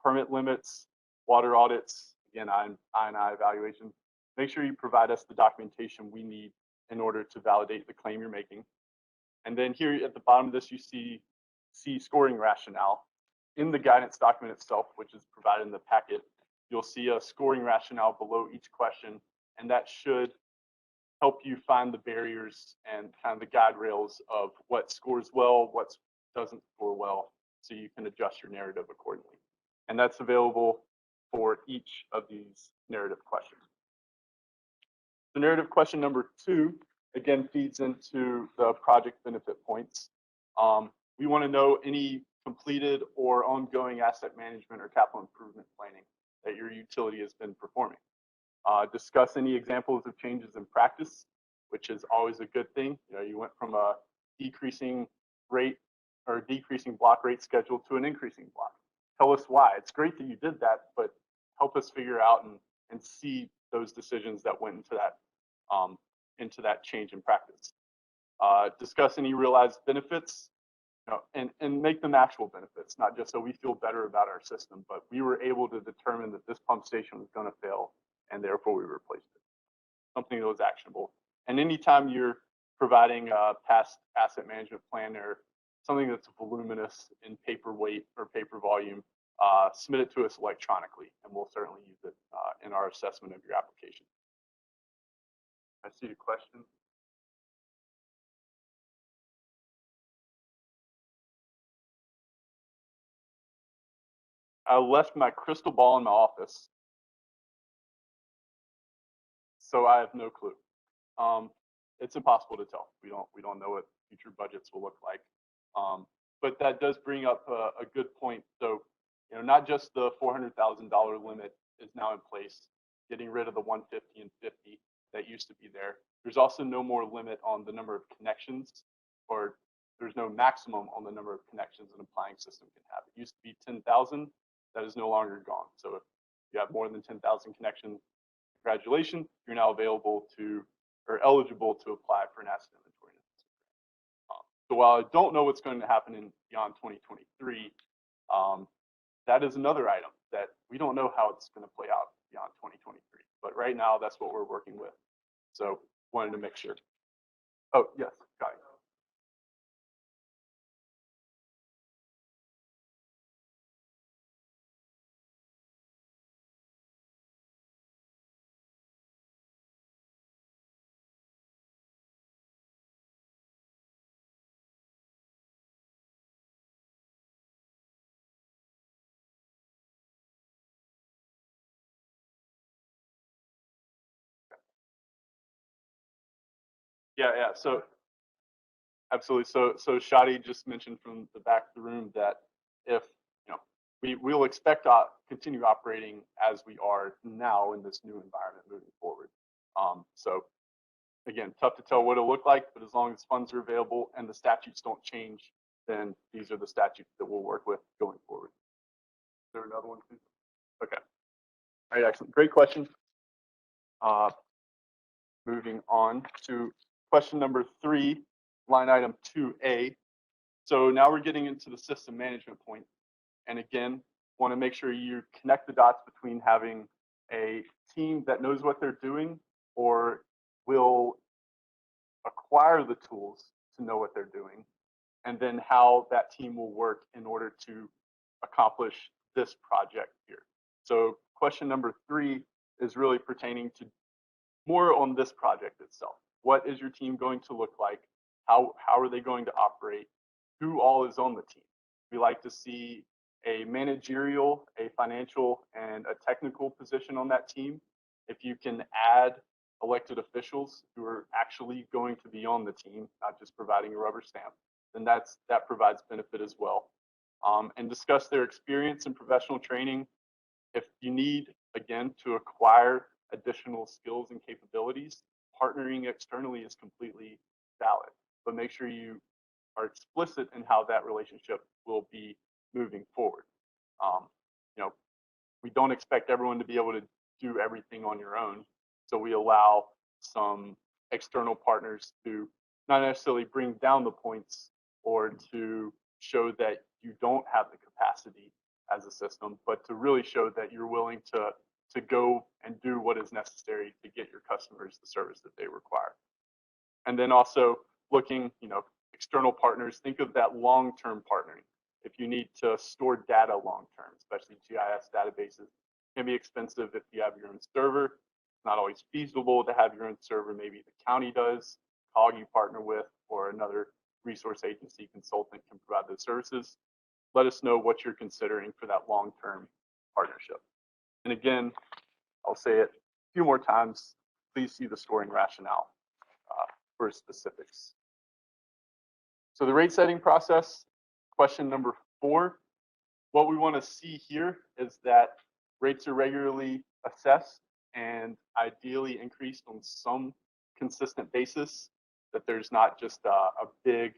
permit limits, water audits, again, I&I evaluation. Make sure you provide us the documentation we need in order to validate the claim you're making. And then here at the bottom of this, you see scoring rationale. In the guidance document itself, which is provided in the packet, you'll see a scoring rationale below each question, and that should help you find the barriers and kind of the guide rails of what scores well, what doesn't score well, so you can adjust your narrative accordingly. And that's available for each of these narrative questions. The narrative question number 2, again, feeds into the project benefit points. We want to know any completed or ongoing asset management or capital improvement planning that your utility has been performing. Discuss any examples of changes in practice, which is always a good thing. You went from a decreasing rate or decreasing block rate schedule to an increasing block. Tell us why. It's great that you did that, but help us figure out and see those decisions that went into that change in practice. Discuss any realized benefits, and make them actual benefits, not just so we feel better about our system, but we were able to determine that this pump station was going to fail, and therefore we replaced it. Something that was actionable. And anytime you're providing a past asset management plan or something that's voluminous in paper weight or paper volume, submit it to us electronically, and we'll certainly use it in our assessment of your application. I see a question. I left my crystal ball in my office, so I have no clue. It's impossible to tell. We don't know what future budgets will look like. But that does bring up a good point. So, not just the $400,000 limit is now in place, getting rid of the 150 and 50 that used to be there. There's also no more limit on the number of connections, or there's no maximum on the number of connections an applying system can have. It used to be 10,000. That is no longer gone. So if you have more than 10,000 connections, congratulations, you're now eligible to apply for an asset inventory. So while I don't know what's going to happen beyond 2023, that is another item that we don't know how it's going to play out beyond 2023. But right now, that's what we're working with. So wanted to make sure. Oh, yes, got it. Yeah. So absolutely. So Shadi just mentioned from the back of the room that if, we'll expect to continue operating as we are now in this new environment moving forward. So again, tough to tell what it'll look like, but as long as funds are available and the statutes don't change, then these are the statutes that we'll work with going forward. Is there another one, please? Okay. All right, excellent. Great question. Moving on to question number 3, line item 2A. So now we're getting into the system management point. And again, want to make sure you connect the dots between having a team that knows what they're doing or will acquire the tools to know what they're doing, and then how that team will work in order to accomplish this project here. So question number 3 is really pertaining to more on this project itself. What is your team going to look like? How are they going to operate? Who all is on the team? We like to see a managerial, a financial, and a technical position on that team. If you can add elected officials who are actually going to be on the team, not just providing a rubber stamp, then that provides benefit as well. And discuss their experience and professional training. If you need, again, to acquire additional skills and capabilities, partnering externally is completely valid, but make sure you are explicit in how that relationship will be moving forward. We don't expect everyone to be able to do everything on your own, so we allow some external partners to not necessarily bring down the points or to show that you don't have the capacity as a system, but to really show that you're willing to go and do what is necessary to get your customers the service that they require. And then also looking, external partners, think of that long-term partnering. If you need to store data long-term, especially GIS databases, it can be expensive if you have your own server. It's not always feasible to have your own server. Maybe the county does, COG you partner with, or another resource agency consultant can provide those services. Let us know what you're considering for that long-term partnership. And again, I'll say it a few more times, please see the scoring rationale for specifics. So the rate setting process, question number 4. What we want to see here is that rates are regularly assessed and ideally increased on some consistent basis, that there's not just a big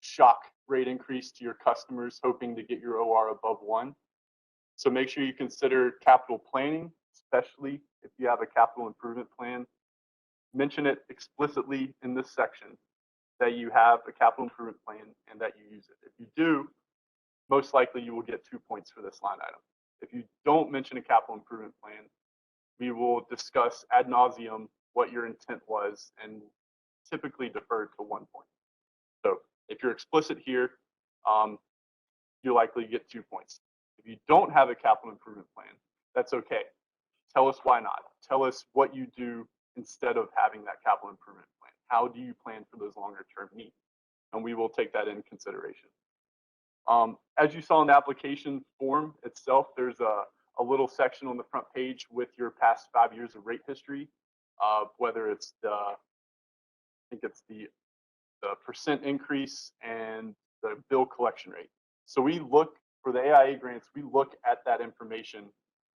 shock rate increase to your customers hoping to get your OR above 1. So make sure you consider capital planning, especially if you have a capital improvement plan. Mention it explicitly in this section that you have a capital improvement plan and that you use it. If you do, most likely you will get 2 points for this line item. If you don't mention a capital improvement plan, we will discuss ad nauseum what your intent was and typically defer to 1 point. So if you're explicit here, you'll likely get 2 points. If you don't have a capital improvement plan, that's okay. Tell us why not. Tell us what you do instead of having that capital improvement plan. How do you plan for those longer term needs? And we will take that in consideration. As you saw in the application form itself, there's a little section on the front page with your past 5 years of rate history, whether it's I think it's the percent increase and the bill collection rate. So we look for the AIA grants, we look at that information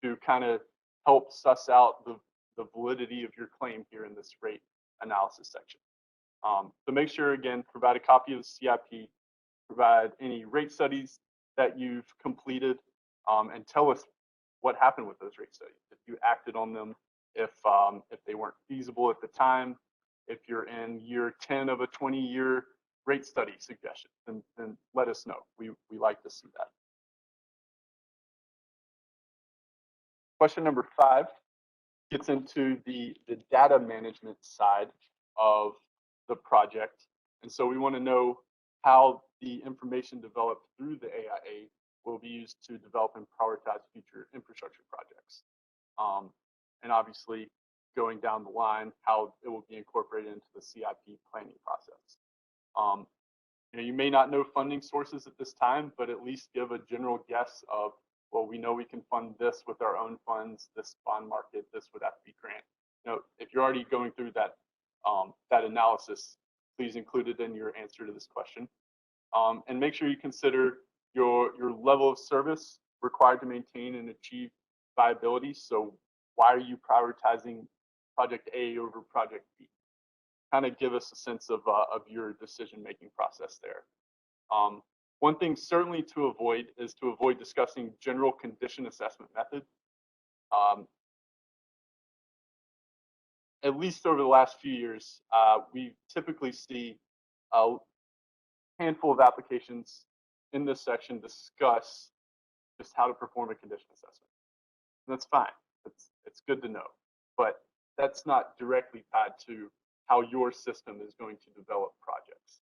to kind of help suss out the validity of your claim here in this rate analysis section. So make sure, again, provide a copy of the CIP, provide any rate studies that you've completed, and tell us what happened with those rate studies. If you acted on them, if they weren't feasible at the time, if you're in year 10 of a 20-year rate study suggestion, then let us know. We like to see that. Question number 5 gets into the data management side of the project. And so we want to know how the information developed through the AIA will be used to develop and prioritize future infrastructure projects. And obviously, going down the line, how it will be incorporated into the CIP planning process. You may not know funding sources at this time, but at least give a general guess of, well, we know we can fund this with our own funds, this bond market, this would have to be grant. If you're already going through that that analysis, please include it in your answer to this question. And make sure you consider your level of service required to maintain and achieve viability. So why are you prioritizing project A over project B? Kind of give us a sense of your decision-making process there. One thing certainly to avoid is to avoid discussing general condition assessment method. At least over the last few years, we typically see a handful of applications in this section discuss just how to perform a condition assessment. And that's fine. It's good to know, but that's not directly tied to how your system is going to develop projects.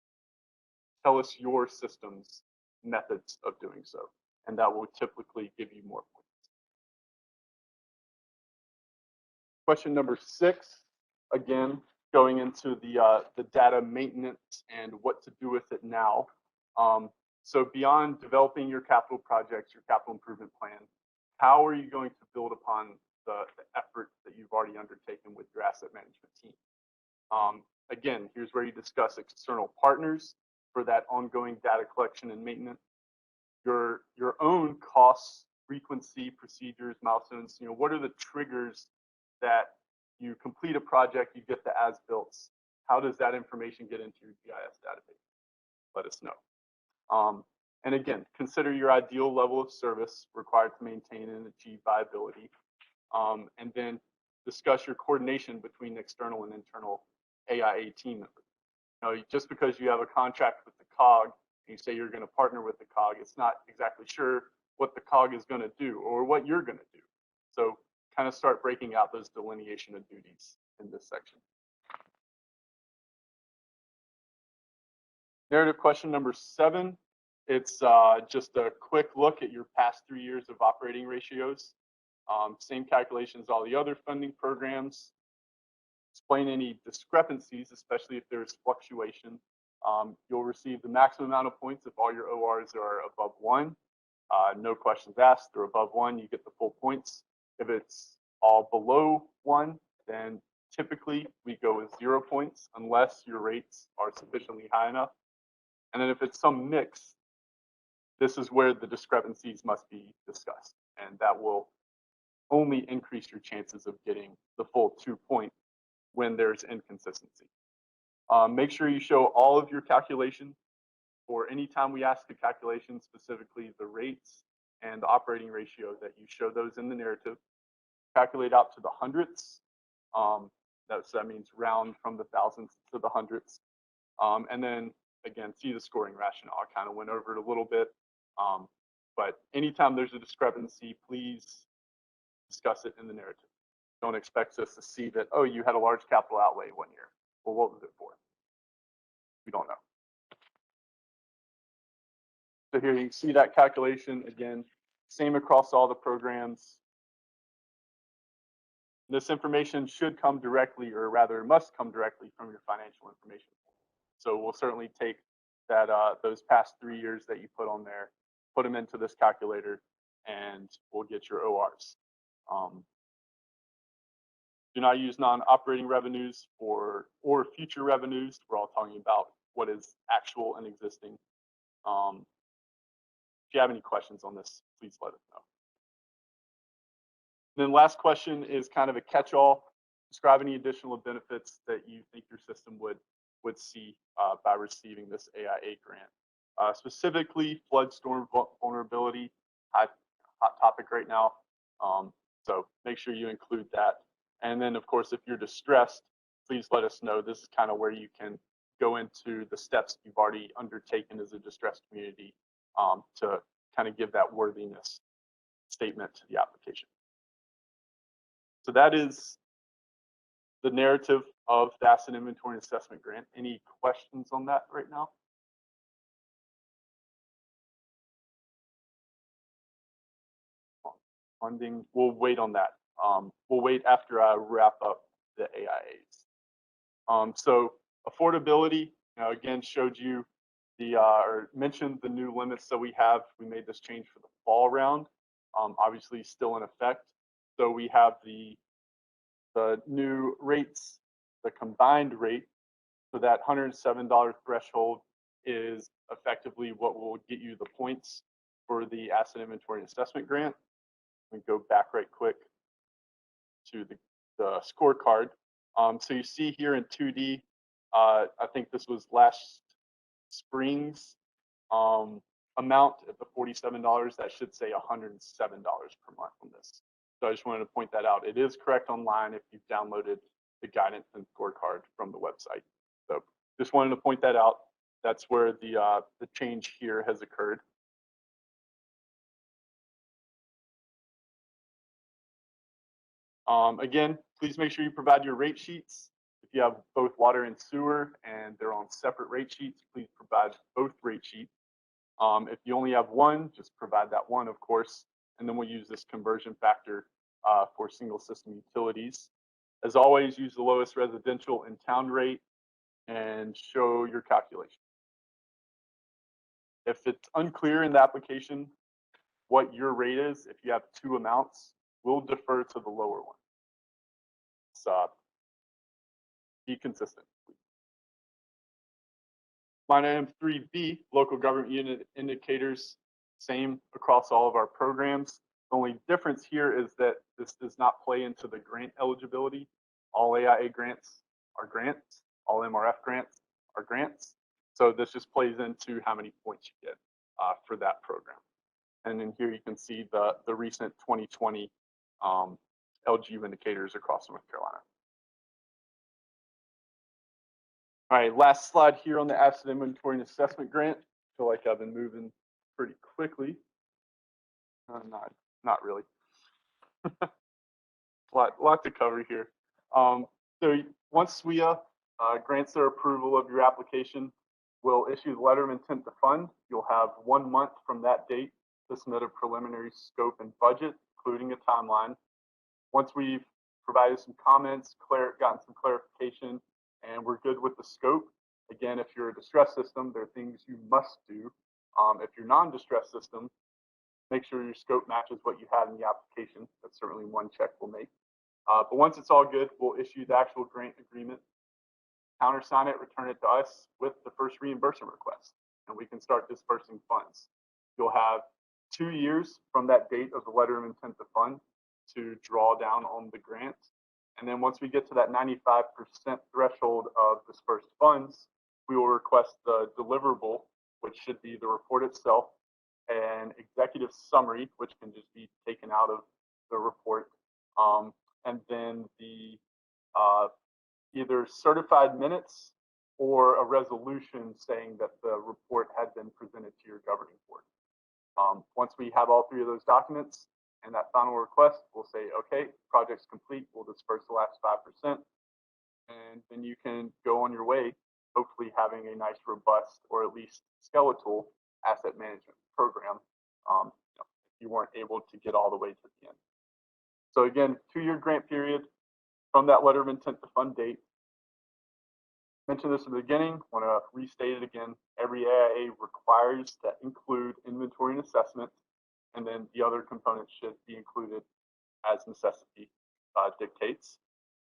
Tell us your system's methods of doing so, and that will typically give you more points. Question number 6, again, going into the data maintenance and what to do with it now. So beyond developing your capital projects, your capital improvement plan, how are you going to build upon the effort that you've already undertaken with your asset management team? Again, here's where you discuss external partners for that ongoing data collection and maintenance. Your own costs, frequency, procedures, milestones. What are the triggers that you complete a project, you get the as-builts? How does that information get into your GIS database? Let us know. And again, consider your ideal level of service required to maintain and achieve viability. And then discuss your coordination between external and internal AIA team members. Just because you have a contract with the COG, and you say you're going to partner with the COG, it's not exactly sure what the COG is going to do or what you're going to do. So kind of start breaking out those delineation of duties in this section. Narrative question number 7. It's just a quick look at your past 3 years of operating ratios. Same calculations as all the other funding programs. Explain any discrepancies, especially if there's fluctuation. You'll receive the maximum amount of points if all your ORs are above 1. No questions asked. They're above 1, you get the full points. If it's all below 1, then typically we go with 0 points unless your rates are sufficiently high enough. And then if it's some mix, this is where the discrepancies must be discussed. And that will only increase your chances of getting the full 2 points when there's inconsistency. Make sure you show all of your calculations, or anytime we ask a calculation, specifically the rates and the operating ratio, that you show those in the narrative. Calculate out to the hundredths. That means round from the thousandths to the hundredths. And then again, see the scoring rationale. I kind of went over it a little bit. But anytime there's a discrepancy, please discuss it in the narrative. Don't expect us to see that, oh, you had a large capital outlay one year. Well, what was it for? We don't know. So here you see that calculation again, same across all the programs. This information should come directly, or rather must come directly from your financial information. So we'll certainly take that those past 3 years that you put on there, put them into this calculator, and we'll get your ORs. Do not use non-operating revenues or future revenues. We're all talking about what is actual and existing. If you have any questions on this, please let us know. Then last question is kind of a catch-all. Describe any additional benefits that you think your system would see by receiving this AIA grant. Specifically, flood storm vulnerability, hot topic right now. So make sure you include that. And then, of course, if you're distressed, please let us know. This is kind of where you can go into the steps you've already undertaken as a distressed community to kind of give that worthiness statement to the application. So that is the narrative of the Asset Inventory and Assessment Grant. Any questions on that right now? Funding, we'll wait on that. We'll wait after I wrap up the AIAs. So affordability, again, showed you or mentioned the new limits that we have. We made this change for the fall round, obviously still in effect. So we have the new rates the combined rate. So that $107 threshold is effectively what will get you the points for the asset inventory and assessment grant. We go back right quick to the scorecard. So you see here in 2D, I think this was last spring's amount at the $47. That should say $107 per month on this. So I just wanted to point that out. It is correct online if you've downloaded the guidance and scorecard from the website. So just wanted to point that out. That's where the change here has occurred. Again, please make sure you provide your rate sheets. If you have both water and sewer and they're on separate rate sheets, please provide both rate sheets. If you only have one, just provide that one, of course, and then we'll use this conversion factor for single system utilities. As always, use the lowest residential in town rate and show your calculation. If it's unclear in the application what your rate is, if you have two amounts, we'll defer to the lower one. So be consistent. Line item 3B, local government unit indicators, same across all of our programs. The only difference here is that this does not play into the grant eligibility. All AIA grants are grants, all MRF grants are grants. So this just plays into how many points you get for that program. And then here you can see the recent 2020 LGU indicators across North Carolina. All right, last slide here on the asset inventory and assessment grant. I feel like I've been moving pretty quickly. Not really. lot to cover here. So once SWIA grants their approval of your application, we'll issue the letter of intent to fund. You'll have 1 month from that date to submit a preliminary scope and budget, including a timeline. Once we've provided some comments, gotten some clarification, and we're good with the scope. Again, if you're a distress system, there are things you must do. If you're non-distress system, make sure your scope matches what you had in the application. That's certainly one check we'll make. But once it's all good, we'll issue the actual grant agreement, countersign it, return it to us with the first reimbursement request, and we can start dispersing funds. You'll have 2 years from that date of the letter of intent to fund to draw down on the grant. And then once we get to that 95% threshold of dispersed funds, we will request the deliverable, which should be the report itself, an executive summary, which can just be taken out of the report, and then the either certified minutes or a resolution saying that the report had been presented to your governing board. Once we have all three of those documents and that final request, we'll say, okay, project's complete, we'll disperse the last 5%, and then you can go on your way, hopefully having a nice, robust, or at least skeletal asset management program if you weren't able to get all the way to the end. So again, 2-year grant period from that letter of intent to fund date. Mentioned this at the beginning, want to restate it again. Every AIA requires to include inventory and assessment, and then the other components should be included as necessity dictates.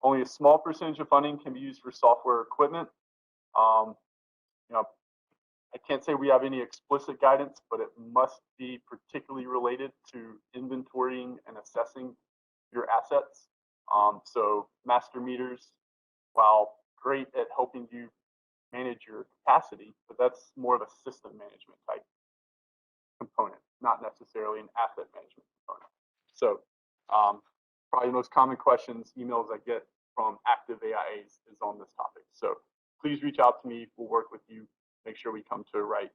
Only a small percentage of funding can be used for software equipment. I can't say we have any explicit guidance, but it must be particularly related to inventorying and assessing your assets. So master meters, while great at helping you manage your capacity, but that's more of a system management type component, not necessarily an asset management component. So probably the most common questions, emails I get from active AIAs is on this topic. So please reach out to me. We'll work with you, make sure we come to a right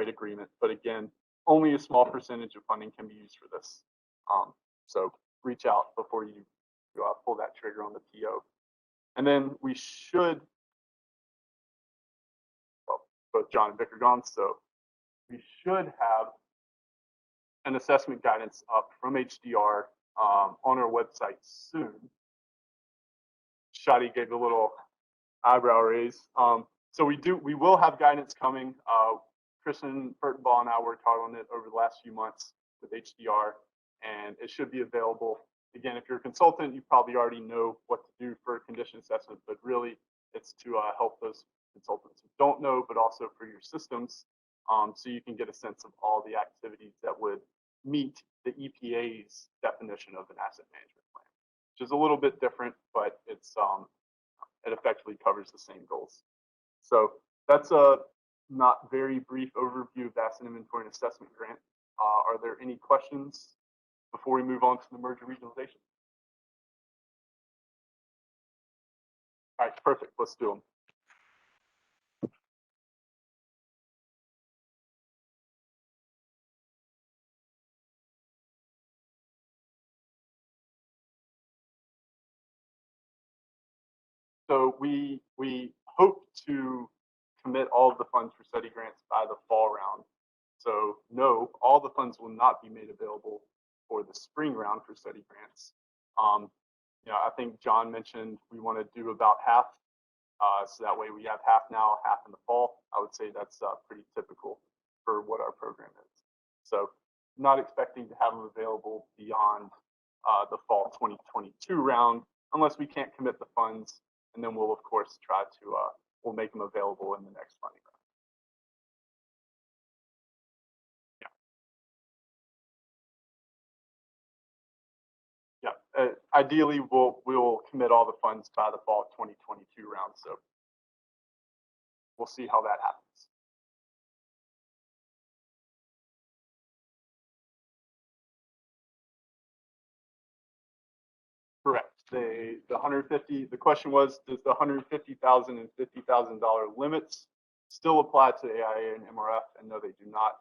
agreement. But again, only a small percentage of funding can be used for this. So reach out before you pull that trigger on the PO. And then we should, well, both John and Vic are gone, so we should have an assessment guidance up from HDR on our website soon. Shadi gave a little eyebrow raise. So we will have guidance coming. Kristen Furtenbaugh and I worked hard on it over the last few months with HDR, and it should be available again, if you're a consultant, you probably already know what to do for a condition assessment, but really it's to help those consultants who don't know, but also for your systems, so you can get a sense of all the activities that would meet the EPA's definition of an asset management plan, which is a little bit different, but it's it effectively covers the same goals. So that's a not very brief overview of the asset inventory and assessment grant. Are there any questions before we move on to the merger regionalization? All right, perfect. Let's do them. So we hope to commit all of the funds for study grants by the fall round. So no, all the funds will not be made available for the spring round for study grants. You know, I think John mentioned we want to do about half. So that way we have half now, half in the fall. I would say that's pretty typical for what our program is. So not expecting to have them available beyond the fall 2022 round, unless we can't commit the funds. And then we'll of course try to, we'll make them available in the next funding round. Yeah, ideally we'll commit all the funds by the fall 2022 round. So we'll see how that happens. Correct. The 150. The question was, does the $150,000 and $50,000 limits still apply to AIA and MRF? And no, they do not.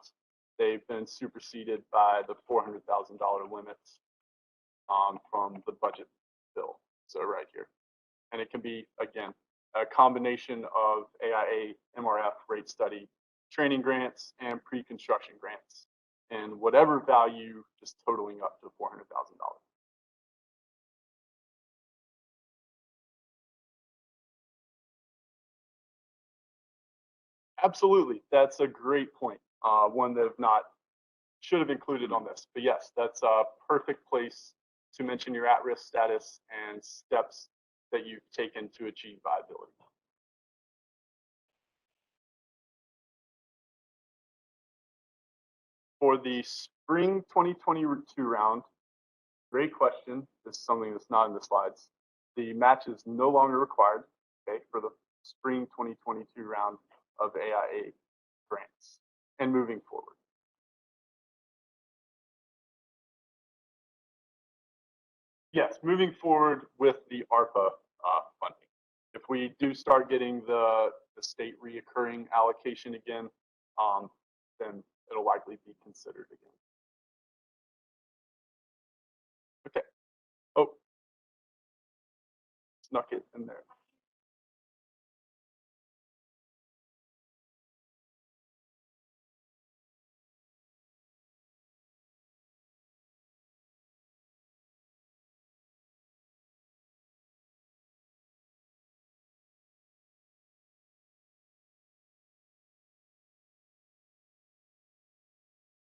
They've been superseded by the $400,000 limits from the budget bill. So right here, and it can be again a combination of AIA, MRF, rate study, training grants, and pre-construction grants, and whatever value, just totaling up to $400,000. Absolutely, that's a great point. One that should have included on this, but yes, that's a perfect place to mention your at-risk status and steps that you've taken to achieve viability. For the spring 2022 round, great question. This is something that's not in the slides. The match is no longer required, okay, for the spring 2022 round of AIA grants and moving forward. Yes, moving forward with the ARPA funding. If we do start getting the state reoccurring allocation again, then it'll likely be considered again. Okay. Oh, snuck it in there.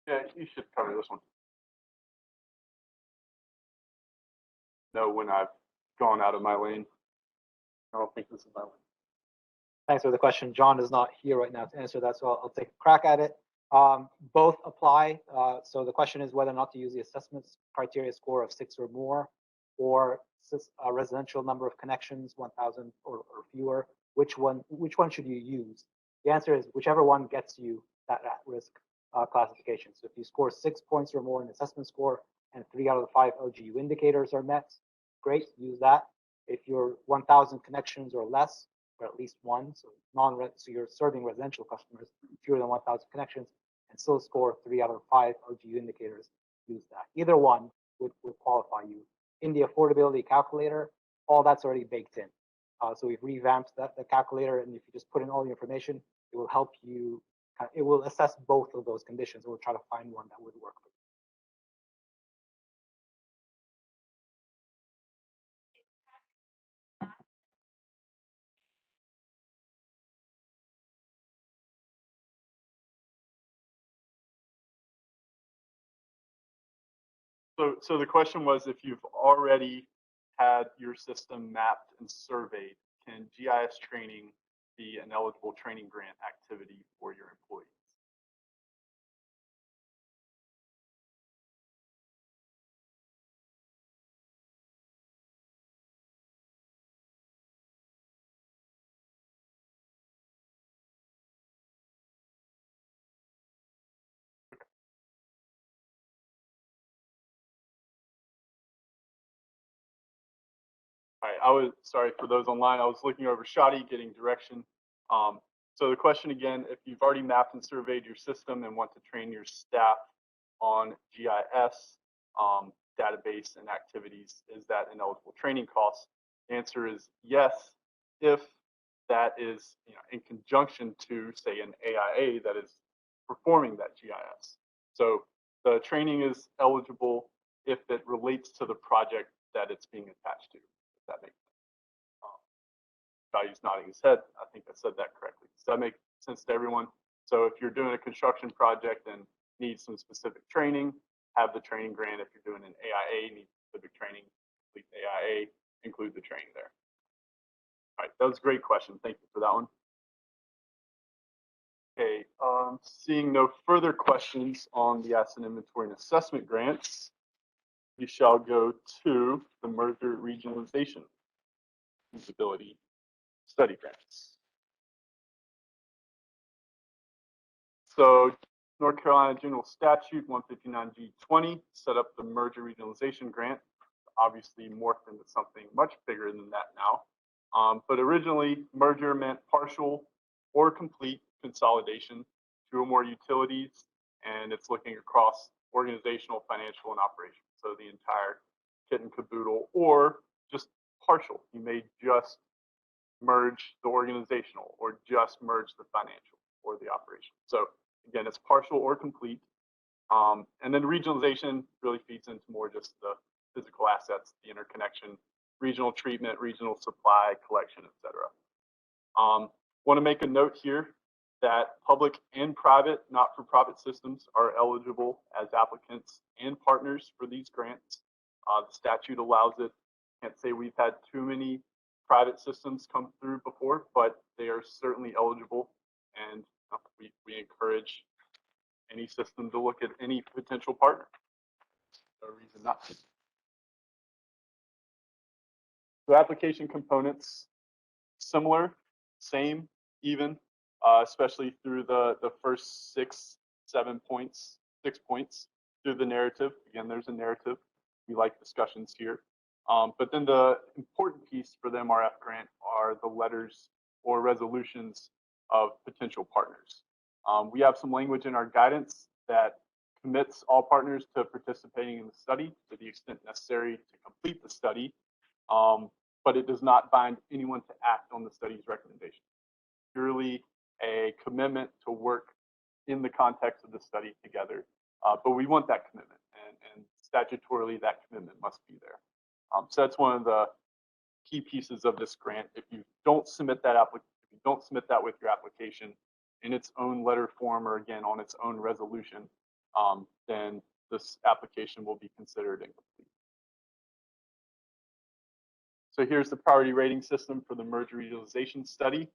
Yeah, you should cover this one. Know when I've gone out of my lane. I don't think this is my lane. Thanks for the question. John is not here right now to answer that, so I'll take a crack at it. Both apply. So the question is whether or not to use the assessment criteria score of 6 or more, or a residential number of connections, 1,000 or fewer. Which one should you use? The answer is whichever one gets you that at-risk classification. So if you score 6 points or more in assessment score and 3 out of the 5 LGU indicators are met, great, use that. If you're 1,000 connections or less, or at least one, so so you're serving residential customers, fewer than 1,000 connections, and still score 3 out of 5 LGU indicators, use that. Either one would qualify you. In the affordability calculator, all that's already baked in. So we've revamped the calculator, and if you just put in all the information, it will help you. It will assess both of those conditions. We'll try to find one that would work for you. So the question was, if you've already had your system mapped and surveyed, can GIS training be an eligible training grant activity for your employees? All right, I was sorry for those online. I was looking over Shadi, getting direction. So the question again, if you've already mapped and surveyed your system and want to train your staff on GIS database and activities, is that an eligible training cost? The answer is yes, if that is in conjunction to, say, an AIA that is performing that GIS. So the training is eligible if it relates to the project that it's being attached to. If that makes sense. Value's nodding his head. I think I said that correctly. Does that make sense to everyone? So if you're doing a construction project and need some specific training, have the training grant. If you're doing an AIA, need specific training, complete the AIA, include the training there. All right, that was a great question. Thank you for that one. Okay, seeing no further questions on the asset inventory and assessment grants, we shall go to the merger regionalization feasibility study grants. So North Carolina General Statute 159G20 set up the merger regionalization grant, obviously morphed into something much bigger than that now. But originally, merger meant partial or complete consolidation, 2 or more utilities, and it's looking across organizational, financial, and operations. So the entire kit and caboodle, or just partial. You may just merge the organizational, or just merge the financial or the operation. So again, it's partial or complete. And then regionalization really feeds into more just the physical assets, the interconnection, regional treatment, regional supply, collection, et cetera. Want to make a note here that public and private not-for-profit systems are eligible as applicants and partners for these grants. The statute allows it. Can't say we've had too many private systems come through before, but they are certainly eligible, and we encourage any system to look at any potential partner. No reason not to. So application components, similar, same, even, especially through the first 6 points through the narrative. Again, there's a narrative. We like discussions here. But then the important piece for the MRF grant are the letters or resolutions of potential partners. We have some language in our guidance that commits all partners to participating in the study to the extent necessary to complete the study, but it does not bind anyone to act on the study's recommendation. Purely a commitment to work in the context of the study together, but we want that commitment, and statutorily that commitment must be there. So that's one of the key pieces of this grant. If you don't submit that with your application in its own letter form, or again on its own resolution, then this application will be considered incomplete. So here's the priority rating system for the merger regionalization study.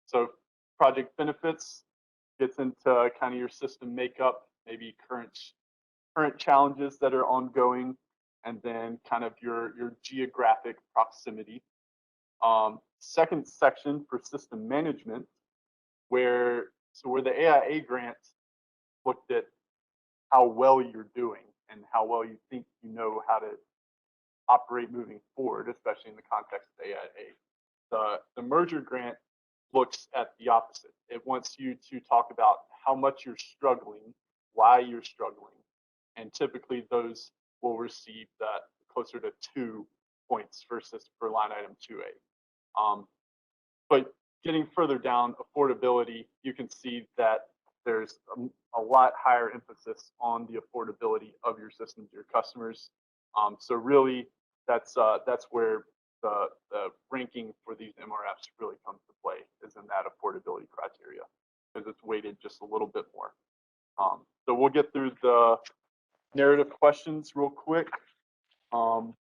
So project benefits gets into kind of your system makeup, maybe current challenges that are ongoing, and then kind of your geographic proximity. Second section for system management, where the AIA grant looked at how well you're doing and how well you think you know how to operate moving forward, especially in the context of AIA. The merger grant looks at the opposite. It wants you to talk about how much you're struggling, why you're struggling, and typically those will receive that closer to 2 points versus for line item 2A. But getting further down, affordability, you can see that there's a lot higher emphasis on the affordability of your system to your customers. So really, that's where the ranking for these MRFs really comes to play, is in that affordability criteria, because it's weighted just a little bit more. So we'll get through the narrative questions real quick, and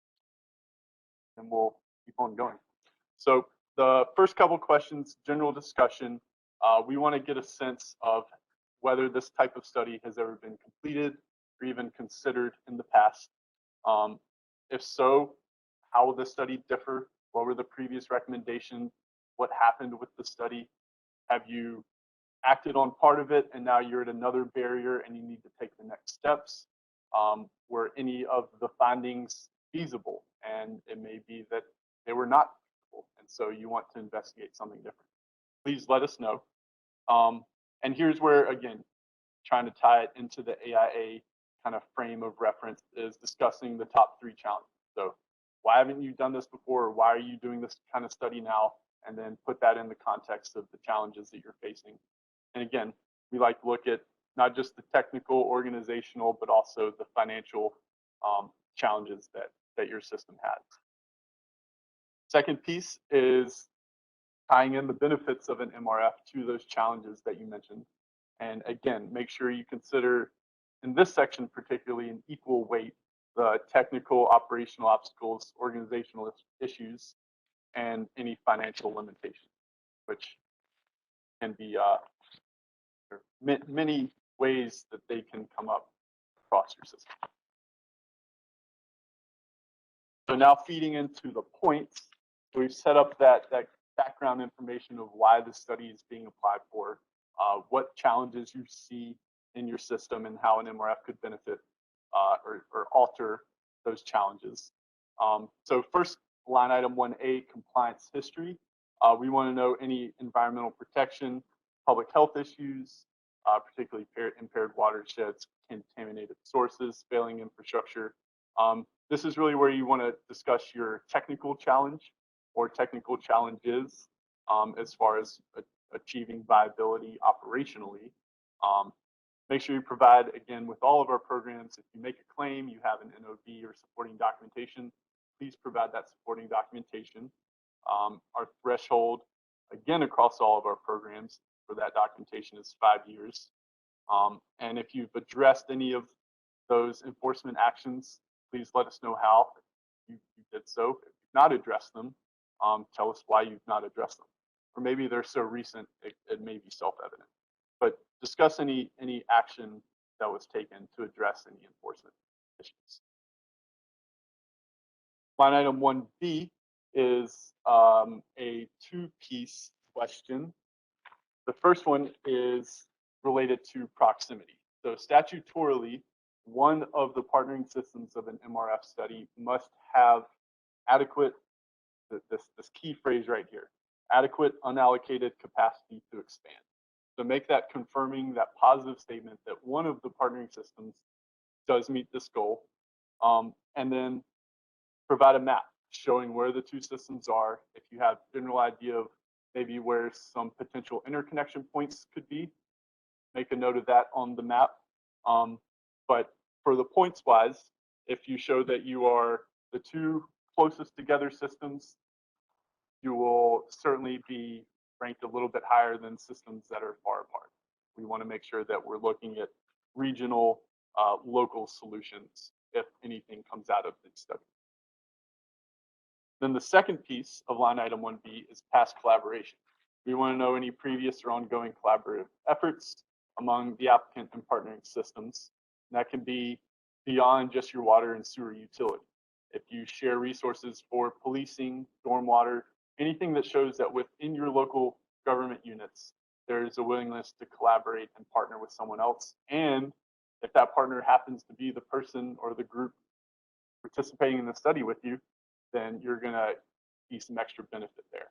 we'll keep on going. So the first couple questions, general discussion. We want to get a sense of whether this type of study has ever been completed or even considered in the past. If so, how will the study differ? What were the previous recommendations? What happened with the study? Have you acted on part of it and now you're at another barrier and you need to take the next steps? Were any of the findings feasible? And it may be that they were not feasible, and so you want to investigate something different. Please let us know. And here's where, again, trying to tie it into the AIA kind of frame of reference is discussing the top 3 challenges. So why haven't you done this before? Or why are you doing this kind of study now? And then put that in the context of the challenges that you're facing. And again, we like to look at not just the technical, organizational, but also the financial challenges that your system has. Second piece is tying in the benefits of an MRF to those challenges that you mentioned. And again, make sure you consider, in this section particularly, an equal weight, the technical, operational obstacles, organizational issues, and any financial limitations, which can be many ways that they can come up across your system. So now feeding into the points, we've set up that background information of why the study is being applied for, what challenges you see in your system, and how an MRF could benefit or alter those challenges. So first, line item 1A, compliance history. We want to know any environmental protection, public health issues, particularly impaired watersheds, contaminated sources, failing infrastructure. This is really where you want to discuss your technical challenge or technical challenges as far as achieving viability operationally. Make sure you provide, again, with all of our programs, if you make a claim, you have an NOV or supporting documentation, please provide that supporting documentation. Our threshold, again, across all of our programs for that documentation is 5 years. And if you've addressed any of those enforcement actions, please let us know how you did so. If you've not addressed them, tell us why you've not addressed them. Or maybe they're so recent, it may be self-evident. But discuss any action that was taken to address any enforcement issues. Line item 1B is a 2-piece question. The first one is related to proximity. So statutorily, one of the partnering systems of an MRF study must have adequate, this key phrase right here, adequate unallocated capacity to expand. So make that confirming, that positive statement that one of the partnering systems does meet this goal, and then provide a map showing where the 2 systems are. If you have general idea of maybe where some potential interconnection points could be, make a note of that on the map. But for the points wise, if you show that you are the 2 closest together systems, you will certainly be ranked a little bit higher than systems that are far apart. We want to make sure that we're looking at regional, local solutions if anything comes out of the study. Then the second piece of line item 1B is past collaboration. We want to know any previous or ongoing collaborative efforts among the applicant and partnering systems. And that can be beyond just your water and sewer utility. If you share resources for policing, stormwater, anything that shows that within your local government units, there's a willingness to collaborate and partner with someone else. And if that partner happens to be the person or the group participating in the study with you, then you're going to see some extra benefit there.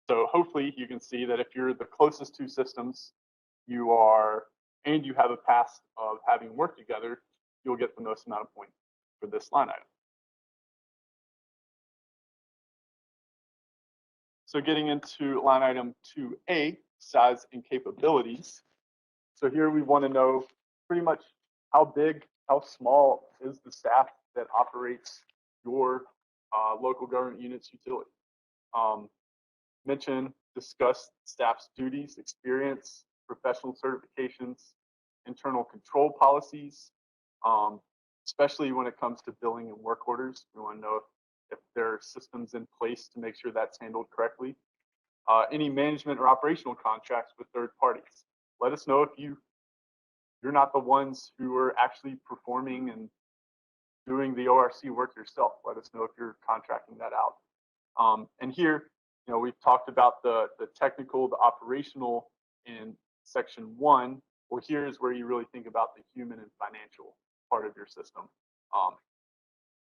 So hopefully you can see that if you're the closest 2 systems, you are, and you have a past of having worked together, you'll get the most amount of points for this line item. So getting into line item 2A, size and capabilities. So here we want to know pretty much how big, how small is the staff that operates your local government unit's utility. Mention, discuss staff's duties, experience, professional certifications, internal control policies, especially when it comes to billing and work orders. We want to know if there are systems in place to make sure that's handled correctly. Any management or operational contracts with third parties. Let us know if you're not the ones who are actually performing and doing the ORC work yourself. Let us know if you're contracting that out. And here, we've talked about the technical, the operational in section 1. Well, here's where you really think about the human and financial part of your system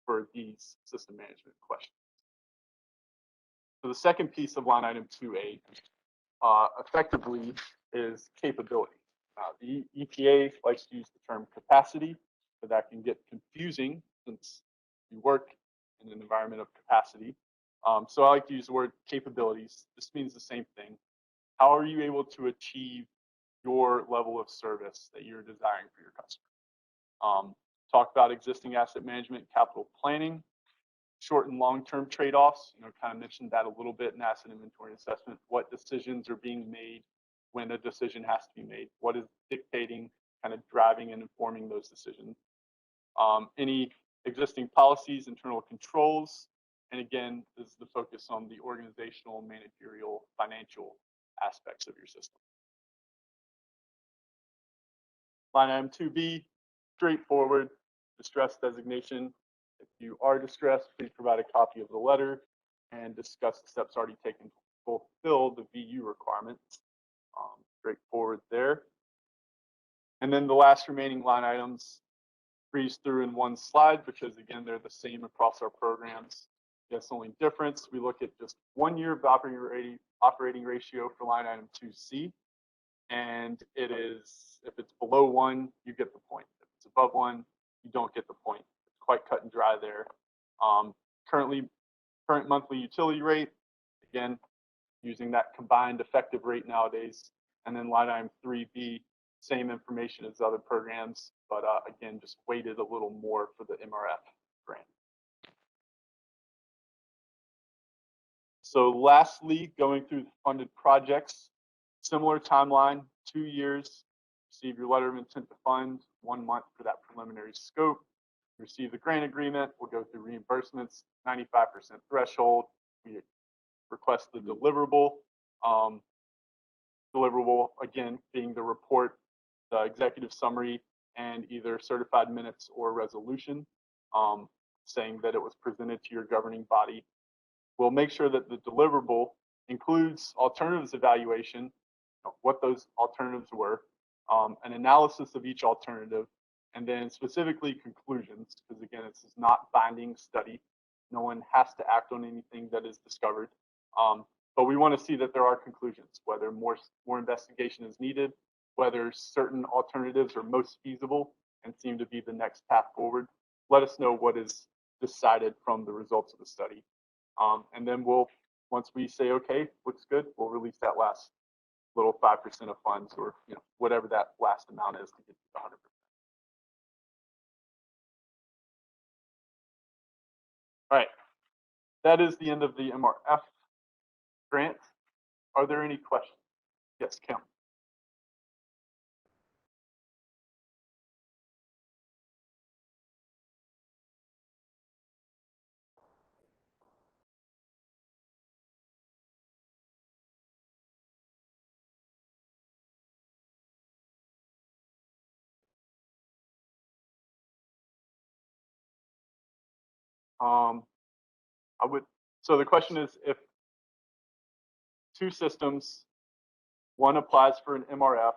for these system management questions. So the second piece of line item 2A effectively is capability. The EPA likes to use the term capacity, but that can get confusing since you work in an environment of capacity. So I like to use the word capabilities. This means the same thing. How are you able to achieve your level of service that you're desiring for your customer? Talk about existing asset management, capital planning, short and long-term trade-offs. Kind of mentioned that a little bit in asset inventory assessment. What decisions are being made when a decision has to be made? What is dictating, kind of driving and informing those decisions? Any existing policies, internal controls, and again, this is the focus on the organizational, managerial, financial aspects of your system. Line item 2B, straightforward, distress designation. If you are distressed, please provide a copy of the letter and discuss the steps already taken to fulfill the VU requirements. Straightforward there. And then the last remaining line items breeze through in one slide because again, they're the same across our programs. Yes, only difference, we look at just 1 year of operating ratio for line item 2C. And it is, if it's below 1, you get the point. If it's above 1, you don't get the point. It's quite cut and dry there. Current monthly utility rate, again, using that combined effective rate nowadays. And then line item 3B, same information as other programs, but again, just weighted a little more for the MRF grant. So lastly, going through the funded projects, similar timeline, 2 years, receive your letter of intent to fund, 1 month for that preliminary scope. Receive the grant agreement, we'll go through reimbursements, 95% threshold. We request the deliverable. Deliverable, again, being the report, the executive summary, and either certified minutes or resolution saying that it was presented to your governing body. We'll make sure that the deliverable includes alternatives evaluation, what those alternatives were, an analysis of each alternative, and then specifically conclusions, because again, this is not binding study. No one has to act on anything that is discovered. But we want to see that there are conclusions, whether more investigation is needed, whether certain alternatives are most feasible and seem to be the next path forward. Let us know what is decided from the results of the study. And then once we say, okay, looks good, we'll release that last little 5% of funds or whatever that last amount is to get to 100%. All right, that is the end of the MRF grant. Are there any questions? Yes, Kim. So the question is, if two systems, one applies for an MRF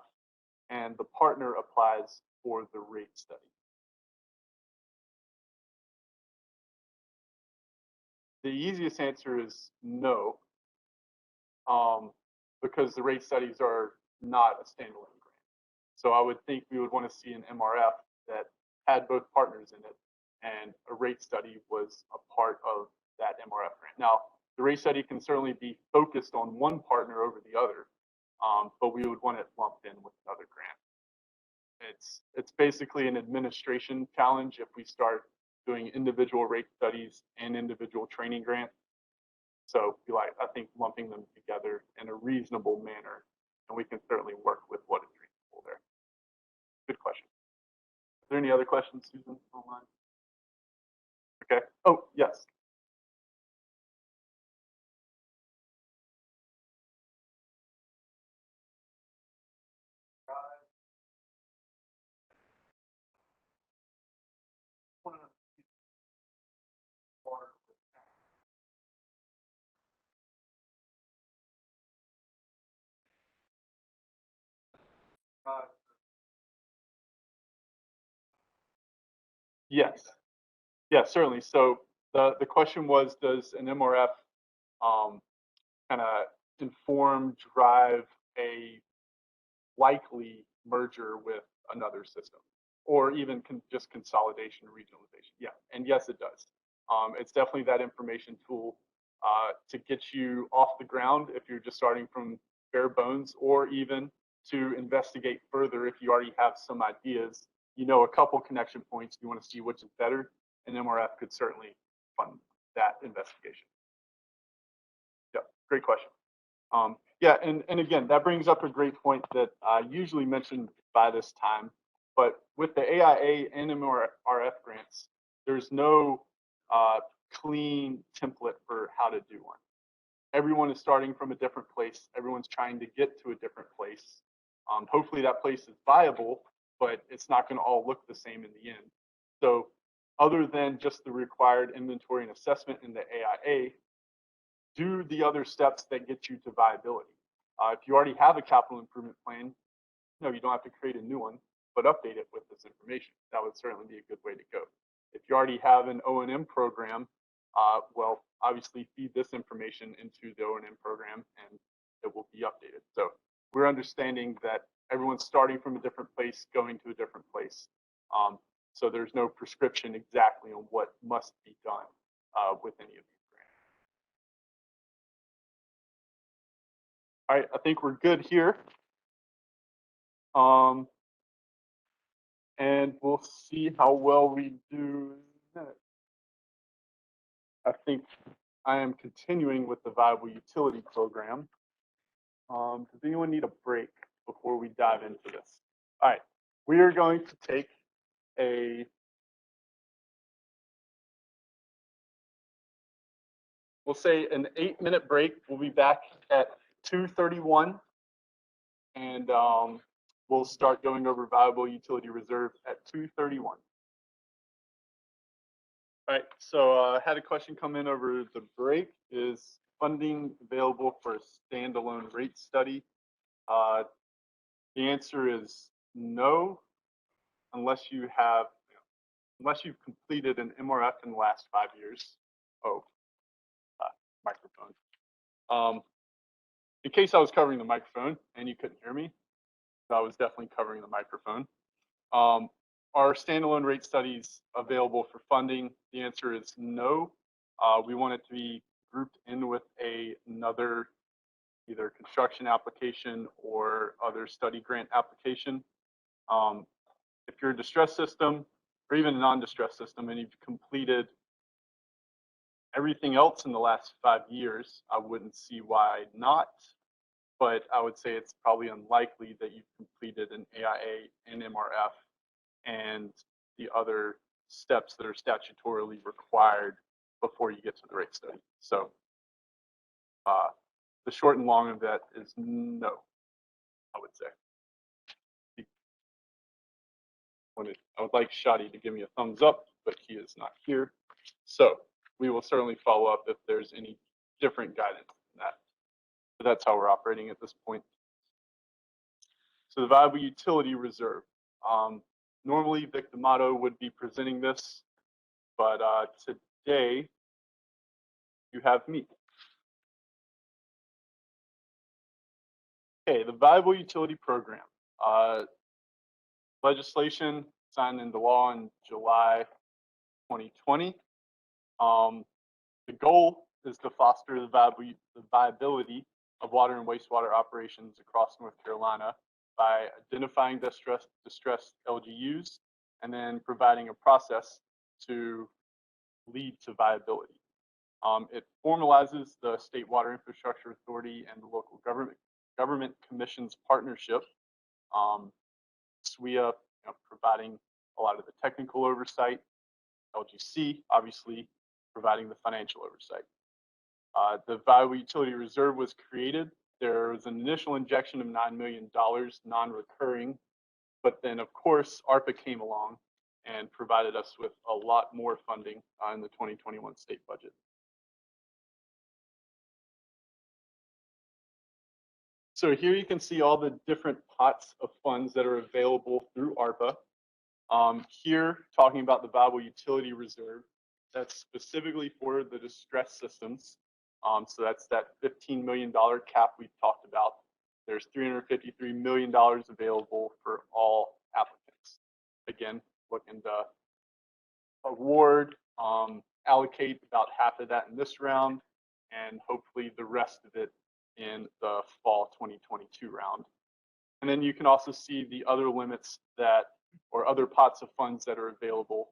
and the partner applies for the rate study. The easiest answer is no, because the rate studies are not a standalone grant. So I would think we would want to see an MRF that had both partners in it, and a rate study was a part of that MRF grant. Now, the rate study can certainly be focused on one partner over the other, but we would want it lumped in with another grant. It's basically an administration challenge if we start doing individual rate studies and individual training grants. So I think lumping them together in a reasonable manner, and we can certainly work with what is reasonable there. Good question. there any other questions, Susan, online? Okay. Oh, yes. Yes. Yeah, certainly. So the question was, does an MRF kind of inform, drive a likely merger with another system, or even just consolidation, regionalization? Yeah, and yes, it does. It's definitely that information tool to get you off the ground if you're just starting from bare bones, or even to investigate further if you already have some ideas. You know, a couple connection points, you want to see which is better, and MRF could certainly fund that investigation. Yeah, great question. Yeah, and again, that brings up a great point that I usually mention by this time, but with the AIA and MRF grants, there's no clean template for how to do one. Everyone is starting from a different place. Everyone's trying to get to a different place. Hopefully that place is viable, but it's not going to all look the same in the end. So other than just the required inventory and assessment in the AIA, do the other steps that get you to viability. If you already have a capital improvement plan, no, you don't have to create a new one, but update it with this information. That would certainly be a good way to go. If you already have an O&M program, well, obviously feed this information into the O&M program and it will be updated. So we're understanding that everyone's starting from a different place, going to a different place. So there's no prescription exactly on what must be done with any of these grants. All right, I think we're good here. And we'll see how well we do. I think I am continuing with the Viable Utility Program. Does anyone need a break before we dive into this? All right, we are going to take a we'll say an 8-minute break. We'll be back at 2:31, and we'll start going over Viable Utility Reserve at 2:31. All right, so I had a question come in over the break. Is funding available for a standalone rate study? The answer is no, unless you've completed an MRF in the last 5 years. Oh, microphone. In case I was covering the microphone and you couldn't hear me, so I was definitely covering the microphone. Are standalone rate studies available for funding? The answer is no. We want it to be grouped in with another either construction application or other study grant application. If you're a distressed system or even a non-distressed system and you've completed everything else in the last 5 years, I wouldn't see why not. But I would say it's probably unlikely that you've completed an AIA and MRF and the other steps that are statutorily required before you get to the rate study. So the short and long of that is no, I would say. I would like Shadi to give me a thumbs up, but he is not here. So we will certainly follow up if there's any different guidance than that. But that's how we're operating at this point. So the Viable Utility Reserve. Normally Vic D'Amato would be presenting this, but today you have me. Okay, the Viable Utility Program. Legislation signed into law in July 2020. The goal is to foster the viability of water and wastewater operations across North Carolina by identifying distressed LGUs and then providing a process to lead to viability. It formalizes the State Water Infrastructure Authority and the local government commission's partnership. SWIA providing a lot of the technical oversight. LGC, obviously, providing the financial oversight. The Valuable Utility Reserve was created. There was an initial injection of $9 million, non-recurring, but then, of course, ARPA came along and provided us with a lot more funding in the 2021 state budget. So here you can see all the different pots of funds that are available through ARPA. Here, talking about the Valuable Utility Reserve, that's specifically for the distressed systems. So that's that $15 million cap we've talked about. There's $353 million available for all applicants. Again, looking to award, allocate about half of that in this round, and hopefully the rest of it in the fall 2022 round. And then you can also see the other limits that, or other pots of funds that are available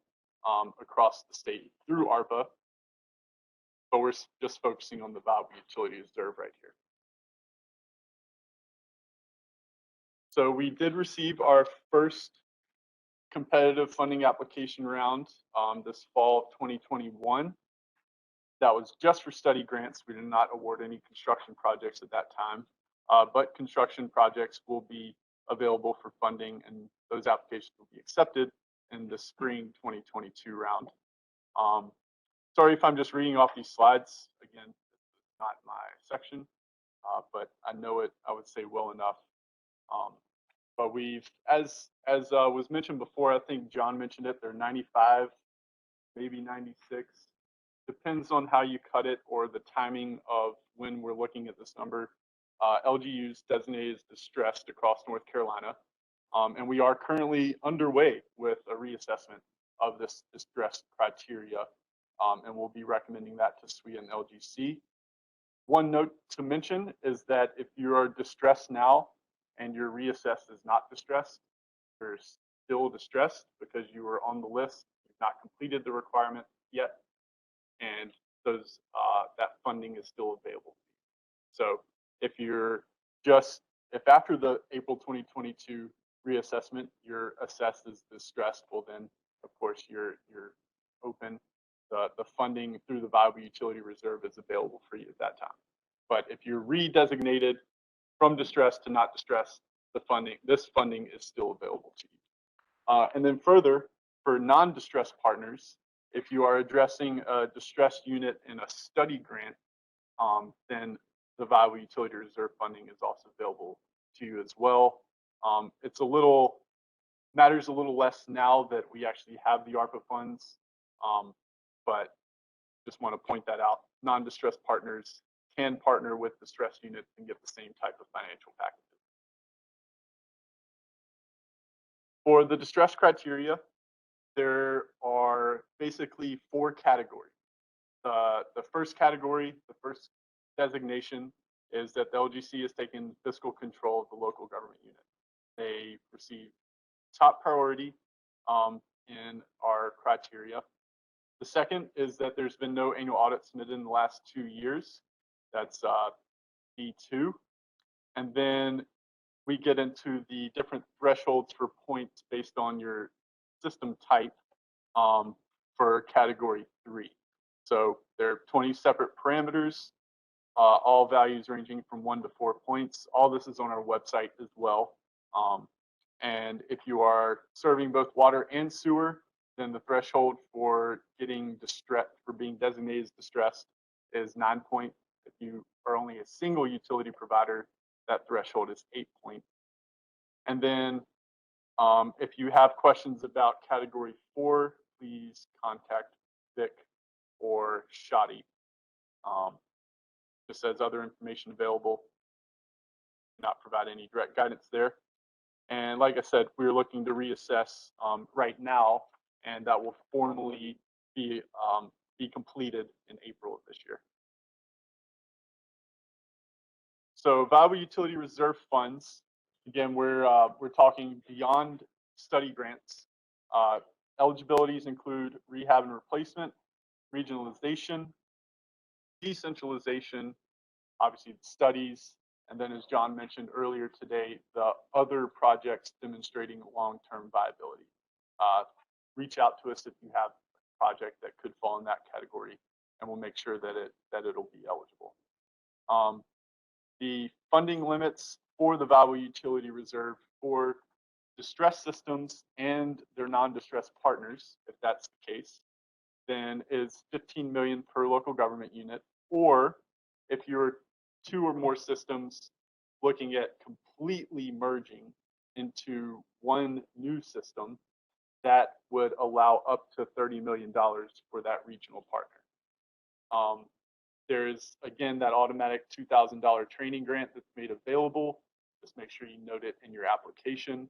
across the state through ARPA, but we're just focusing on the Valuable Utility Reserve right here. So we did receive our first competitive funding application round this fall of 2021. That was just for study grants. We did not award any construction projects at that time, but construction projects will be available for funding, and those applications will be accepted in the spring 2022 round. Sorry if I'm just reading off these slides. Again, it's not my section, but I know it, I would say, well enough. But we've, as was mentioned before, I think John mentioned it, they're 95, maybe 96. Depends on how you cut it or the timing of when we're looking at this number. LGUs designated as distressed across North Carolina. And we are currently underway with a reassessment of this distress criteria, and we'll be recommending that to SWIA and LGC. One note to mention is that if you are distressed now and your reassessed is not distressed, you're still distressed because you were on the list, you've not completed the requirement yet, and those that funding is still available. So if you're just, if after the April 2022 reassessment, you're assessed as distressed, well then, of course, you're open. The funding through the Valuable Utility Reserve is available for you at that time. But if you're redesignated from distressed to not distressed, this funding is still available to you. And then further, for non-distressed partners, if you are addressing a distressed unit in a study grant, then the Valuable Utility Reserve funding is also available to you as well. It's matters a little less now that we actually have the ARPA funds, but just want to point that out. Non-distressed partners can partner with distressed units and get the same type of financial packages. For the distress criteria, there are basically 4 categories. The first category, the first designation, is that the LGC has taken fiscal control of the local government unit. They receive top priority in our criteria. The second is that there's been no annual audit submitted in the last 2 years. That's B2. And then we get into the different thresholds for points based on your system type for category 3. So there are 20 separate parameters, all values ranging from 1 to 4 points. All this is on our website as well. And if you are serving both water and sewer, then the threshold for getting distressed, for being designated as distressed, is 9 points. If you are only a single utility provider, that threshold is 8 points. And then if you have questions about category 4, please contact Vic or Shadi. Just as other information available, not provide any direct guidance there. And like I said, we're looking to reassess right now, and that will formally be completed in April of this year. So Valuable Utility Reserve funds, again, we're talking beyond study grants. Eligibilities include rehab and replacement, regionalization, decentralization, obviously studies, and then as John mentioned earlier today, the other projects demonstrating long-term viability. reach out to us if you have a project that could fall in that category, and we'll make sure that it'll be eligible. The funding limits for the valuable utility reserve for distressed systems and their non-distressed partners, if that's the case, then is 15 million per local government unit. Or if you're 2 or more systems looking at completely merging into one new system, that would allow up to $30 million for that regional partner. There's, again, that automatic $2,000 training grant that's made available. Just make sure you note it in your application.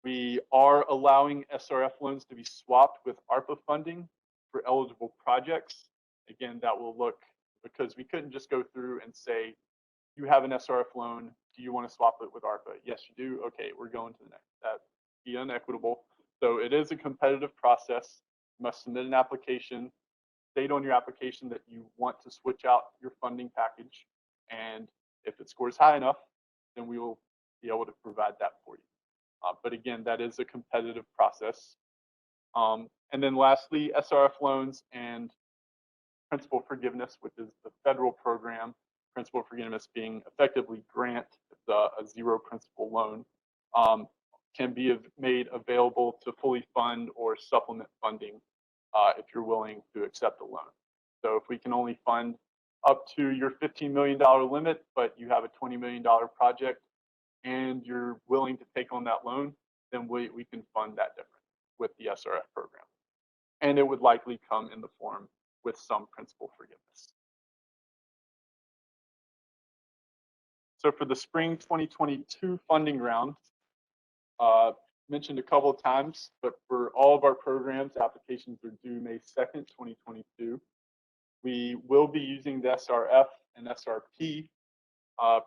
We are allowing SRF loans to be swapped with ARPA funding for eligible projects. Again, that will look, because we couldn't just go through and say, you have an SRF loan, do you want to swap it with ARPA? Yes, you do. Okay, we're going to the next. That'd be unequitable. So it is a competitive process. You must submit an application, state on your application that you want to switch out your funding package. And if it scores high enough, then we will be able to provide that for you. But again, that is a competitive process. And then lastly, SRF loans and principal forgiveness, which is the federal program. Principal forgiveness being effectively grant, a zero principal loan, can be made available to fully fund or supplement funding if you're willing to accept a loan. So if we can only fund up to your $15 million limit, but you have a $20 million project and you're willing to take on that loan, then we can fund that difference with the SRF program. And it would likely come in the form with some principal forgiveness. So for the spring 2022 funding round, mentioned a couple of times, but for all of our programs, applications are due May 2nd, 2022. We will be using the SRF and SRP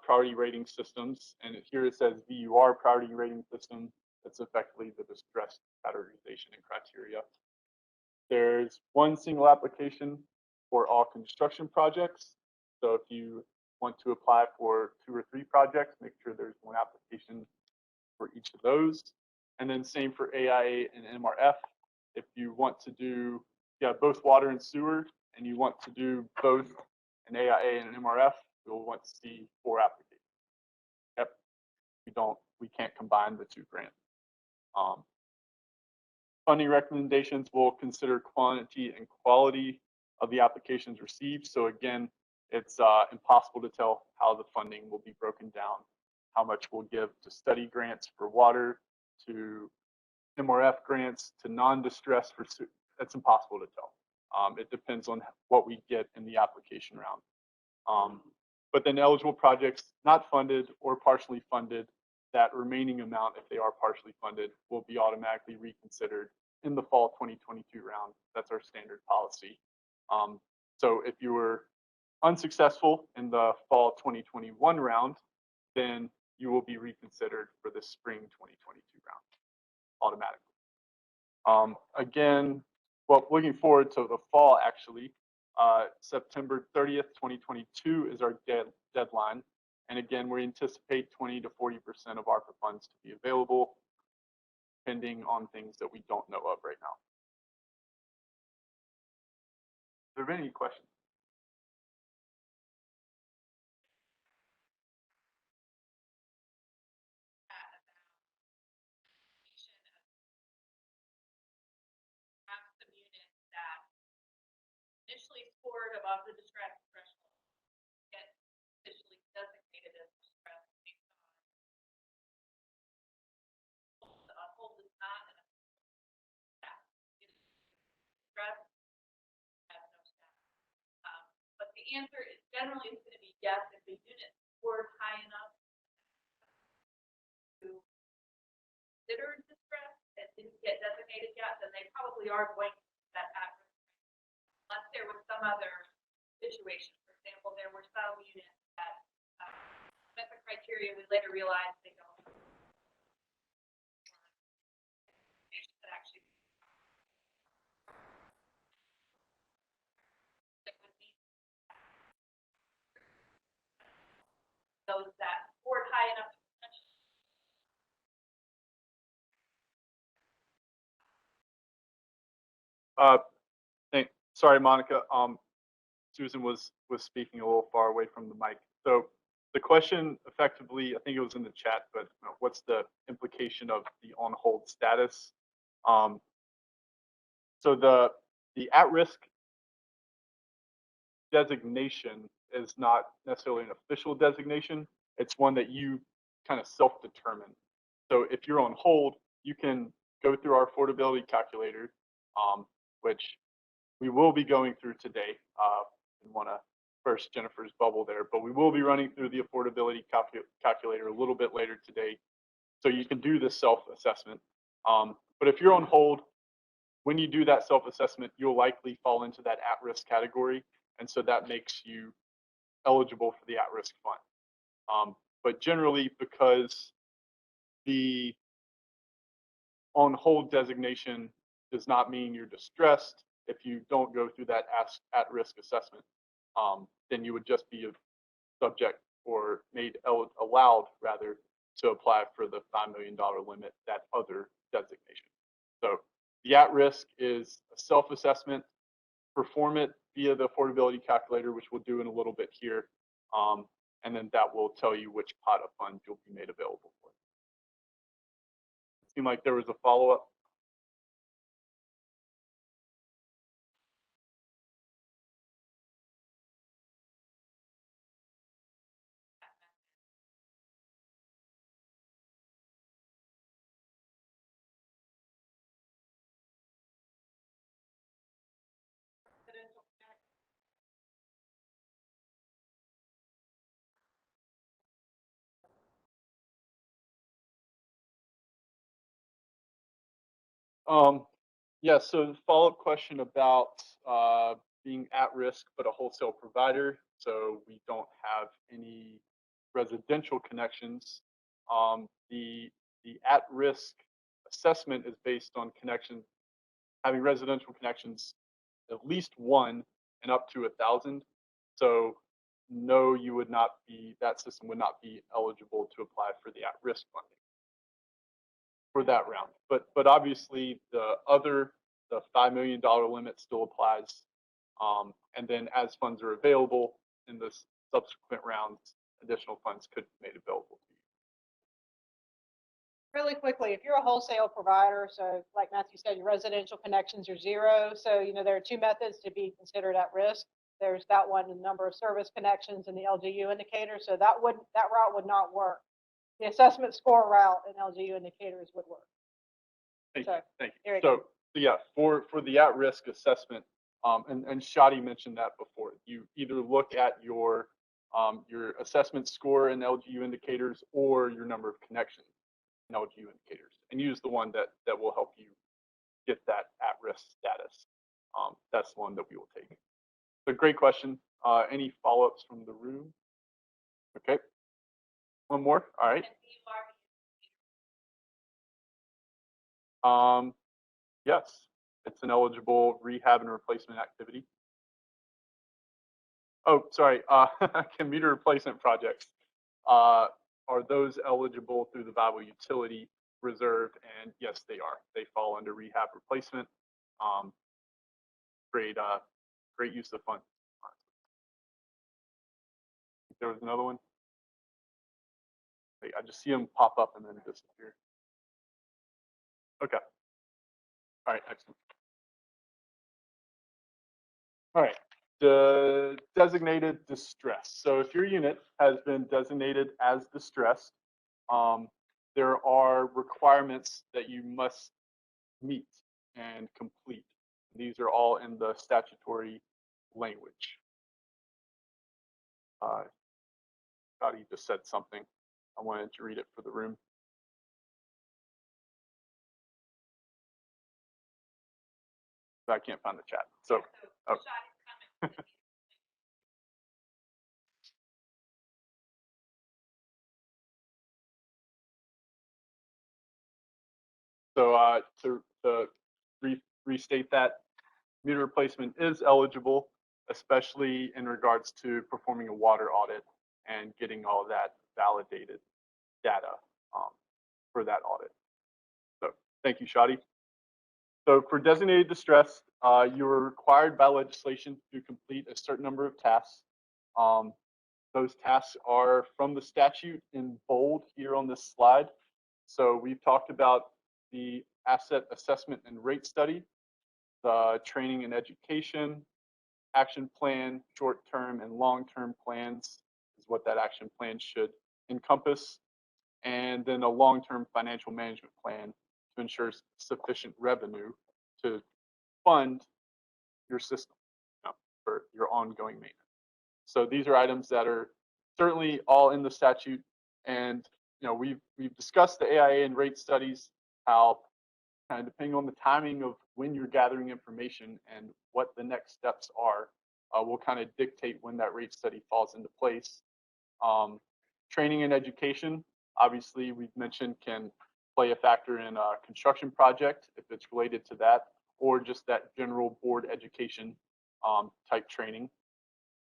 priority rating systems. And here it says VUR priority rating system. That's effectively the distress categorization and criteria. There's one single application for all construction projects. So if you want to apply for 2 or 3 projects, make sure there's one application for each of those. And then same for AIA and MRF. If you want to do both water and sewer, and you want to do both an AIA and an MRF, you'll want to see 4 applications. Yep, we can't combine the 2 grants. Funding recommendations will consider quantity and quality of the applications received. So again, it's impossible to tell how the funding will be broken down, how much we'll give to study grants for water, to MRF grants, to non-distress for sewer. That's impossible to tell. It depends on what we get in the application round. But then eligible projects not funded or partially funded, that remaining amount, if they are partially funded, will be automatically reconsidered in the fall 2022 round. That's our standard policy. So if you were unsuccessful in the fall 2021 round, then you will be reconsidered for the spring 2022 round automatically. Again, well, looking forward to the fall, actually, September 30th, 2022 is our deadline. And again, we anticipate 20 to 40% of ARPA funds to be available, depending on things that we don't know of right now. Are there any questions? Initially scored above the distress threshold get officially designated as distress based on the hold is not an distress has no status. But the answer is generally is going to be yes if the unit scored high enough to consider distress and didn't get designated yet, then they probably are going to set at risk. Unless there was some other situation. For example, there were some units that met the criteria, we later realized they don't. That actually those that scored high enough Sorry, Monica. Susan was speaking a little far away from the mic. So the question effectively, I think it was in the chat, but what's the implication of the on hold status? So the at-risk designation is not necessarily an official designation. It's one that you kind of self-determine. So if you're on hold, you can go through our affordability calculator, which we will be going through today. Didn't want to burst Jennifer's bubble there, but we will be running through the affordability calculator a little bit later today. So you can do this self-assessment. But if you're on hold, when you do that self-assessment, you'll likely fall into that at-risk category. And so that makes you eligible for the at-risk fund. But generally, because the on hold designation does not mean you're distressed, if you don't go through that at-risk assessment, then you would just be subject or allowed rather to apply for the $5 million limit, that other designation. So the at-risk is a self-assessment. Perform it via the affordability calculator, which we'll do in a little bit here. And then that will tell you which pot of funds you'll be made available for. It seemed like there was a follow-up. Yeah, so the follow-up question about being at risk but a wholesale provider. So we don't have any residential connections. The at-risk assessment is based on having residential connections, at least one and up to 1,000. So no, you would not be, that system would not be eligible to apply for the at-risk funding for that round. But obviously the $5 million limit still applies. And then as funds are available in the subsequent rounds, additional funds could be made available to you. Really quickly, if you're a wholesale provider, so like Matthew said, your residential connections are 0. So, there are 2 methods to be considered at risk. There's that one, the number of service connections and the LGU indicator. So that route would not work. The assessment score route and LGU indicators would work. Thank There you. you So go. yeah, for the at-risk assessment, and Shadi mentioned that before, you either look at your assessment score and LGU indicators or your number of connections and LGU indicators, and use the one that will help you get that at-risk status. That's the one that we will take. So great question. Any follow-ups from the room? Okay. One more. All right. Yes, it's an eligible rehab and replacement activity. Oh, sorry. Commuter replacement projects. Are those eligible through the viable utility reserve? And yes, they are. They fall under rehab replacement. Great use of funds. There was another one. Wait, I just see them pop up and then disappear. Okay. All right, excellent. All right, the designated distress. So if your unit has been designated as distressed, there are requirements that you must meet and complete. These are all in the statutory language. Scotty just said something. I wanted to read it for the room. But I can't find the chat. So, oh. So to restate that, meter replacement is eligible, especially in regards to performing a water audit and getting all of that validated data for that audit. So thank you, Shadi. So for designated distress, you're required by legislation to complete a certain number of tasks. Those tasks are from the statute in bold here on this slide. So we've talked about the asset assessment and rate study, the training and education, action plan, short-term and long-term plans is what that action plan should encompass, and then a long-term financial management plan to ensure sufficient revenue to fund your system, for your ongoing maintenance. So these are items that are certainly all in the statute, and we've discussed the AIA and rate studies, how kind of depending on the timing of when you're gathering information and what the next steps are, will kind of dictate when that rate study falls into place. Training and education, obviously we've mentioned, can play a factor in a construction project if it's related to that, or just that general board education type training.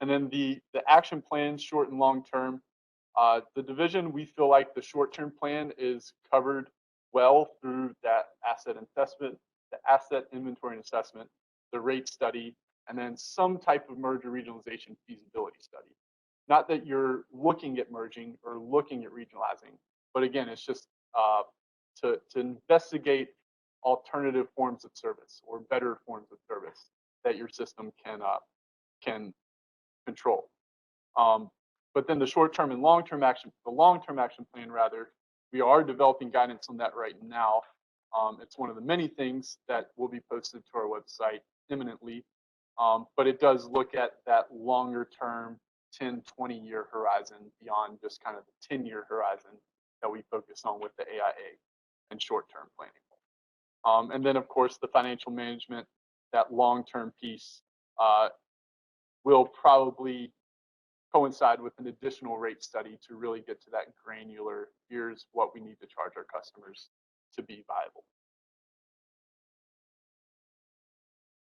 And then the action plans, short and long term, the division, we feel like the short-term plan is covered well through that asset assessment, the asset inventory and assessment, the rate study, and then some type of merger regionalization feasibility study. Not that you're looking at merging or looking at regionalizing, but again, it's just to investigate alternative forms of service or better forms of service that your system can control. But then the short-term and long-term action, the long-term action plan rather, we are developing guidance on that right now. It's one of the many things that will be posted to our website imminently, but it does look at that longer-term 10, 20-year horizon beyond just kind of the 10-year horizon that we focus on with the AIA and short-term planning. And then, of course, the financial management, that long-term piece will probably coincide with an additional rate study to really get to that granular, here's what we need to charge our customers to be viable.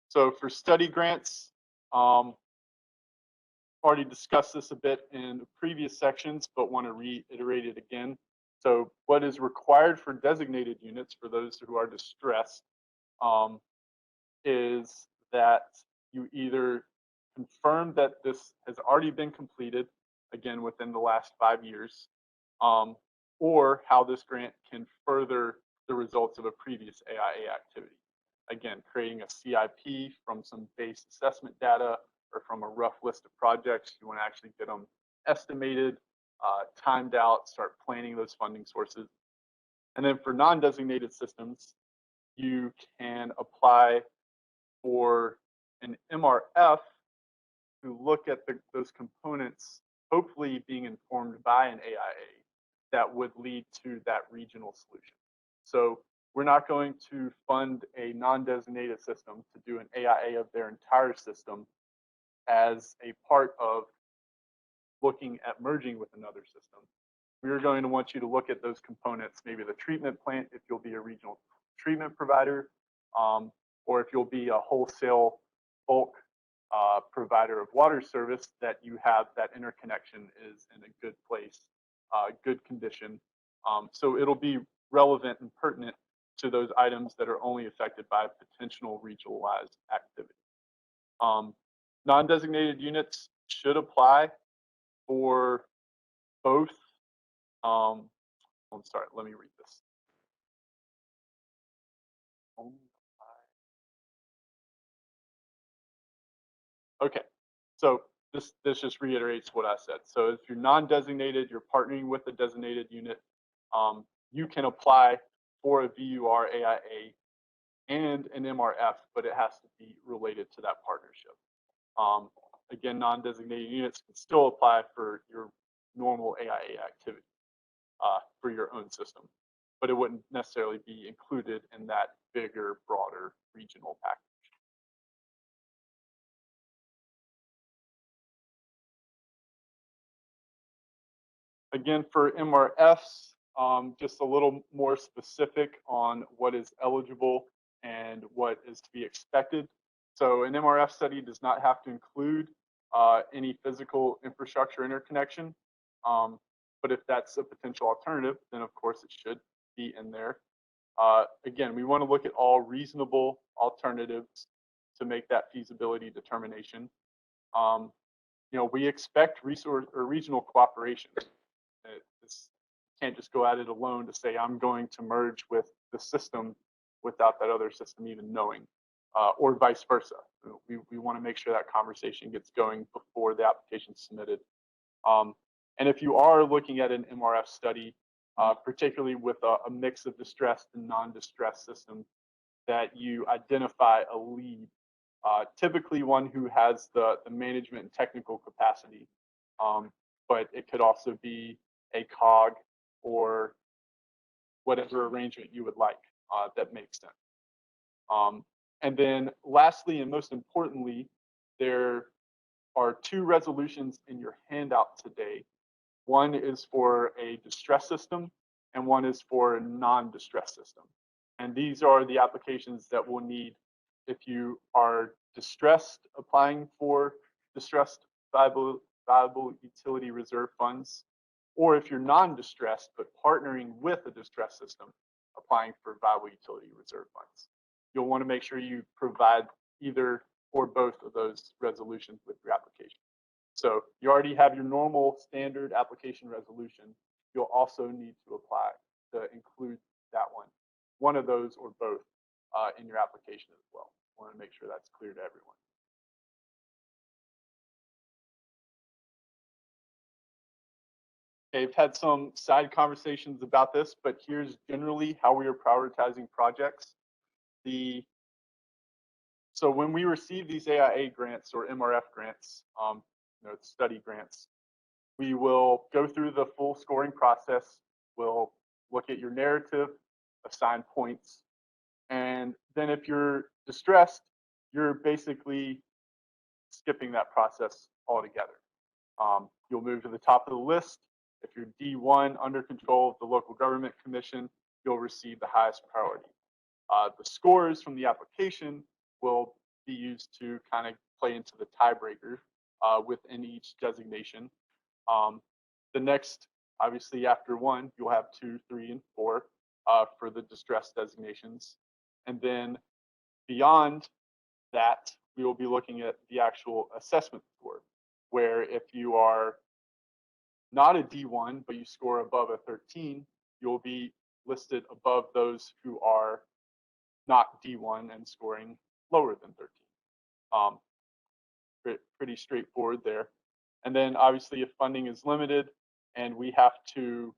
So for study grants, already discussed this a bit in previous sections, but want to reiterate it again. So what is required for designated units, for those who are distressed, is that you either confirm that this has already been completed, again, within the last 5 years, or how this grant can further the results of a previous AIA activity. Again, creating a CIP from some base assessment data or from a rough list of projects. You want to actually get them estimated, timed out, start planning those funding sources. And then for non-designated systems, you can apply for an MRF to look at those components, hopefully being informed by an AIA that would lead to that regional solution. So we're not going to fund a non-designated system to do an AIA of their entire system as a part of looking at merging with another system. We're going to want you to look at those components, maybe the treatment plant, if you'll be a regional treatment provider, or if you'll be a wholesale bulk provider of water service, that you have that interconnection is in a good place, good condition. So it'll be relevant and pertinent to those items that are only affected by potential regionalized activity. Non-designated units should apply for both. I'm sorry, let me read this. Okay, so this just reiterates what I said. So if you're non-designated, you're partnering with a designated unit, you can apply for a VUR AIA and an MRF, but it has to be related to that partnership. Again, non-designated units can still apply for your normal AIA activity for your own system, but it wouldn't necessarily be included in that bigger, broader regional package. Again, for MRFs, just a little more specific on what is eligible and what is to be expected. So an MRF study does not have to include any physical infrastructure interconnection, but if that's a potential alternative, then of course it should be in there. Again, we want to look at all reasonable alternatives to make that feasibility determination. We expect resource or regional cooperation. This can't just go at it alone to say I'm going to merge with the system without that other system even knowing, or vice versa. We want to make sure that conversation gets going before the application is submitted. And if you are looking at an MRF study, particularly with a mix of distressed and non-distressed systems, that you identify a lead, typically one who has the management and technical capacity, but it could also be a cog or whatever arrangement you would like that makes sense. And then lastly, and most importantly, there are 2 resolutions in your handout today. One is for a distress system and one is for a non-distress system. And these are the applications that we'll need if you are distressed applying for distressed viable utility reserve funds, or if you're non-distressed but partnering with a distress system applying for viable utility reserve funds. You'll want to make sure you provide either or both of those resolutions with your application. So you already have your normal standard application resolution. You'll also need to apply to include that one of those or both in your application as well. I want to make sure that's clear to everyone. Okay, I've had some side conversations about this, but here's generally how we are prioritizing projects. So when we receive these AIA grants or MRF grants, study grants, we will go through the full scoring process. We'll look at your narrative, assign points, and then if you're distressed, you're basically skipping that process altogether. You'll move to the top of the list. If you're D1 under control of the local government commission, you'll receive the highest priority. The scores from the application will be used to kind of play into the tiebreaker within each designation. The next, obviously after 1, you'll have 2, 3, and 4 for the distress designations. And then beyond that, we will be looking at the actual assessment score, where if you are not a D1, but you score above a 13, you'll be listed above those who are not D1 and scoring lower than 13. Pretty straightforward there. And then obviously if funding is limited and we have to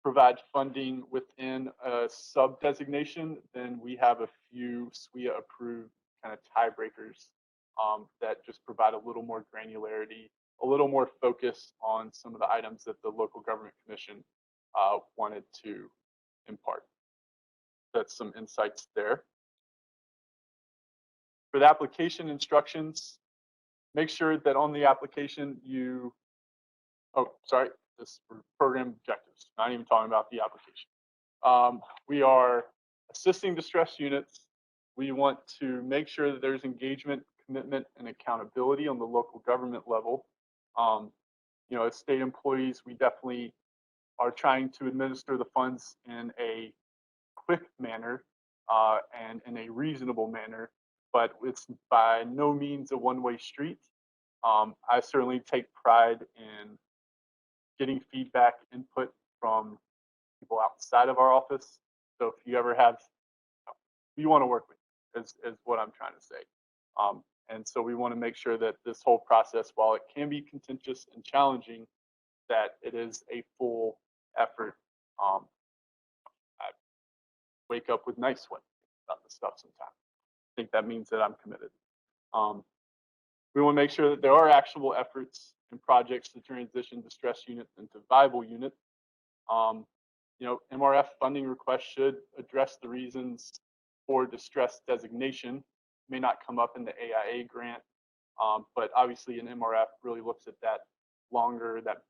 provide funding within a sub designation, then we have a few SWIA approved kind of tiebreakers that just provide a little more granularity, a little more focus on some of the items that the local government commission wanted to impart. That's some insights there. For the application instructions, make sure that on the application this is for program objectives, not even talking about the application. We are assisting distressed units. We want to make sure that there's engagement, commitment, and accountability on the local government level. As state employees, we definitely are trying to administer the funds in a quick manner and in a reasonable manner, but it's by no means a one-way street. I certainly take pride in getting feedback, input from people outside of our office. So if you ever have, we want to work with you, is what I'm trying to say. And so we want to make sure that this whole process, while it can be contentious and challenging, that it is a full effort. I wake up with night sweat about this stuff sometimes. I think that means that I'm committed. We want to make sure that there are actual efforts and projects to transition distressed units into viable units. MRF funding requests should address the reasons for distress designation. May not come up in the AIA grant, but obviously an MRF really looks at that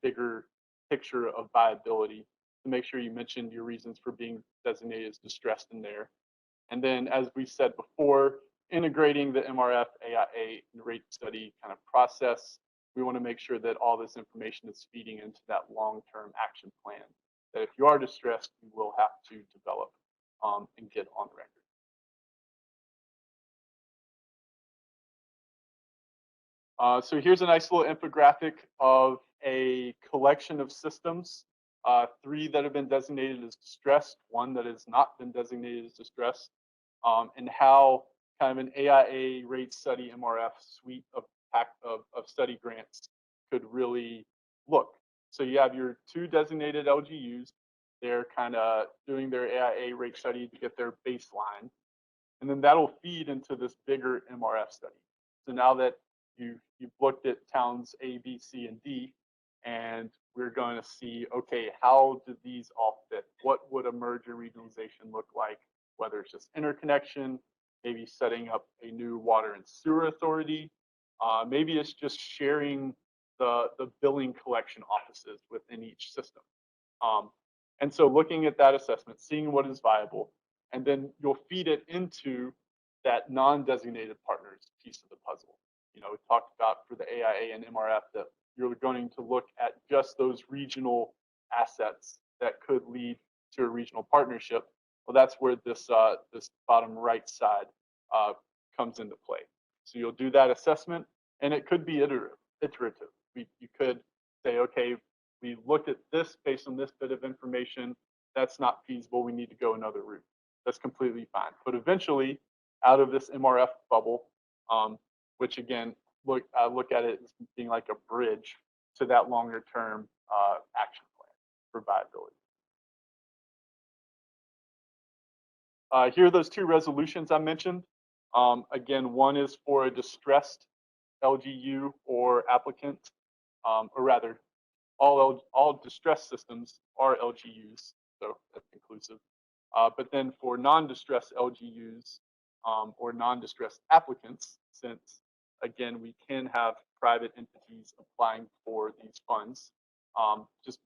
bigger picture of viability to make sure you mentioned your reasons for being designated as distressed in there. And then, as we said before, integrating the MRF, AIA, and rate study kind of process, we want to make sure that all this information is feeding into that long-term action plan that if you are distressed, you will have to develop and get on the record. So here's a nice little infographic of a collection of systems, 3 that have been designated as distressed, 1 that has not been designated as distressed, and how kind of an AIA rate study MRF suite of study grants could really look. So you have your 2 designated LGUs. They're kind of doing their AIA rate study to get their baseline. And then that'll feed into this bigger MRF study. So now that you've looked at towns A, B, C, and D, and we're going to see, okay, how do these all fit? What would a merger regionalization look like? Whether it's just interconnection, maybe setting up a new water and sewer authority, maybe it's just sharing the billing collection offices within each system. And so looking at that assessment, seeing what is viable, and then you'll feed it into that non-designated partners piece of the puzzle. You know, we talked about for the AIA and MRF that you're going to look at just those regional assets that could lead to a regional partnership. Well, that's where this this bottom right side comes into play. So you'll do that assessment, and it could be iterative. You could say, okay, we looked at this based on this bit of information. That's not feasible. We need to go another route. That's completely fine. But eventually, out of this MRF bubble, which again, look at it as being like a bridge to that longer term action plan for viability. Here are those 2 resolutions I mentioned. Again, one is for a distressed LGU or applicant, or rather, all distressed systems are LGUs, so that's inclusive. But then for non-distressed LGUs or non-distressed applicants, since again we can have private entities applying for these funds, just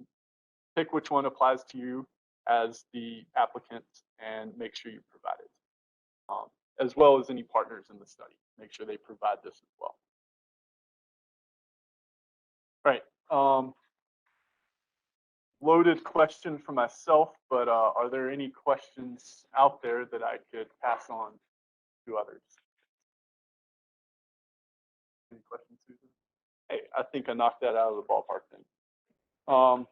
pick which one applies to you as the applicant and make sure you provide it, as well as any partners in the study. Make sure they provide this as well. All right. Loaded question for myself, but are there any questions out there that I could pass on to others? Any questions, Susan? Hey, I think I knocked that out of the ballpark then.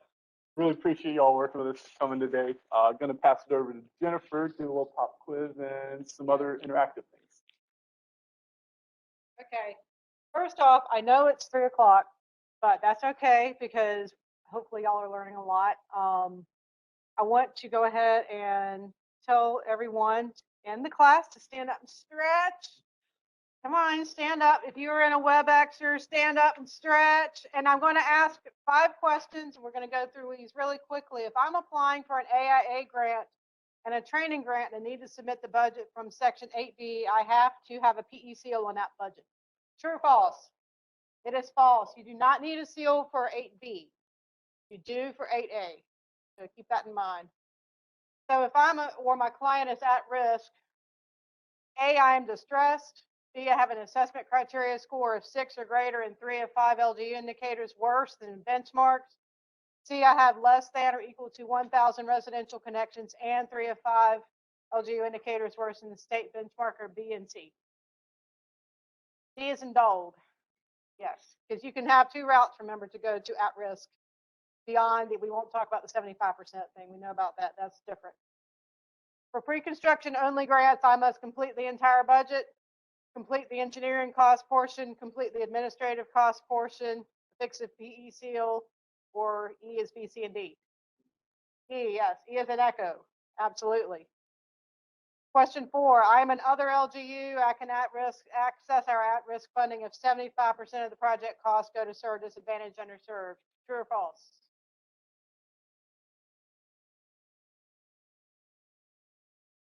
Really appreciate y'all working with us coming today. Gonna pass it over to Jennifer, do a little pop quiz and some other interactive things. Okay. First off, I know it's 3 o'clock, but that's okay because hopefully y'all are learning a lot. I want to go ahead and tell everyone in the class to stand up and stretch. Come on, stand up. If you're in a WebExer, stand up and stretch. And I'm going to ask 5 questions, and we're going to go through these really quickly. If I'm applying for an AIA grant and a training grant and need to submit the budget from Section 8B, I have to have a PE seal on that budget. True or false? It is false. You do not need a seal for 8B. You do for 8A. So keep that in mind. So if or my client is at risk, A, I am distressed. B, I have an assessment criteria score of 6 or greater and 3 of 5 LGU indicators worse than benchmarks. C, I have less than or equal to 1,000 residential connections and 3 of 5 LGU indicators worse than the state benchmark, or B and C. D is in bold. Yes, because you can have 2 routes, remember, to go to at risk. Beyond it, we won't talk about the 75% thing. We know about that. That's different. For pre-construction only grants, I must complete the entire budget, complete the engineering cost portion, complete the administrative cost portion, fix a PE seal, or E is B, C, and D. E, yes. E is an echo. Absolutely. Question 4, I am an other LGU. I can access our at-risk funding if 75% of the project costs go to serve disadvantaged underserved. True or false?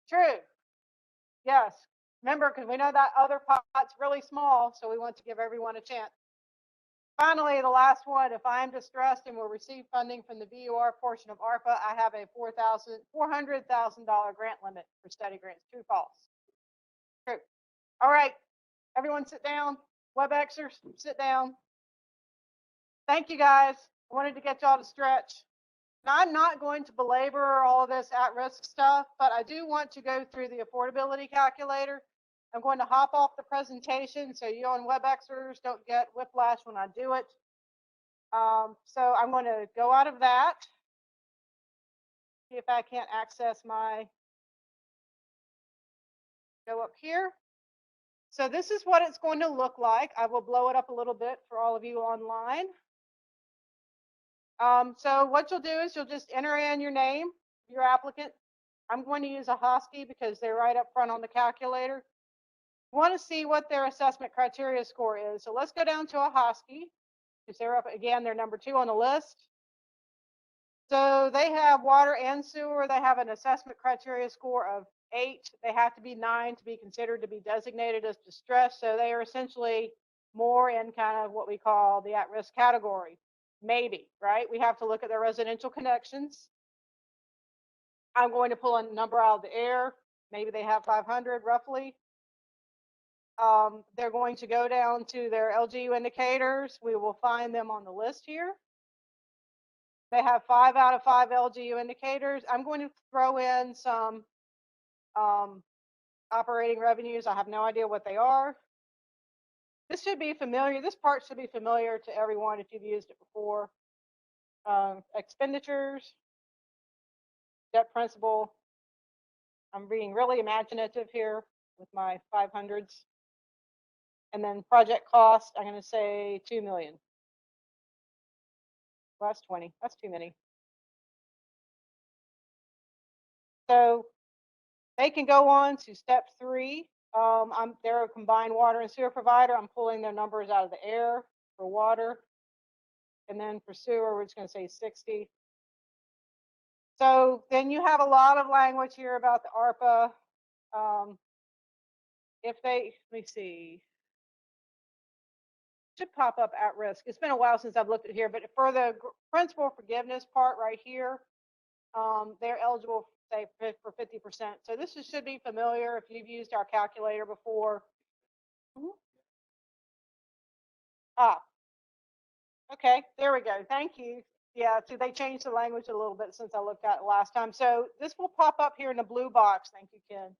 True. Yes. Remember, because we know that other pot's really small, so we want to give everyone a chance. Finally, the last one, if I am distressed and will receive funding from the VUR portion of Arpa, I have a $400,000 grant limit for study grants. True, false? True. All right. Everyone sit down. WebExers, sit down. Thank you, guys. I wanted to get y'all to stretch. Now, I'm not going to belabor all of this at-risk stuff, but I do want to go through the affordability calculator. I'm going to hop off the presentation so you on WebExers don't get whiplash when I do it. So I'm going to go out of that. See if I can't access my, go up here. So this is what it's going to look like. I will blow it up a little bit for all of you online. So what you'll do is you'll just enter in your name, your applicant. I'm going to use a Hosky because they're right up front on the calculator. You want to see what their assessment criteria score is. So let's go down to a Hosky because they're up again, they're number 2 on the list. So they have water and sewer. They have an assessment criteria score of 8. They have to be 9 to be considered to be designated as distressed. So they are essentially more in kind of what we call the at-risk category. Maybe, right? We have to look at their residential connections. I'm going to pull a number out of the air. Maybe they have 500 roughly. They're going to go down to their LGU indicators. We will find them on the list here. They have 5 out of 5 LGU indicators. I'm going to throw in some operating revenues. I have no idea what they are. This should be familiar. This part should be familiar to everyone if you've used it before. Expenditures, debt principal. I'm being really imaginative here with my 500s. And then project cost, I'm going to say 2 million. Well, that's 20. That's too many. So they can go on to step 3. They're a combined water and sewer provider. I'm pulling their numbers out of the air for water. And then for sewer, we're just going to say 60. So then you have a lot of language here about the ARPA. If they, let me see, should pop up at risk. It's been a while since I've looked at here, but for the principal forgiveness part right here, they're eligible, say, for 50%. So this should be familiar if you've used our calculator before. Okay, there we go. Thank you. Yeah, so they changed the language a little bit since I looked at it last time. So this will pop up here in the blue box. Thank you, Ken.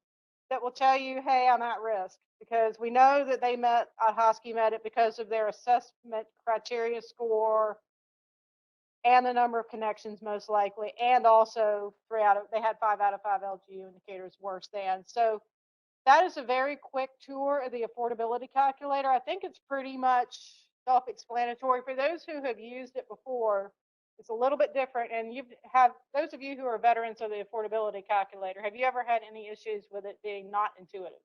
That will tell you, hey, I'm at risk, because we know that they met, Hosky met it because of their assessment criteria score and the number of connections most likely, and also they had 5 out of 5 LGU indicators worse than. So that is a very quick tour of the affordability calculator. I think it's pretty much self-explanatory. For those who have used it before, it's a little bit different. And those of you who are veterans of the affordability calculator, have you ever had any issues with it being not intuitive?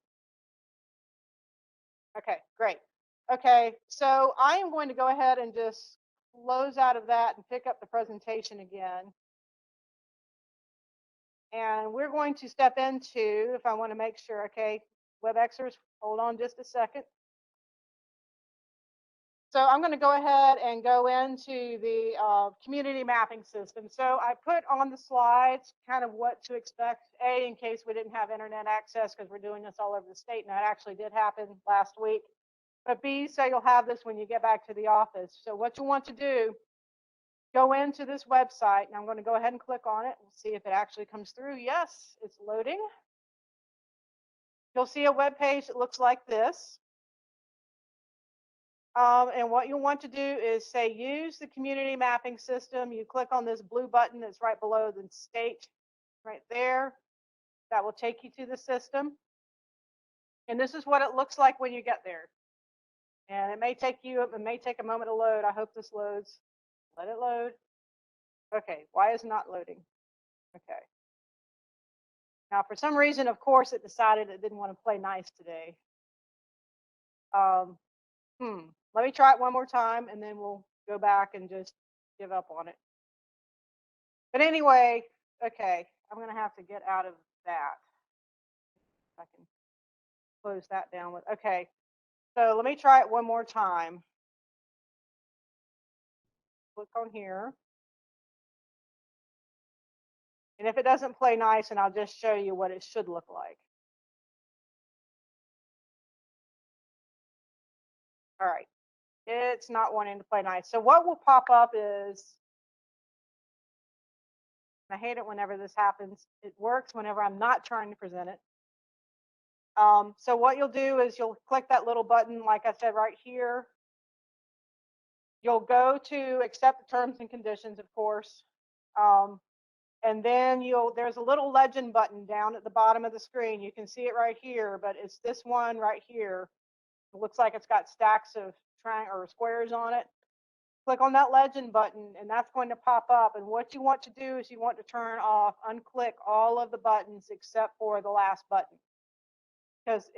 Okay, great. Okay, so I am going to go ahead and just close out of that and pick up the presentation again. And we're going to step into, if I want to make sure, okay, WebExers, hold on just a second. So I'm going to go ahead and go into the community mapping system. So I put on the slides kind of what to expect, A, in case we didn't have internet access, because we're doing this all over the state, and that actually did happen last week. But B, so you'll have this when you get back to the office. So what you want to do, go into this website, and I'm going to go ahead and click on it. We'll see if it actually comes through. Yes, it's loading. You'll see a web page that looks like this. And what you want to do is say, use the community mapping system. You click on this blue button that's right below the state right there. That will take you to the system. And this is what it looks like when you get there. And it may take a moment to load. I hope this loads. Let it load. Okay, why is it not loading? Okay. Now, for some reason, of course, it decided it didn't want to play nice today. Let me try it one more time, and then we'll go back and just give up on it. But anyway, okay, I'm going to have to get out of that. I can close that down with, okay. So let me try it one more time. Click on here. And if it doesn't play nice, and I'll just show you what it should look like. All right, it's not wanting to play nice. So what will pop up is, I hate it whenever this happens. It works whenever I'm not trying to present it. So what you'll do is you'll click that little button, like I said, right here. You'll go to accept the terms and conditions, of course. And then there's a little legend button down at the bottom of the screen. You can see it right here, but it's this one right here. It looks like it's got stacks of or squares on it. Click on that legend button and that's going to pop up. And what you want to do is you want to turn off, unclick all of the buttons except for the last button. Because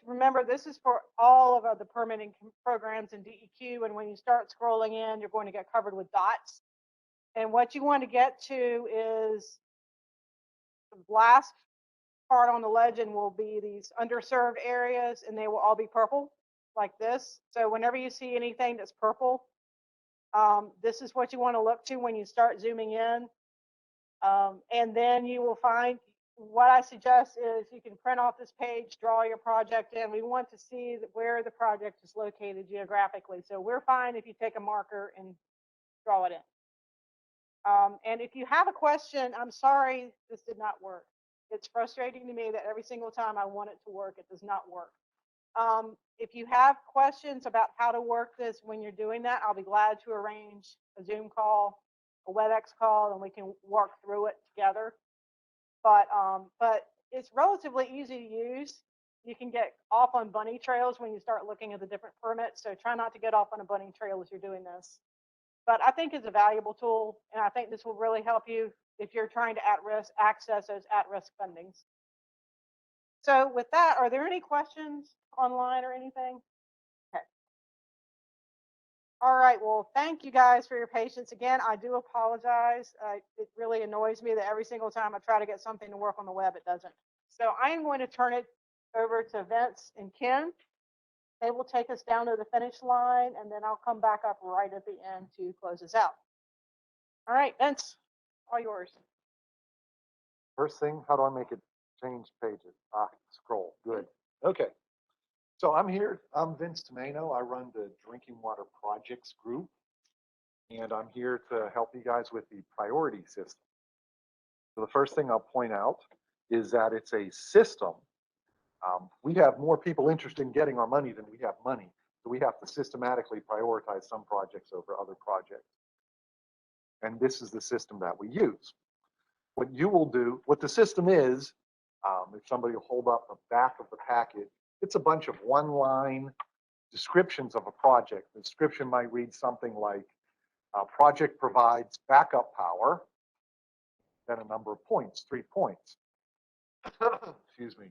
remember, this is for all of the permitting programs in DEQ. And when you start scrolling in, you're going to get covered with dots. And what you want to get to is the last part on the legend will be these underserved areas, and they will all be purple like this. So whenever you see anything that's purple, this is what you want to look to when you start zooming in. And then you will find, what I suggest is you can print off this page, draw your project in. We want to see where the project is located geographically. So we're fine if you take a marker and draw it in. And if you have a question, I'm sorry, this did not work. It's frustrating to me that every single time I want it to work, it does not work. If you have questions about how to work this when you're doing that, I'll be glad to arrange a Zoom call, a WebEx call, and we can work through it together. But it's relatively easy to use. You can get off on bunny trails when you start looking at the different permits. So try not to get off on a bunny trail as you're doing this. But I think it's a valuable tool, and I think this will really help you if you're trying to access those at-risk fundings. So with that, are there any questions online or anything? Okay. All right, well, thank you guys for your patience. Again, I do apologize. It really annoys me that every single time I try to get something to work on the web, it doesn't. So I am going to turn it over to Vince and Ken. They will take us down to the finish line, and then I'll come back up right at the end to close us out. All right, Vince, all yours. First thing, how do I make it change pages? Scroll. Good. Okay. So I'm here. I'm Vince Tomeno. I run the Drinking Water Projects group, and I'm here to help you guys with the priority system. So the first thing I'll point out is that it's a system. We have more people interested in getting our money than we have money. So we have to systematically prioritize some projects over other projects. And this is the system that we use. What you will do, what the system is, if somebody will hold up the back of the packet, it's a bunch of one-line descriptions of a project. The description might read something like, project provides backup power, then a number of points, 3 points. Excuse me.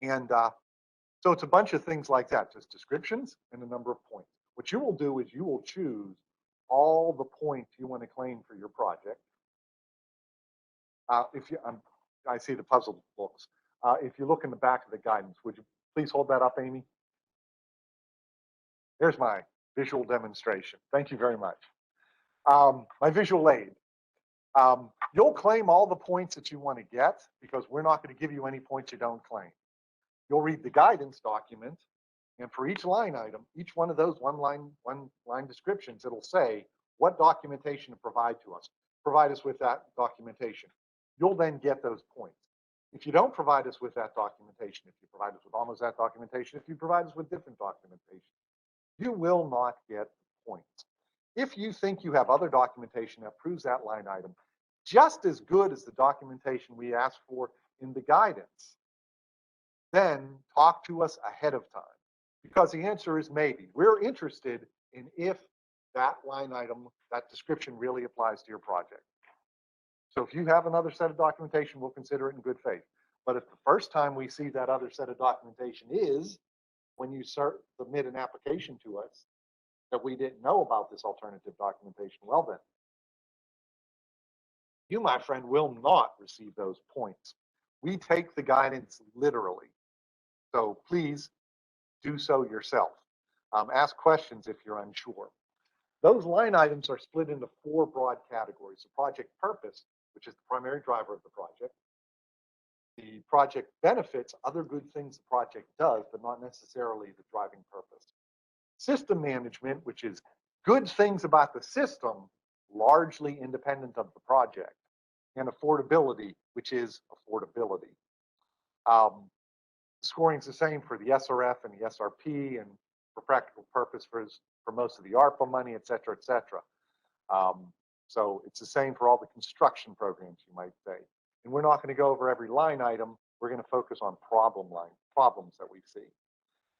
And so it's a bunch of things like that, just descriptions and a number of points. What you will do is you will choose all the points you want to claim for your project. I see the puzzle books. If you look in the back of the guidance, would you please hold that up, Amy? There's my visual demonstration. Thank you very much. My visual aid. You'll claim all the points that you want to get because we're not going to give you any points you don't claim. You'll read the guidance document, and for each line item, each one of those one line descriptions, it'll say what documentation to provide to us. Provide us with that documentation. You'll then get those points. If you don't provide us with that documentation, if you provide us with almost that documentation, if you provide us with different documentation, you will not get points. If you think you have other documentation that proves that line item just as good as the documentation we asked for in the guidance, then talk to us ahead of time, because the answer is maybe. We're interested in if that line item, that description really applies to your project. So if you have another set of documentation, we'll consider it in good faith. But if the first time we see that other set of documentation is when you submit an application to us that we didn't know about this alternative documentation, well then, you, my friend, will not receive those points. We take the guidance literally. So please do so yourself. Ask questions if you're unsure. Those line items are split into 4 broad categories. The project purpose, which is the primary driver of the project. The project benefits, other good things the project does, but not necessarily the driving purpose. System management, which is good things about the system, largely independent of the project. And affordability, which is affordability. Scoring's the same for the SRF and the SRP, and for practical purpose for most of the ARPA money, et cetera, et cetera. So it's the same for all the construction programs, you might say. And we're not going to go over every line item. We're going to focus on problems that we see.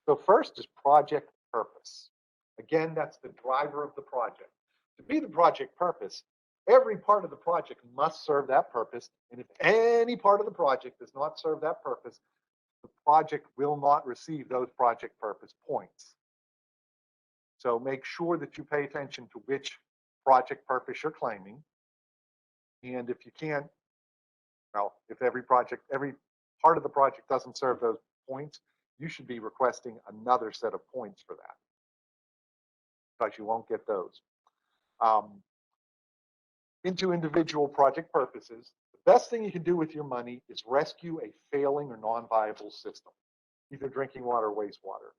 So first is project purpose. Again, that's the driver of the project. To be the project purpose, every part of the project must serve that purpose. And if any part of the project does not serve that purpose, the project will not receive those project purpose points. So make sure that you pay attention to which project purpose you're claiming. And if you can't, well, if every part of the project doesn't serve those points, you should be requesting another set of points for that, because you won't get those. Into individual project purposes, the best thing you can do with your money is rescue a failing or non-viable system, either drinking water or wastewater.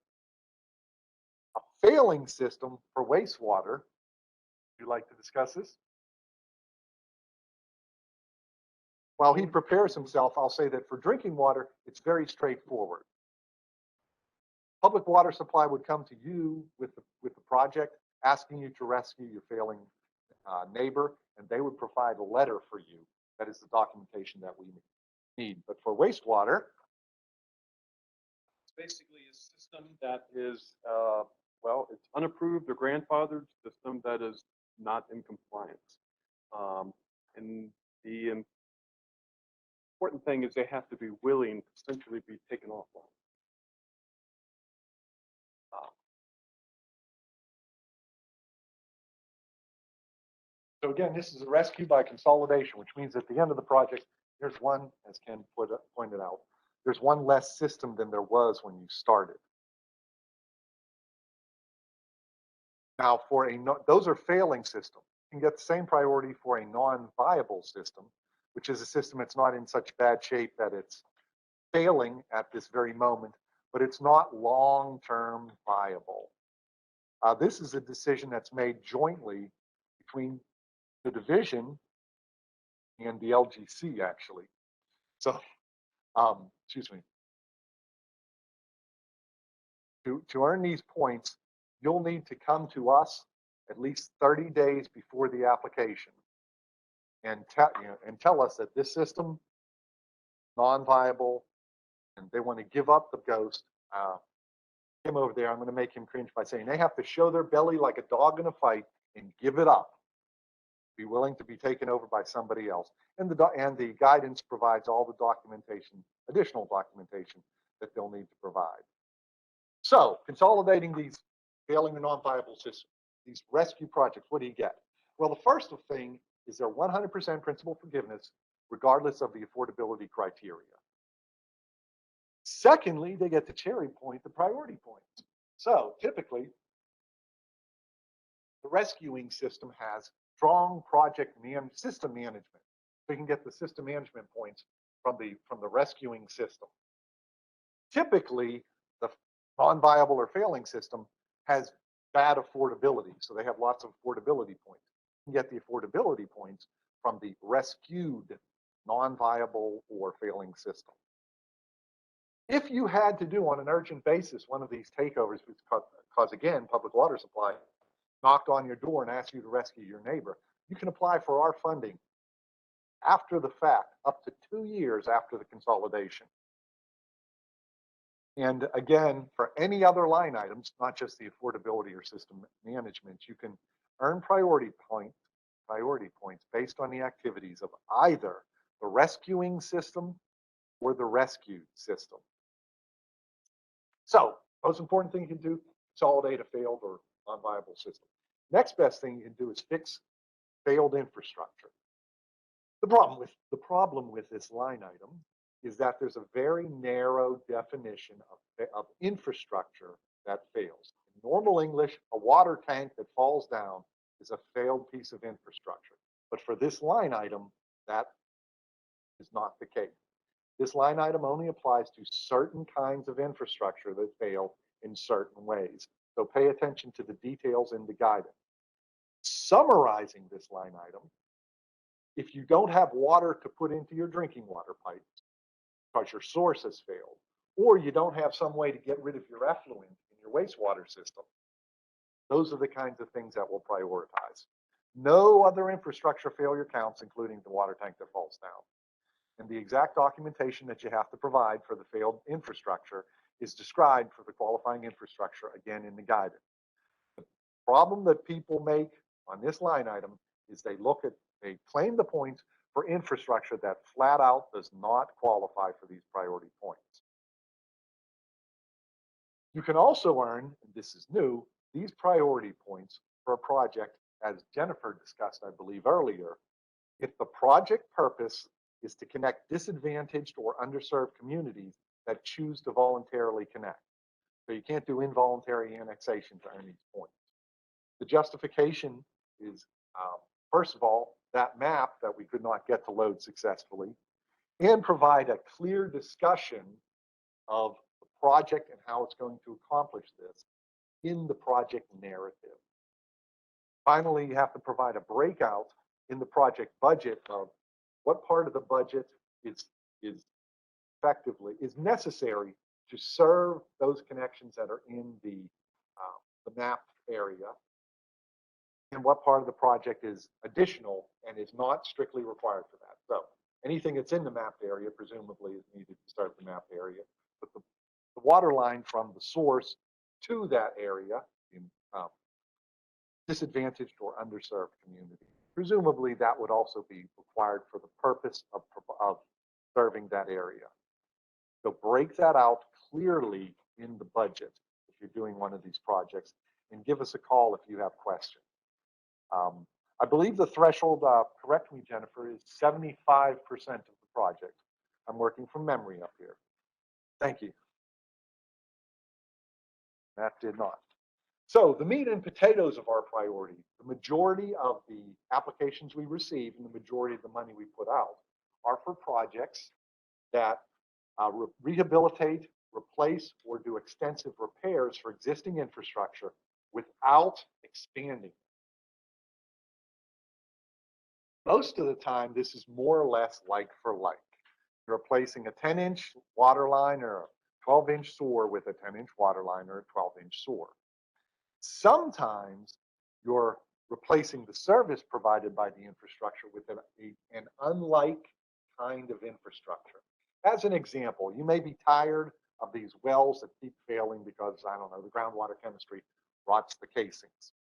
A failing system for wastewater, would you like to discuss this? While he prepares himself, I'll say that for drinking water, it's very straightforward. Public water supply would come to you with the project, asking you to rescue your failing neighbor, and they would provide a letter for you. That is the documentation that we need. But for wastewater, it's basically a system that is, well, it's unapproved or grandfathered system that is not in compliance. And the important thing is they have to be willing to essentially be taken offline. So again, this is a rescue by consolidation, which means at the end of the project, there's one, as Ken pointed out, there's one less system than there was when you started. Now, those are failing systems. You can get the same priority for a non-viable system, which is a system that's not in such bad shape that it's failing at this very moment, but it's not long-term viable. This is a decision that's made jointly between the division and the LGC, actually. So, excuse me. To earn these points, you'll need to come to us at least 30 days before the application and tell us that this system non-viable and they want to give up the ghost. Him over there, I'm going to make him cringe by saying they have to show their belly like a dog in a fight and give it up. Be willing to be taken over by somebody else. And the guidance provides all the documentation, additional documentation that they'll need to provide. So consolidating these failing or non-viable systems, these rescue projects, what do you get? Well, the first thing is their 100% principal forgiveness, regardless of the affordability criteria. Secondly, they get the cherry point, the priority points. So typically, the rescuing system has strong project system management. So you can get the system management points from the rescuing system. Typically, the non-viable or failing system has bad affordability, so they have lots of affordability points. You can get the affordability points from the rescued non-viable or failing system. If you had to do on an urgent basis one of these takeovers, because again, public water supply knocked on your door and asked you to rescue your neighbor, you can apply for our funding after the fact, up to 2 years after the consolidation. And again, for any other line items, not just the affordability or system management, you can earn priority points based on the activities of either the rescuing system or the rescued system. So, most important thing you can do, consolidate a failed or non-viable system. Next best thing you can do is fix failed infrastructure. The problem with this line item is that there's a very narrow definition of infrastructure that fails. In normal English, a water tank that falls down is a failed piece of infrastructure. But for this line item, that is not the case. This line item only applies to certain kinds of infrastructure that fail in certain ways. So pay attention to the details in the guidance. Summarizing this line item, if you don't have water to put into your drinking water pipes because your source has failed, or you don't have some way to get rid of your effluent in your wastewater system. Those are the kinds of things that we'll prioritize. No other infrastructure failure counts, including the water tank that falls down. And the exact documentation that you have to provide for the failed infrastructure is described for the qualifying infrastructure, again, in the guidance. The problem that people make on this line item is they claim the points for infrastructure that flat out does not qualify for these priority points. You can also earn, and this is new, these priority points for a project, as Jennifer discussed, I believe, earlier, if the project purpose is to connect disadvantaged or underserved communities that choose to voluntarily connect. So you can't do involuntary annexation to earn these points. The justification is, first of all, that map that we could not get to load successfully, and provide a clear discussion of the project and how it's going to accomplish this in the project narrative. Finally, you have to provide a breakout in the project budget of what part of the budget is necessary to serve those connections that are in the map area, and what part of the project is additional and is not strictly required for that. So anything that's in the mapped area presumably is needed to start the mapped area, but the water line from the source to that area in disadvantaged or underserved community, presumably that would also be required for the purpose of serving that area. So break that out clearly in the budget if you're doing one of these projects, and give us a call if you have questions. I believe the threshold, correct me, Jennifer, is 75% of the project. I'm working from memory up here. Thank you. That did not. So the meat and potatoes of our priority, the majority of the applications we receive and the majority of the money we put out are for projects that rehabilitate, replace, or do extensive repairs for existing infrastructure without expanding. Most of the time, this is more or less like for like. You're replacing a 10-inch water line or a 12-inch sewer with a 10-inch water line or a 12-inch sewer. Sometimes you're replacing the service provided by the infrastructure with an unlike kind of infrastructure. As an example, you may be tired of these wells that keep failing because, I don't know, the groundwater chemistry rots the casings.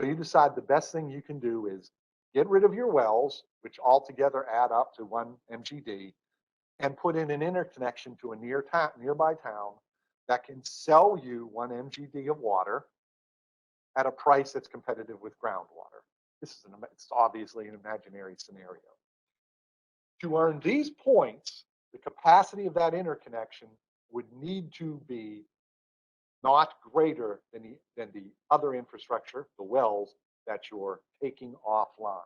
So you decide the best thing you can do is get rid of your wells, which altogether add up to 1 MGD, and put in an interconnection to a nearby town that can sell you 1 MGD of water at a price that's competitive with groundwater. It's obviously an imaginary scenario. To earn these points, the capacity of that interconnection would need to be not greater than the other infrastructure, the wells, that you're taking offline.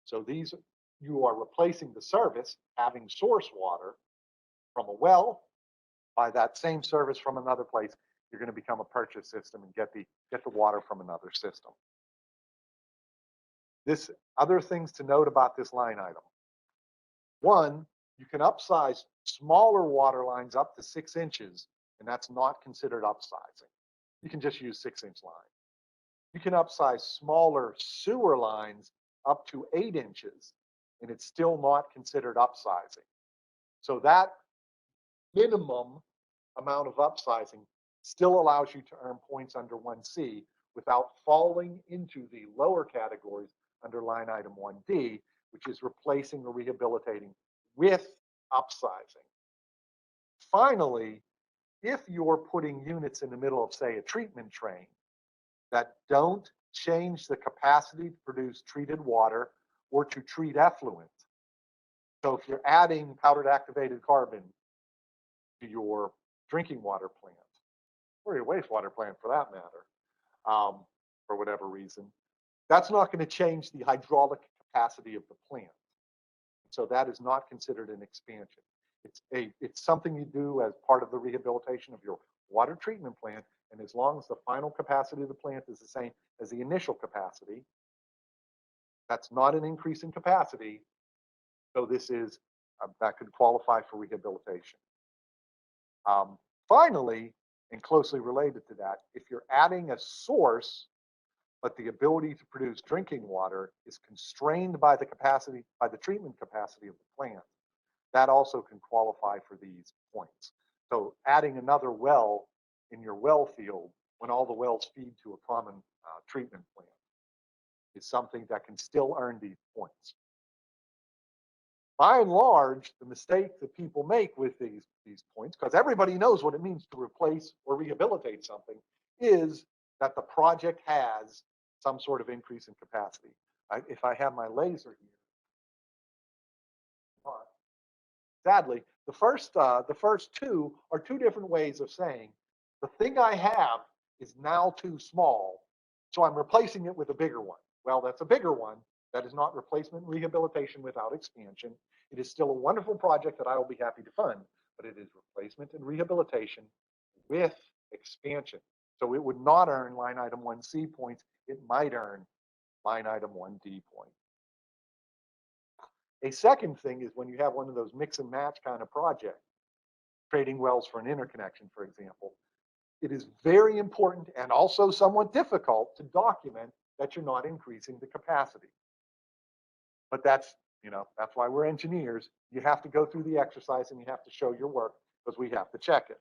So you are replacing the service, having source water from a well, by that same service from another place. You're going to become a purchase system and get the water from another system. Other things to note about this line item. One, you can upsize smaller water lines up to 6 inches, and that's not considered upsizing. You can just use 6-inch lines. You can upsize smaller sewer lines up to 8 inches, and it's still not considered upsizing. So that minimum amount of upsizing still allows you to earn points under 1C without falling into the lower categories under line item 1D, which is replacing or rehabilitating with upsizing. Finally, if you're putting units in the middle of, say, a treatment train that don't change the capacity to produce treated water or to treat effluent. So if you're adding powdered activated carbon to your drinking water plant, or your wastewater plant for that matter, for whatever reason, that's not going to change the hydraulic capacity of the plant. So that is not considered an expansion. It's something you do as part of the rehabilitation of your water treatment plant, and as long as the final capacity of the plant is the same as the initial capacity, that's not an increase in capacity. So this is that could qualify for rehabilitation. Finally, and closely related to that, if you're adding a source, but the ability to produce drinking water is constrained by the capacity, by the treatment capacity of the plant, that also can qualify for these points. So adding another well in your well field when all the wells feed to a common treatment plant is something that can still earn these points. By and large, the mistake that people make with these points, because everybody knows what it means to replace or rehabilitate something, is that the project has some sort of increase in capacity. If I have my laser here, sadly, the first two are two different ways of saying the thing I have is now too small, so I'm replacing it with a bigger one. Well, that's a bigger one. That is not replacement and rehabilitation without expansion. It is still a wonderful project that I will be happy to fund, but it is replacement and rehabilitation with expansion. So it would not earn line item 1C points. It might earn line item 1D points. A second thing is when you have one of those mix and match kind of projects, trading wells for an interconnection, for example, it is very important and also somewhat difficult to document that you're not increasing the capacity. But that's, that's why we're engineers. You have to go through the exercise and you have to show your work because we have to check it.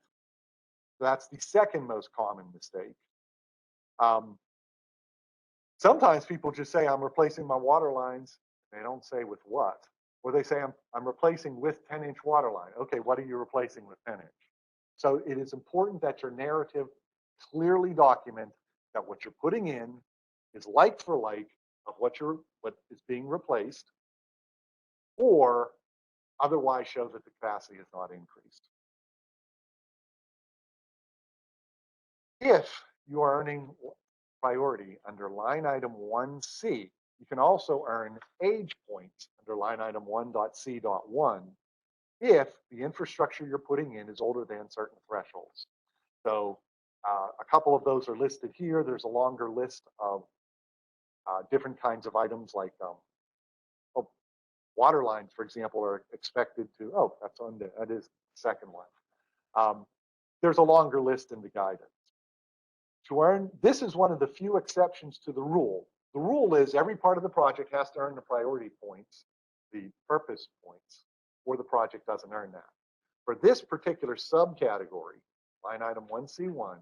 That's the second most common mistake. Sometimes people just say, I'm replacing my water lines. They don't say with what. Or they say, I'm replacing with 10-inch water line. Okay, what are you replacing with 10-inch? So it is important that your narrative clearly document that what you're putting in is like for like of what is being replaced, or otherwise show that the capacity is not increased. If you are earning priority under line item 1C, you can also earn age points under line item 1.C.1 if the infrastructure you're putting in is older than certain thresholds. So a couple of those are listed here. There's a longer list of different kinds of items like water lines, for example, are expected to, that's on there. That is the second one. There's a longer list in the guidance. To earn, this is one of the few exceptions to the rule. The rule is every part of the project has to earn the priority points, the purpose points, or the project doesn't earn that. For this particular subcategory, line item 1C1,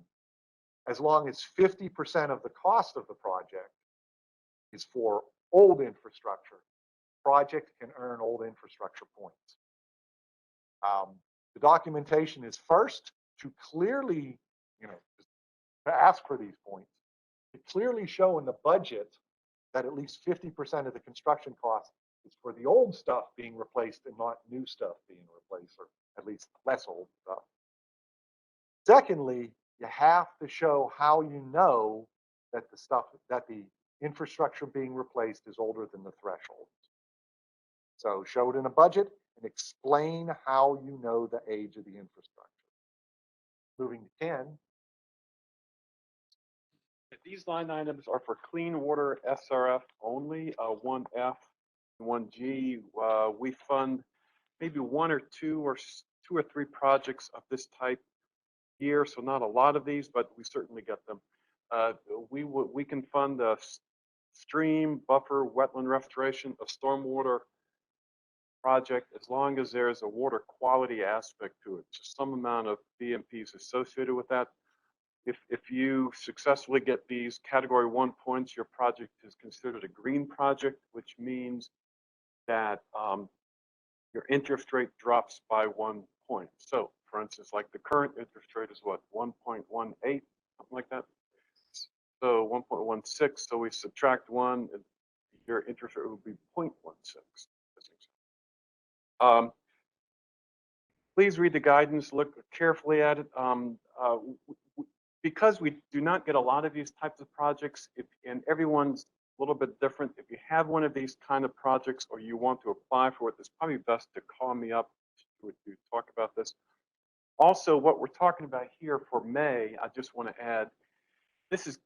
as long as 50% of the cost of the project is for old infrastructure, project can earn old infrastructure points. The documentation is first to clearly, to ask for these points, to clearly show in the budget that at least 50% of the construction cost is for the old stuff being replaced and not new stuff being replaced, or at least less old stuff. Secondly, you have to show how you know that the infrastructure being replaced is older than the threshold. So show it in a budget and explain how you know the age of the infrastructure. Moving to 10. These line items are for clean water SRF only, 1F and 1G. We fund maybe one or two or three projects of this type year, so not a lot of these, but we certainly get them. We can fund a stream, buffer, wetland restoration, a stormwater project as long as there's a water quality aspect to it, just some amount of BMPs associated with that. If you successfully get these category 1 points, your project is considered a green project, which means that your interest rate drops by 1 point. So for instance, like the current interest rate is what, 1.18, something like that. So 1.16, so we subtract 1, your interest rate would be 0.16. Please read the guidance, look carefully at it. Because we do not get a lot of these types of projects, and everyone's a little bit different, if you have one of these kind of projects or you want to apply for it, it's probably best to call me up to talk about this. Also, what we're talking about here for May, I just want to add, this is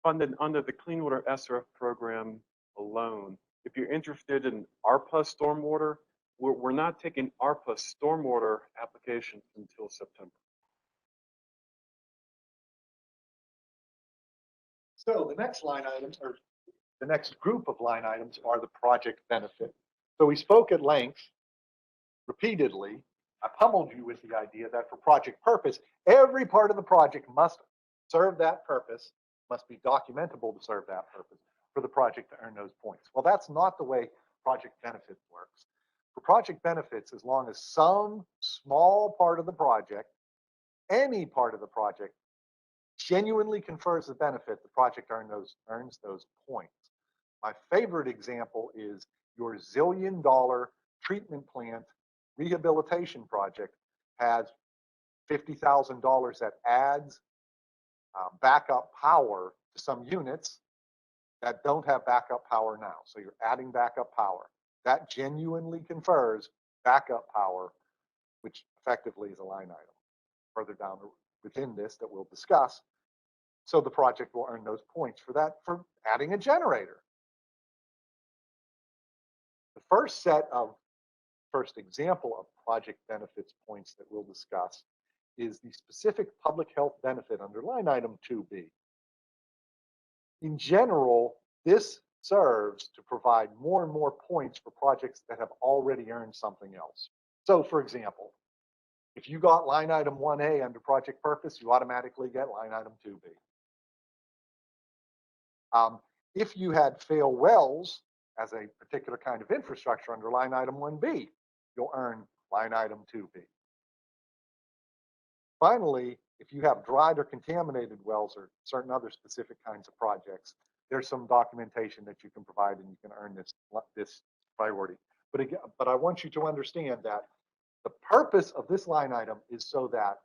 funded under the Clean Water SRF program alone. If you're interested in Arpa stormwater, we're not taking Arpa stormwater applications until September. So the next line item, or the next group of line items, are the project benefit. So we spoke at length repeatedly. I pummeled you with the idea that for project purpose, every part of the project must serve that purpose, must be documentable to serve that purpose for the project to earn those points. Well, that's not the way project benefits works. For project benefits, as long as some small part of the project, any part of the project, genuinely confers the benefit, the project earns those points. My favorite example is your zillion-dollar treatment plant rehabilitation project has $50,000 that adds backup power to some units that don't have backup power now. So you're adding backup power. That genuinely confers backup power, which effectively is a line item further down within this that we'll discuss. So the project will earn those points for that, for adding a generator. The first example of project benefits points that we'll discuss is the specific public health benefit under line item 2B. In general, this serves to provide more and more points for projects that have already earned something else. So for example, if you got line item 1A under project purpose, you automatically get line item 2B. If you had fail wells as a particular kind of infrastructure under line item 1B, you'll earn line item 2B. Finally, if you have dried or contaminated wells or certain other specific kinds of projects, there's some documentation that you can provide and you can earn this priority. But I want you to understand that the purpose of this line item is so that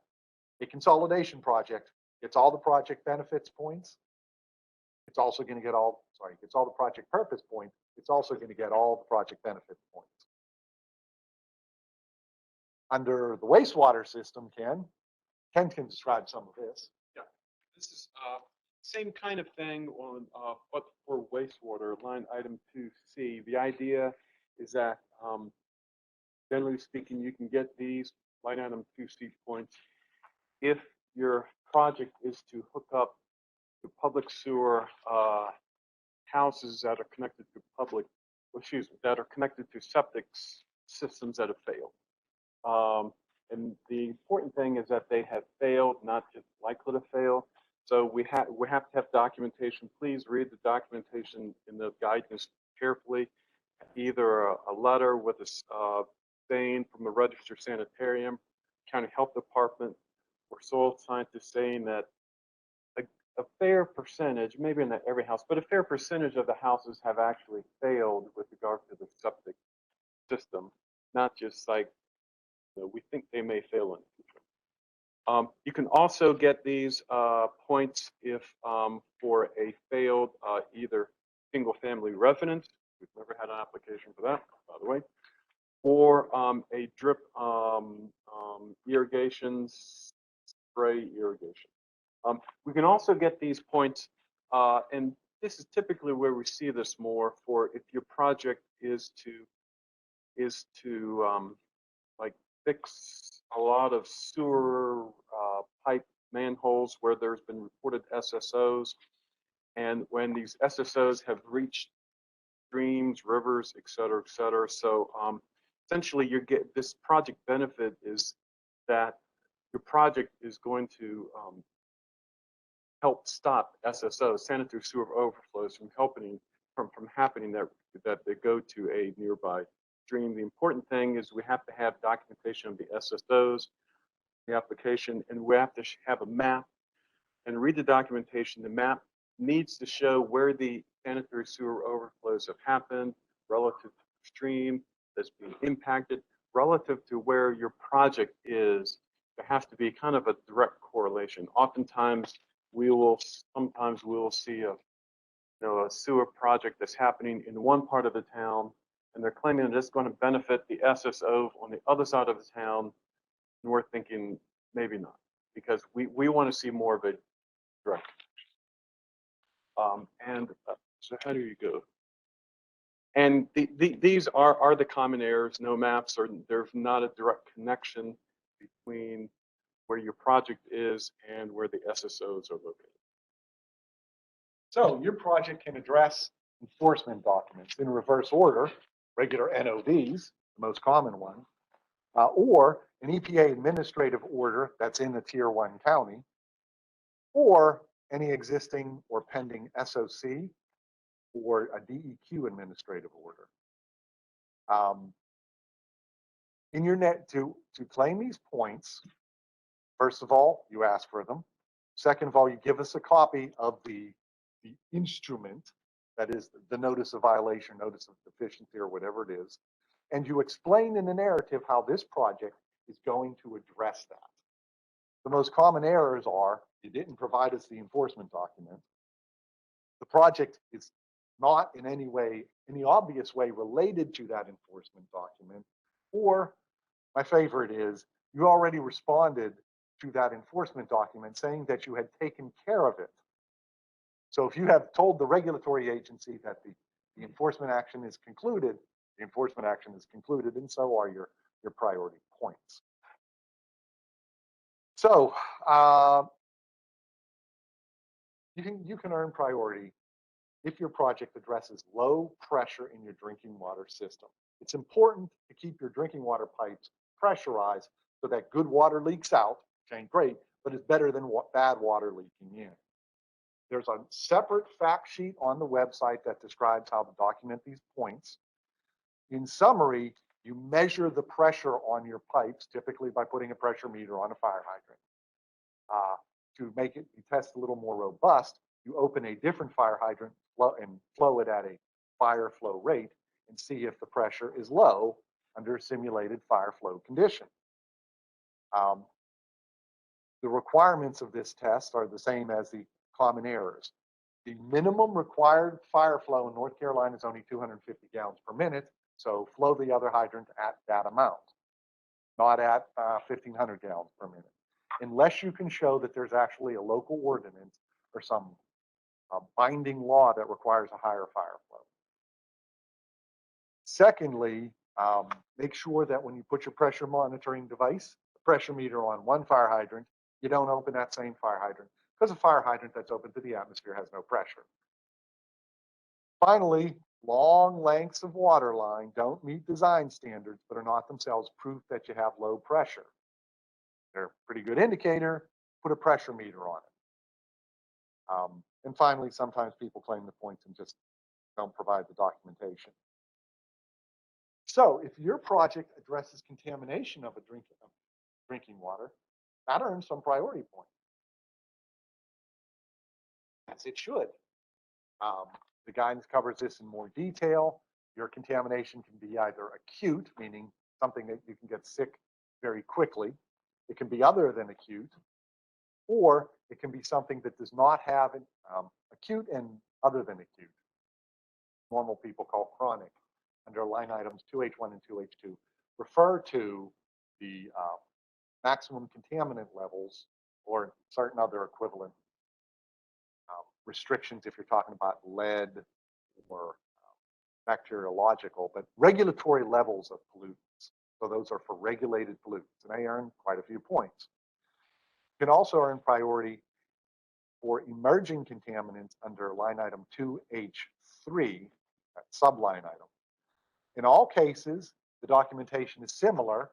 a consolidation project gets all the project benefits points. It's also going to get gets all the project purpose points. It's also going to get all the project benefit points. Under the wastewater system, Ken can describe some of this. Yeah, this is same kind of thing on, but for wastewater, line item 2C. The idea is that, generally speaking, you can get these line item 2C points if your project is to hook up to public sewer houses that are connected to that are connected to septic systems that have failed. And the important thing is that they have failed, not just likely to fail. So we have to have documentation. Please read the documentation in the guidance carefully. Either a letter with a saying from the registered sanitarium, county health department, or soil scientists saying that a fair percentage, maybe not every house, but a fair percentage of the houses have actually failed with regard to the septic system, not just like, we think they may fail in the future. You can also get these points if for a failed either single family residence, we've never had an application for that, by the way, or a drip irrigation, spray irrigation. We can also get these points, and this is typically where we see this more, for if your project is to like fix a lot of sewer pipe manholes where there's been reported SSOs, and when these SSOs have reached streams, rivers, et cetera, et cetera. So essentially, you get this project benefit is that your project is going to help stop SSOs, sanitary sewer overflows, from happening that they go to a nearby stream. The important thing is we have to have documentation of the SSOs, the application, and we have to have a map and read the documentation. The map needs to show where the sanitary sewer overflows have happened relative to the stream that's being impacted, relative to where your project is. There has to be kind of a direct correlation. Oftentimes, sometimes we will see a sewer project that's happening in one part of the town, and they're claiming that it's going to benefit the SSO on the other side of the town, and we're thinking maybe not, because we want to see more of a direct. So how do you go? And these are the common errors. No maps, or there's not a direct connection between where your project is and where the SSOs are located. So your project can address enforcement documents in reverse order, regular NODs, the most common one, or an EPA administrative order that's in a tier 1 county, or any existing or pending SOC or a DEQ administrative order. In your net to claim these points, first of all, you ask for them. Second of all, you give us a copy of the instrument, that is the notice of violation, notice of deficiency, or whatever it is, and you explain in the narrative how this project is going to address that. The most common errors are you didn't provide us the enforcement document. The project is not in any way, any obvious way related to that enforcement document, or my favorite is you already responded to that enforcement document saying that you had taken care of it. So if you have told the regulatory agency that the enforcement action is concluded, the enforcement action is concluded, and so are your priority points. So you can earn priority if your project addresses low pressure in your drinking water system. It's important to keep your drinking water pipes pressurized so that good water leaks out, which ain't great, but it's better than bad water leaking in. There's a separate fact sheet on the website that describes how to document these points. In summary, you measure the pressure on your pipes, typically by putting a pressure meter on a fire hydrant. To make it the test a little more robust, you open a different fire hydrant and flow it at a fire flow rate and see if the pressure is low under a simulated fire flow condition. The requirements of this test are the same as the common errors. The minimum required fire flow in North Carolina is only 250 gallons per minute, so flow the other hydrant at that amount, not at 1,500 gallons per minute, unless you can show that there's actually a local ordinance or some binding law that requires a higher fire flow. Secondly, make sure that when you put your pressure monitoring device, the pressure meter on one fire hydrant, you don't open that same fire hydrant, because a fire hydrant that's open to the atmosphere has no pressure. Finally, long lengths of water line don't meet design standards, but are not themselves proof that you have low pressure. They're a pretty good indicator. Put a pressure meter on it. And finally, sometimes people claim the points and just don't provide the documentation. So if your project addresses contamination of drinking water, that earns some priority points. As it should. The guidance covers this in more detail. Your contamination can be either acute, meaning something that you can get sick very quickly. It can be other than acute, or it can be something that does not have an acute and other than acute. Normal people call chronic. Under line items 2H1 and 2H2 refer to the maximum contaminant levels or certain other equivalent restrictions if you're talking about lead or bacteriological, but regulatory levels of pollutants. So those are for regulated pollutants, and they earn quite a few points. You can also earn priority for emerging contaminants under line item 2H3, that subline item. In all cases, the documentation is similar,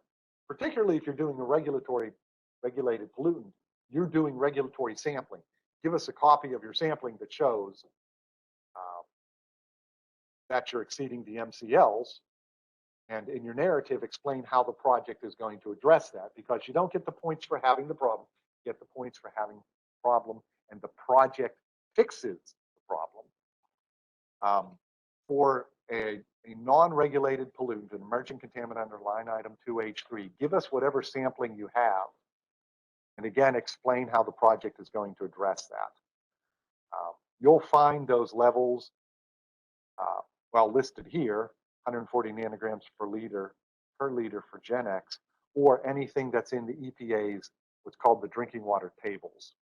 particularly if you're doing a regulated pollutant, you're doing regulatory sampling. Give us a copy of your sampling that shows that you're exceeding the MCLs, and in your narrative, explain how the project is going to address that, because you don't get the points for having the problem, you get the points for having the problem, and the project fixes the problem. For a non-regulated pollutant, an emerging contaminant under line item 2H3, give us whatever sampling you have, and again, explain how the project is going to address that. You'll find those levels well listed here, 140 nanograms per liter for Gen X, or anything that's in the EPA's what's called the drinking water tables.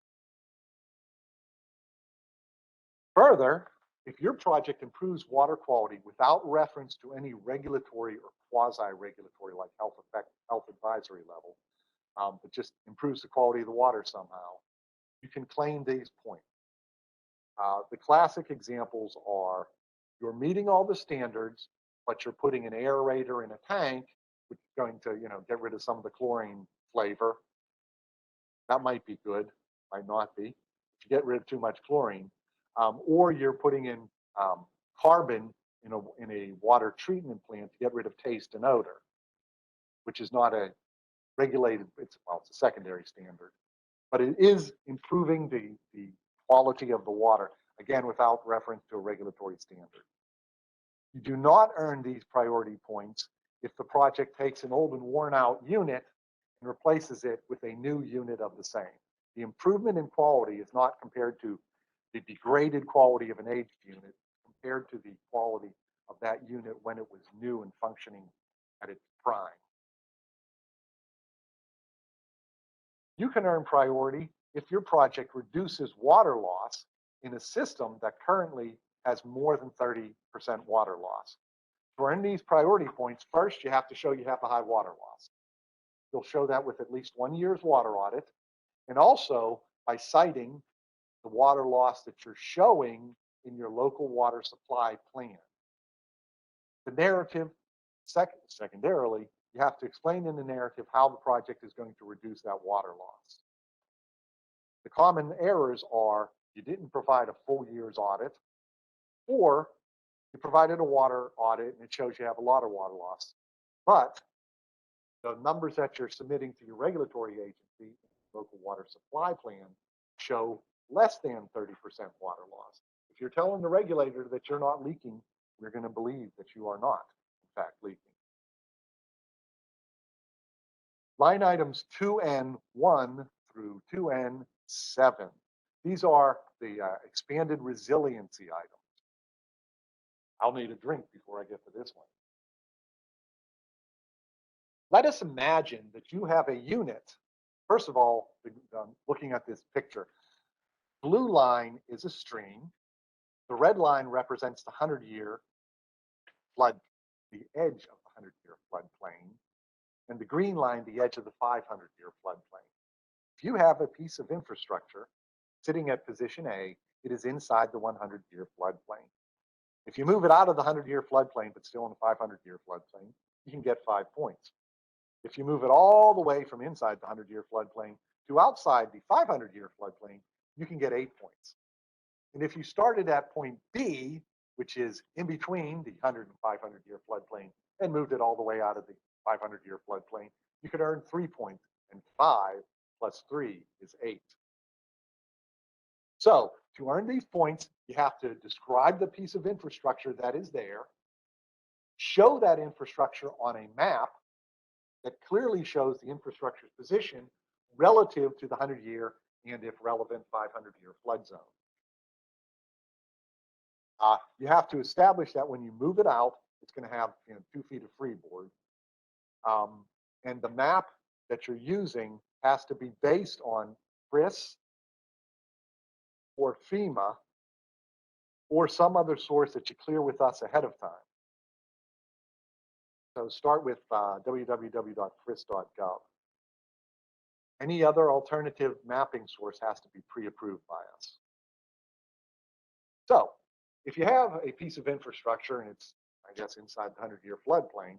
Further, if your project improves water quality without reference to any regulatory or quasi-regulatory like health advisory level, but just improves the quality of the water somehow, you can claim these points. The classic examples are you're meeting all the standards, but you're putting an aerator in a tank, which is going to, get rid of some of the chlorine flavor. That might be good, might not be. If you get rid of too much chlorine, or you're putting in carbon in a water treatment plant to get rid of taste and odor, which is not a regulated. It's a secondary standard, but it is improving the quality of the water, again, without reference to a regulatory standard. You do not earn these priority points if the project takes an old and worn out unit and replaces it with a new unit of the same. The improvement in quality is not compared to the degraded quality of an aged unit, compared to the quality of that unit when it was new and functioning at its prime. You can earn priority if your project reduces water loss in a system that currently has more than 30% water loss. To earn these priority points, first you have to show you have a high water loss. You'll show that with at least 1 year's water audit, and also by citing the water loss that you're showing in your local water supply plan. The narrative, secondarily, you have to explain in the narrative how the project is going to reduce that water loss. The common errors are you didn't provide a full year's audit, or you provided a water audit and it shows you have a lot of water loss. But the numbers that you're submitting to your regulatory agency, local water supply plan, show less than 30% water loss. If you're telling the regulator that you're not leaking, we're going to believe that you are not, in fact, leaking. Line items 2N1 through 2N7. These are the expanded resiliency items. I'll need a drink before I get to this one. Let us imagine that you have a unit. First of all, looking at this picture, blue line is a stream. The red line represents the 100-year flood, the edge of the 100-year floodplain, and the green line, the edge of the 500-year floodplain. If you have a piece of infrastructure sitting at position A, it is inside the 100-year floodplain. If you move it out of the 100-year floodplain, but still in the 500-year floodplain, you can get 5 points. If you move it all the way from inside the 100-year floodplain to outside the 500-year floodplain, you can get 8 points. And if you started at point B, which is in between the 100 and 500-year floodplain, and moved it all the way out of the 500-year floodplain, you could earn 3 points, and 5 plus 3 is 8. So to earn these points, you have to describe the piece of infrastructure that is there, show that infrastructure on a map that clearly shows the infrastructure's position relative to the 100-year and, if relevant, 500-year flood zone. You have to establish that when you move it out, it's going to have 2 feet of freeboard. And the map that you're using has to be based on CRIS or FEMA or some other source that you clear with us ahead of time. So start with www.cris.gov. Any other alternative mapping source has to be pre-approved by us. So if you have a piece of infrastructure and it's, I guess, inside the 100-year floodplain,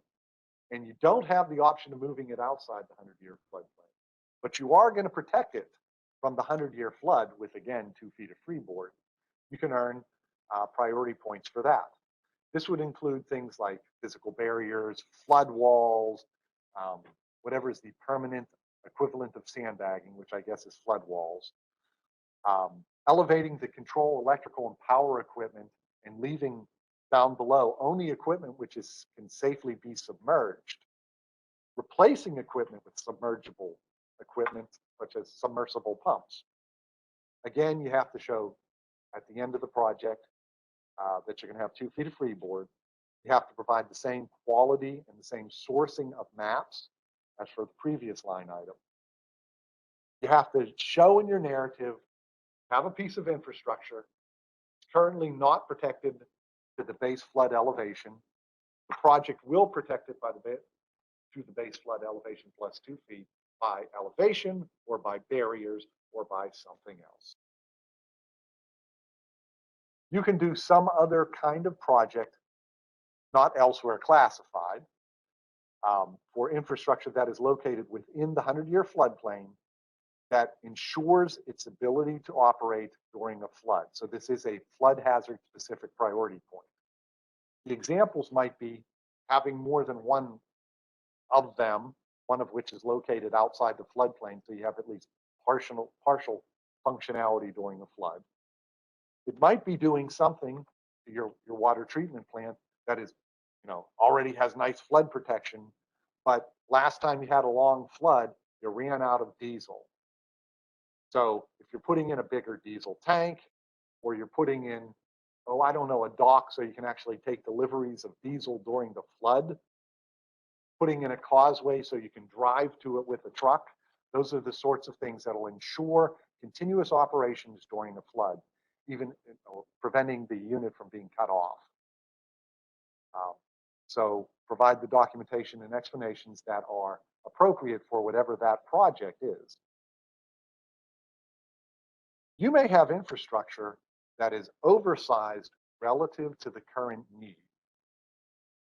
and you don't have the option of moving it outside the 100-year floodplain, but you are going to protect it from the 100-year flood with, again, 2 feet of freeboard, you can earn priority points for that. This would include things like physical barriers, flood walls, whatever is the permanent equivalent of sandbagging, which I guess is flood walls, elevating to control electrical and power equipment and leaving down below only equipment which can safely be submerged, replacing equipment with submergible equipment such as submersible pumps. Again, you have to show at the end of the project that you're going to have 2 feet of freeboard. You have to provide the same quality and the same sourcing of maps as for the previous line item. You have to show in your narrative, have a piece of infrastructure currently not protected to the base flood elevation. The project will protect it by to the base flood elevation plus 2 feet by elevation or by barriers or by something else. You can do some other kind of project not elsewhere classified for infrastructure that is located within the 100-year floodplain that ensures its ability to operate during a flood. So this is a flood hazard specific priority point. The examples might be having more than one of them, one of which is located outside the floodplain, so you have at least partial functionality during a flood. It might be doing something to your water treatment plant that is, already has nice flood protection, but last time you had a long flood, you ran out of diesel. So if you're putting in a bigger diesel tank, or you're putting in, a dock so you can actually take deliveries of diesel during the flood, putting in a causeway so you can drive to it with a truck, those are the sorts of things that will ensure continuous operations during the flood, even preventing the unit from being cut off. So provide the documentation and explanations that are appropriate for whatever that project is. You may have infrastructure that is oversized relative to the current need.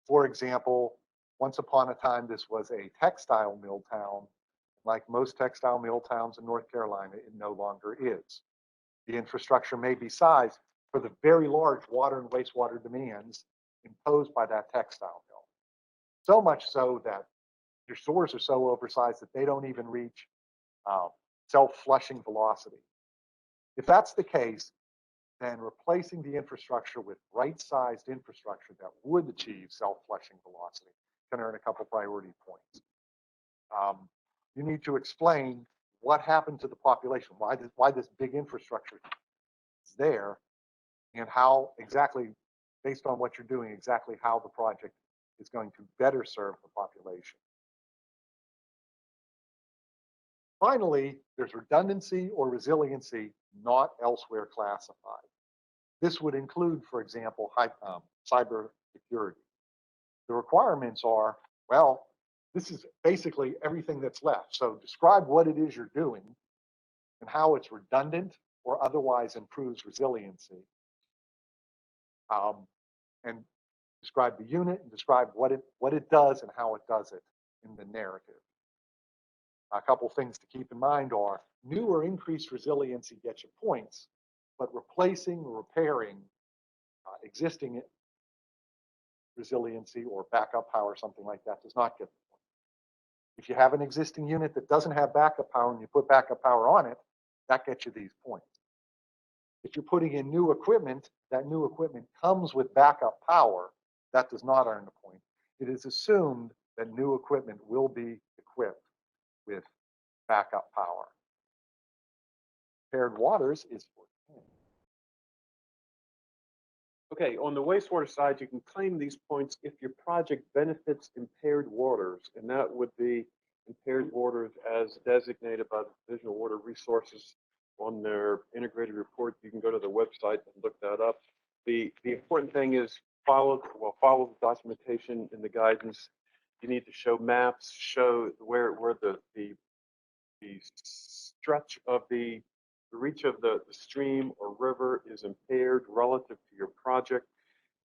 For example, once upon a time, this was a textile mill town. Like most textile mill towns in North Carolina, it no longer is. The infrastructure may be sized for the very large water and wastewater demands imposed by that textile mill. So much so that your stores are so oversized that they don't even reach self-flushing velocity. If that's the case, then replacing the infrastructure with right-sized infrastructure that would achieve self-flushing velocity can earn a couple priority points. You need to explain what happened to the population, why this big infrastructure is there, and how exactly, based on what you're doing, exactly how the project is going to better serve the population. Finally, there's redundancy or resiliency not elsewhere classified. This would include, for example, cyber security. The requirements are, well, this is basically everything that's left. So describe what it is you're doing and how it's redundant or otherwise improves resiliency. And describe the unit and describe what it does and how it does it in the narrative. A couple things to keep in mind are new or increased resiliency gets you points, but replacing or repairing existing resiliency or backup power, something like that, does not get the point. If you have an existing unit that doesn't have backup power and you put backup power on it, that gets you these points. If you're putting in new equipment, that new equipment comes with backup power, that does not earn the point. It is assumed that new equipment will be equipped with backup power. Paired waters is for 10. Okay, on the wastewater side, you can claim these points if your project benefits impaired waters, and that would be impaired waters as designated by the Division of Water Resources on their integrated report. You can go to the website and look that up. The important thing is follow the documentation and the guidance. You need to show maps, show where the stretch of the reach of the stream or river is impaired relative to your project,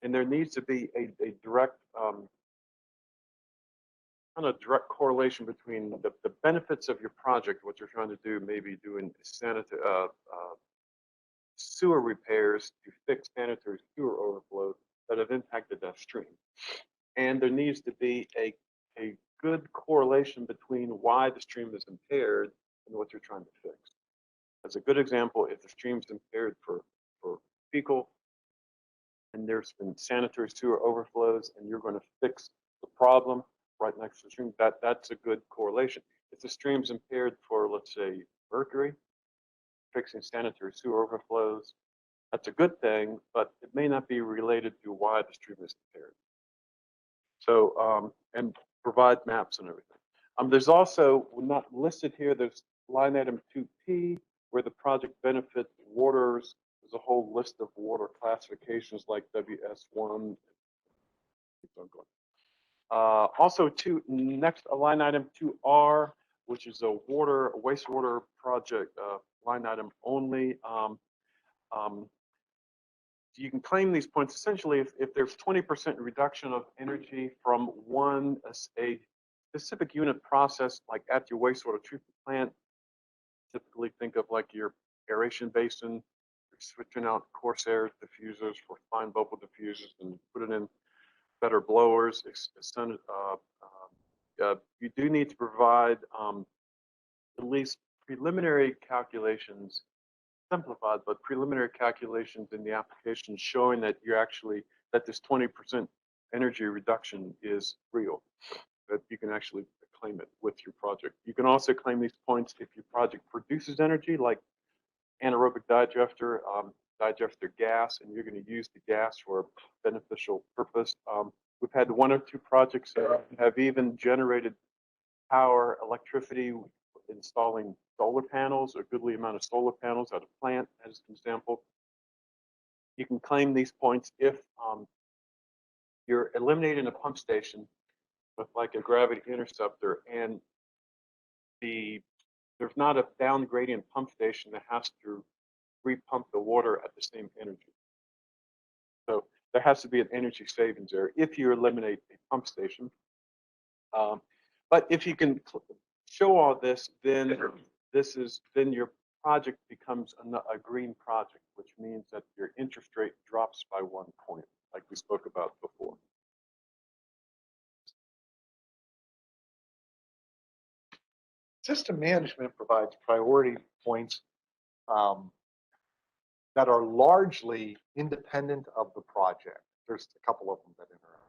and there needs to be a direct kind of direct correlation between the benefits of your project, what you're trying to do, maybe doing sewer repairs to fix sanitary sewer overflows that have impacted that stream. And there needs to be a good correlation between why the stream is impaired and what you're trying to fix. As a good example, if the stream's impaired for fecal and there's been sanitary sewer overflows and you're going to fix the problem right next to the stream, that's a good correlation. If the stream's impaired for, let's say, mercury, fixing sanitary sewer overflows, that's a good thing, but it may not be related to why the stream is impaired. So, and provide maps and everything. There's also, not listed here, there's line item 2P, where the project benefit waters. There's a whole list of water classifications like WS1. Also, next line item 2R, which is a wastewater project line item only. you can claim these points essentially if there's 20% reduction of energy from a specific unit process, like at your wastewater treatment plant. Typically think of like your aeration basin, you're switching out Corsair diffusers for fine bubble diffusers and putting in better blowers. You do need to provide at least preliminary calculations, simplified, but preliminary calculations in the application showing that that this 20% energy reduction is real, that you can actually claim it with your project. You can also claim these points if your project produces energy, like anaerobic digester, digester gas, and you're going to use the gas for a beneficial purpose. We've had 1 or 2 projects that have even generated power, electricity, installing solar panels, a goodly amount of solar panels at a plant, as an example. You can claim these points if you're eliminating a pump station with like a gravity interceptor, and there's not a down gradient pump station that has to repump the water at the same energy. So there has to be an energy savings there if you eliminate a pump station. But if you can show all this, then your project becomes a green project, which means that your interest rate drops by 1 point, like we spoke about before. System management provides priority points that are largely independent of the project. There's a couple of them that interact.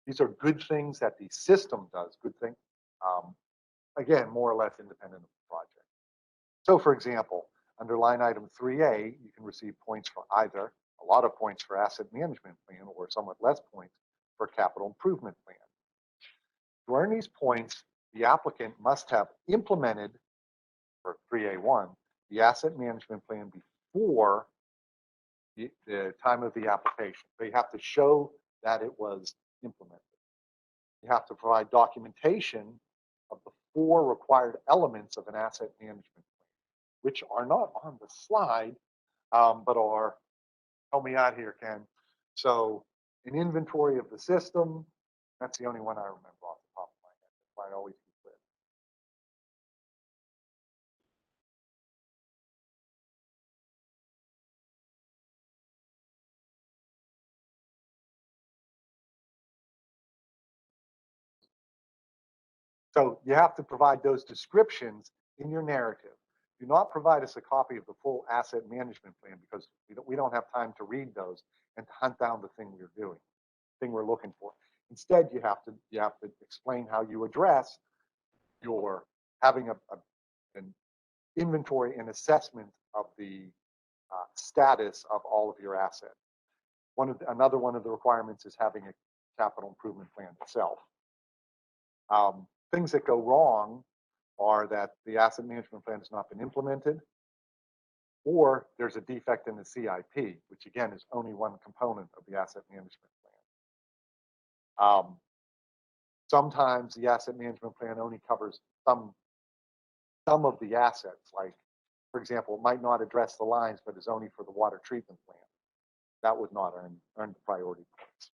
These are good things that the system does, good thing. Again, more or less independent of the project. So for example, under line item 3A, you can receive points for either a lot of points for asset management plan or somewhat less points for capital improvement plan. To earn these points, the applicant must have implemented, for 3A1, the asset management plan before the time of the application. They have to show that it was implemented. You have to provide documentation of the 4 required elements of an asset management plan, which are not on the slide, but are, help me out here, Ken. So an inventory of the system, that's the only one I remember off the top of my head. That's why I always keep it. So you have to provide those descriptions in your narrative. Do not provide us a copy of the full asset management plan because we don't have time to read those and to hunt down the thing we're looking for. Instead, you have to explain how you address your having an inventory and assessment of the status of all of your assets. Another one of the requirements is having a capital improvement plan itself. Things that go wrong are that the asset management plan has not been implemented, or there's a defect in the CIP, which again is only one component of the asset management plan. Sometimes the asset management plan only covers some of the assets, like, for example, it might not address the lines, but is only for the water treatment plant. That would not earn the priority points.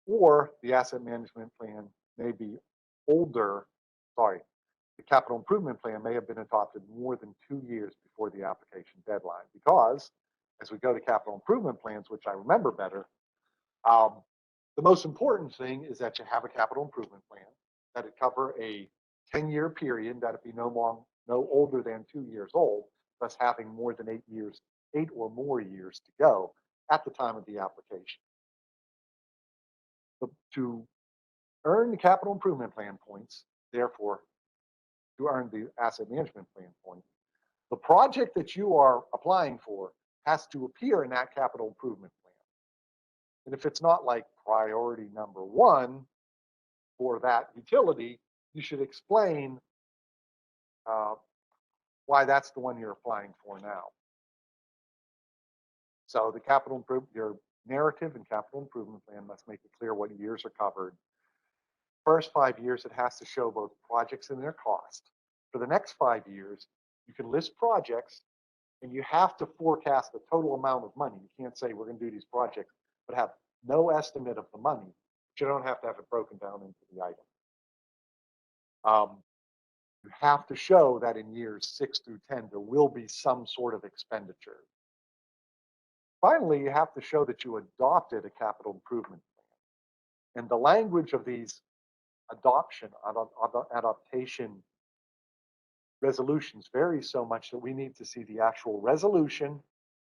Or the asset management plan may be older, the capital improvement plan may have been adopted more than 2 years before the application deadline, because as we go to capital improvement plans, which I remember better, the most important thing is that you have a capital improvement plan, that it cover a 10-year period, that it be no older than 2 years old, thus having more than 8 or more years to go at the time of the application. To earn the capital improvement plan points, therefore, to earn the asset management plan point, the project that you are applying for has to appear in that capital improvement plan. And if it's not like priority number 1 for that utility, you should explain why that's the one you're applying for now. So the your narrative and capital improvement plan must make it clear what years are covered. First 5 years, it has to show both projects and their cost. For the next 5 years, you can list projects And you have to forecast the total amount of money. You can't say we're going to do these projects, but have no estimate of the money. But you don't have to have it broken down into the item. You have to show that in years 6 through 10, there will be some sort of expenditure. Finally, you have to show that you adopted a capital improvement plan. And the language of these adaptation resolutions varies so much that we need to see the actual resolution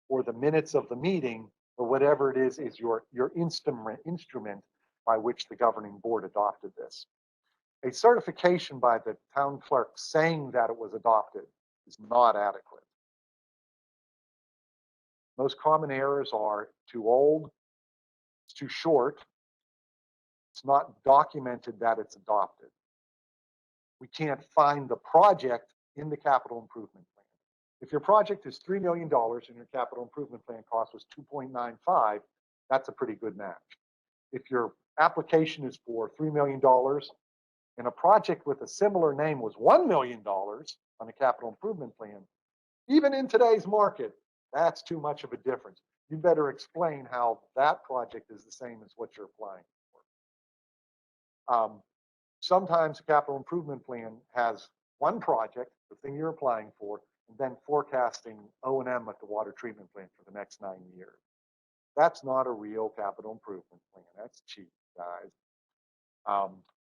or the minutes of the meeting or whatever it is your instrument by which the governing board adopted this. A certification by the town clerk saying that it was adopted is not adequate. Most common errors are too old, it's too short, it's not documented that it's adopted. We can't find the project in the capital improvement plan. If your project is $3 million and your capital improvement plan cost was 2.95, that's a pretty good match. If your application is for $3 million and a project with a similar name was $1 million on a capital improvement plan, even in today's market, that's too much of a difference. You better explain how that project is the same as what you're applying for. Sometimes a capital improvement plan has one project, the thing you're applying for, and then forecasting O&M at the water treatment plant for the next 9 years. That's not a real capital improvement plan. That's cheap, guys.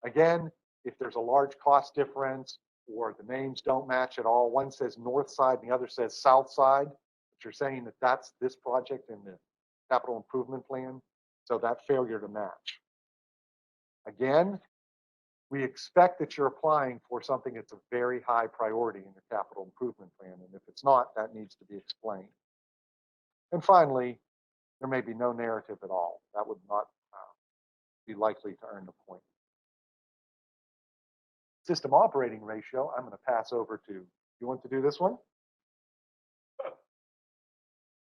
Again, if there's a large cost difference or the names don't match at all, one says north side and the other says south side, but you're saying that that's this project in the capital improvement plan, so that failure to match. Again, we expect that you're applying for something that's a very high priority in your capital improvement plan, and if it's not, that needs to be explained. And finally, there may be no narrative at all. That would not be likely to earn the point. System operating ratio, I'm going to pass over to, you want to do this one?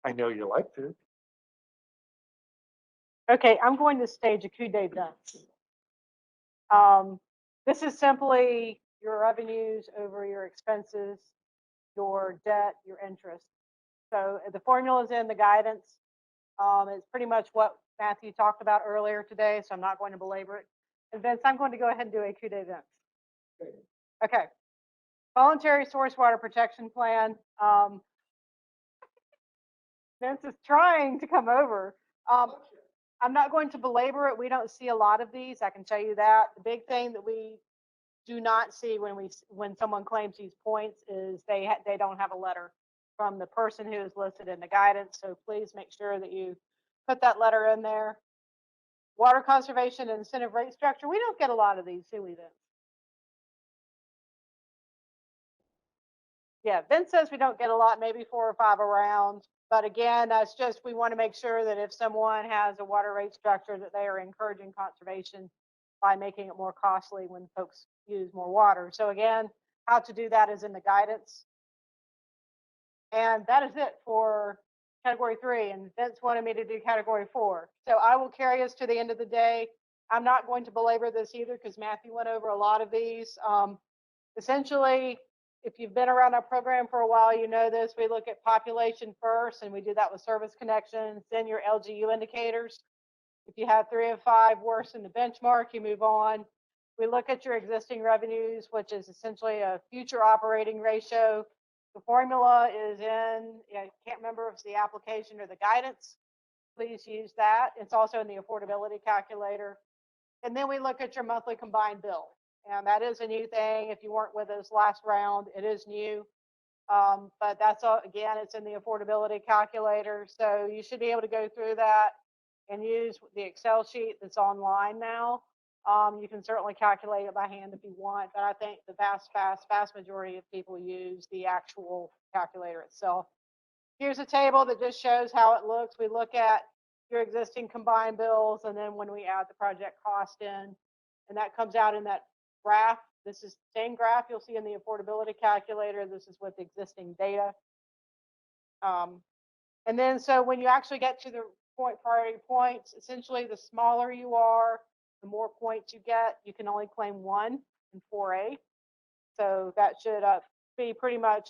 I know you like to. Okay, I'm going to stage a coup d'etat. This is simply your revenues over your expenses, your debt, your interest. So the formula is in the guidance. It's pretty much what Matthew talked about earlier today, so I'm not going to belabor it. And Vince, I'm going to go ahead and do a coup d'etat. Okay. Voluntary source water protection plan. Vince is trying to come over. I'm not going to belabor it. We don't see a lot of these. I can tell you that. The big thing that we do not see when someone claims these points is they don't have a letter from the person who is listed in the guidance. So please make sure that you put that letter in there. Water conservation and incentive rate structure. We don't get a lot of these, do we, Vince? Yeah, Vince says we don't get a lot, maybe 4 or 5 around. But again, that's just, we want to make sure that if someone has a water rate structure that they are encouraging conservation by making it more costly when folks use more water. So again, how to do that is in the guidance. And that is it for category 3. And Vince wanted me to do category 4. So I will carry us to the end of the day. I'm not going to belabor this either because Matthew went over a lot of these. Essentially, if you've been around our program for a while, you know this. We look at population first, and we do that with service connections, then your LGU indicators. If you have 3 of 5 worse than the benchmark, you move on. We look at your existing revenues, which is essentially a future operating ratio. The formula is in, I can't remember if it's the application or the guidance. Please use that. It's also in the affordability calculator. And then we look at your monthly combined bill. And that is a new thing. If you weren't with us last round, it is new. But that's all, again, it's in the affordability calculator. So you should be able to go through that and use the Excel sheet that's online now. You can certainly calculate it by hand if you want, but I think the vast majority of people use the actual calculator itself. Here's a table that just shows how it looks. We look at your existing combined bills, and then when we add the project cost in, and that comes out in that graph. This is the same graph you'll see in the affordability calculator. This is with existing data. And then so when you actually get to the priority points, essentially the smaller you are, the more points you get. You can only claim 1 in 4A. So that should be pretty much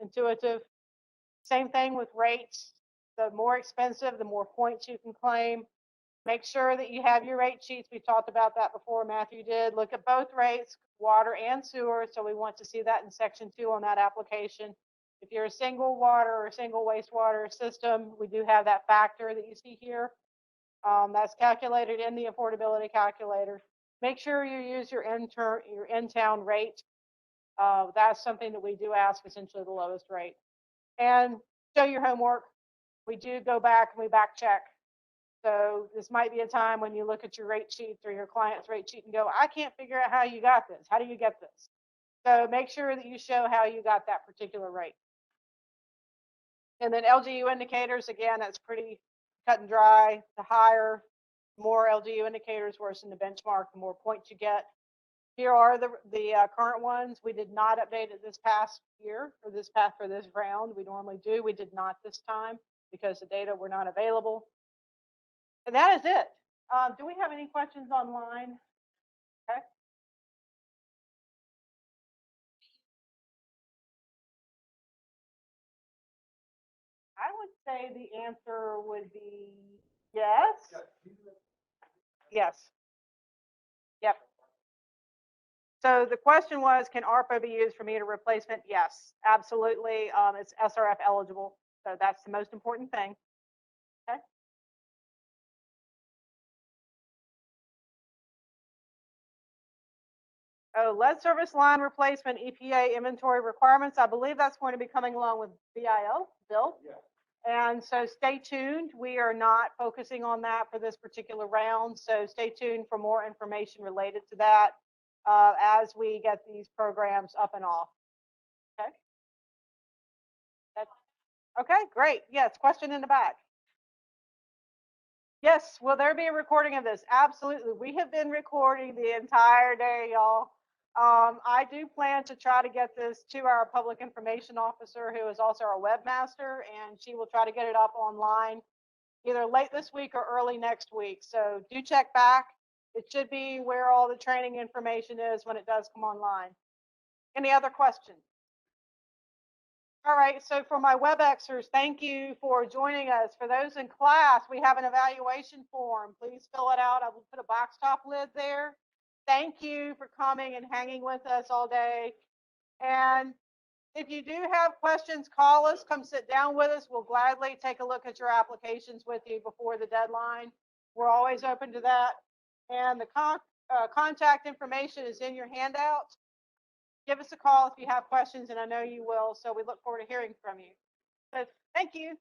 intuitive. Same thing with rates. The more expensive, the more points you can claim. Make sure that you have your rate sheets. We talked about that before, Matthew did. Look at both rates, water and sewer. So we want to see that in section 2 on that application. If you're a single water or a single wastewater system, we do have that factor that you see here. That's calculated in the affordability calculator. Make sure you use your in-town rate. That's something that we do ask, essentially the lowest rate. And show your homework. We do go back and we back check. So this might be a time when you look at your rate sheets or your client's rate sheet and go, I can't figure out how you got this. How do you get this? So make sure that you show how you got that particular rate. And then LGU indicators, again, that's pretty cut and dry. The higher, more LGU indicators worsen the benchmark, the more points you get. Here are the current ones. We did not update it this past year or this round. We normally do. We did not this time because the data were not available. And that is it. Do we have any questions online? Okay. I would say the answer would be yes. Yes. Yep. So the question was, can ARPA be used for meter replacement? Yes, absolutely. It's SRF eligible. So that's the most important thing. Okay. Oh, lead service line replacement, EPA inventory requirements. I believe that's going to be coming along with Bill. Yeah. And so stay tuned. We are not focusing on that for this particular round. So stay tuned for more information related to that as we get these programs up and off. Okay. Okay, great. Yes, question in the back. Yes, will there be a recording of this? Absolutely. We have been recording the entire day, y'all. I do plan to try to get this to our public information officer, who is also our webmaster, and she will try to get it up online either late this week or early next week. So do check back. It should be where all the training information is when it does come online. Any other questions? All right, so for my WebExers, thank you for joining us. For those in class, we have an evaluation form. Please fill it out. I will put a box top lid there. Thank you for coming and hanging with us all day. And if you do have questions, call us, come sit down with us. We'll gladly take a look at your applications with you before the deadline. We're always open to that. And the contact information is in your handout. Give us a call if you have questions, and I know you will. So we look forward to hearing from you. So thank you.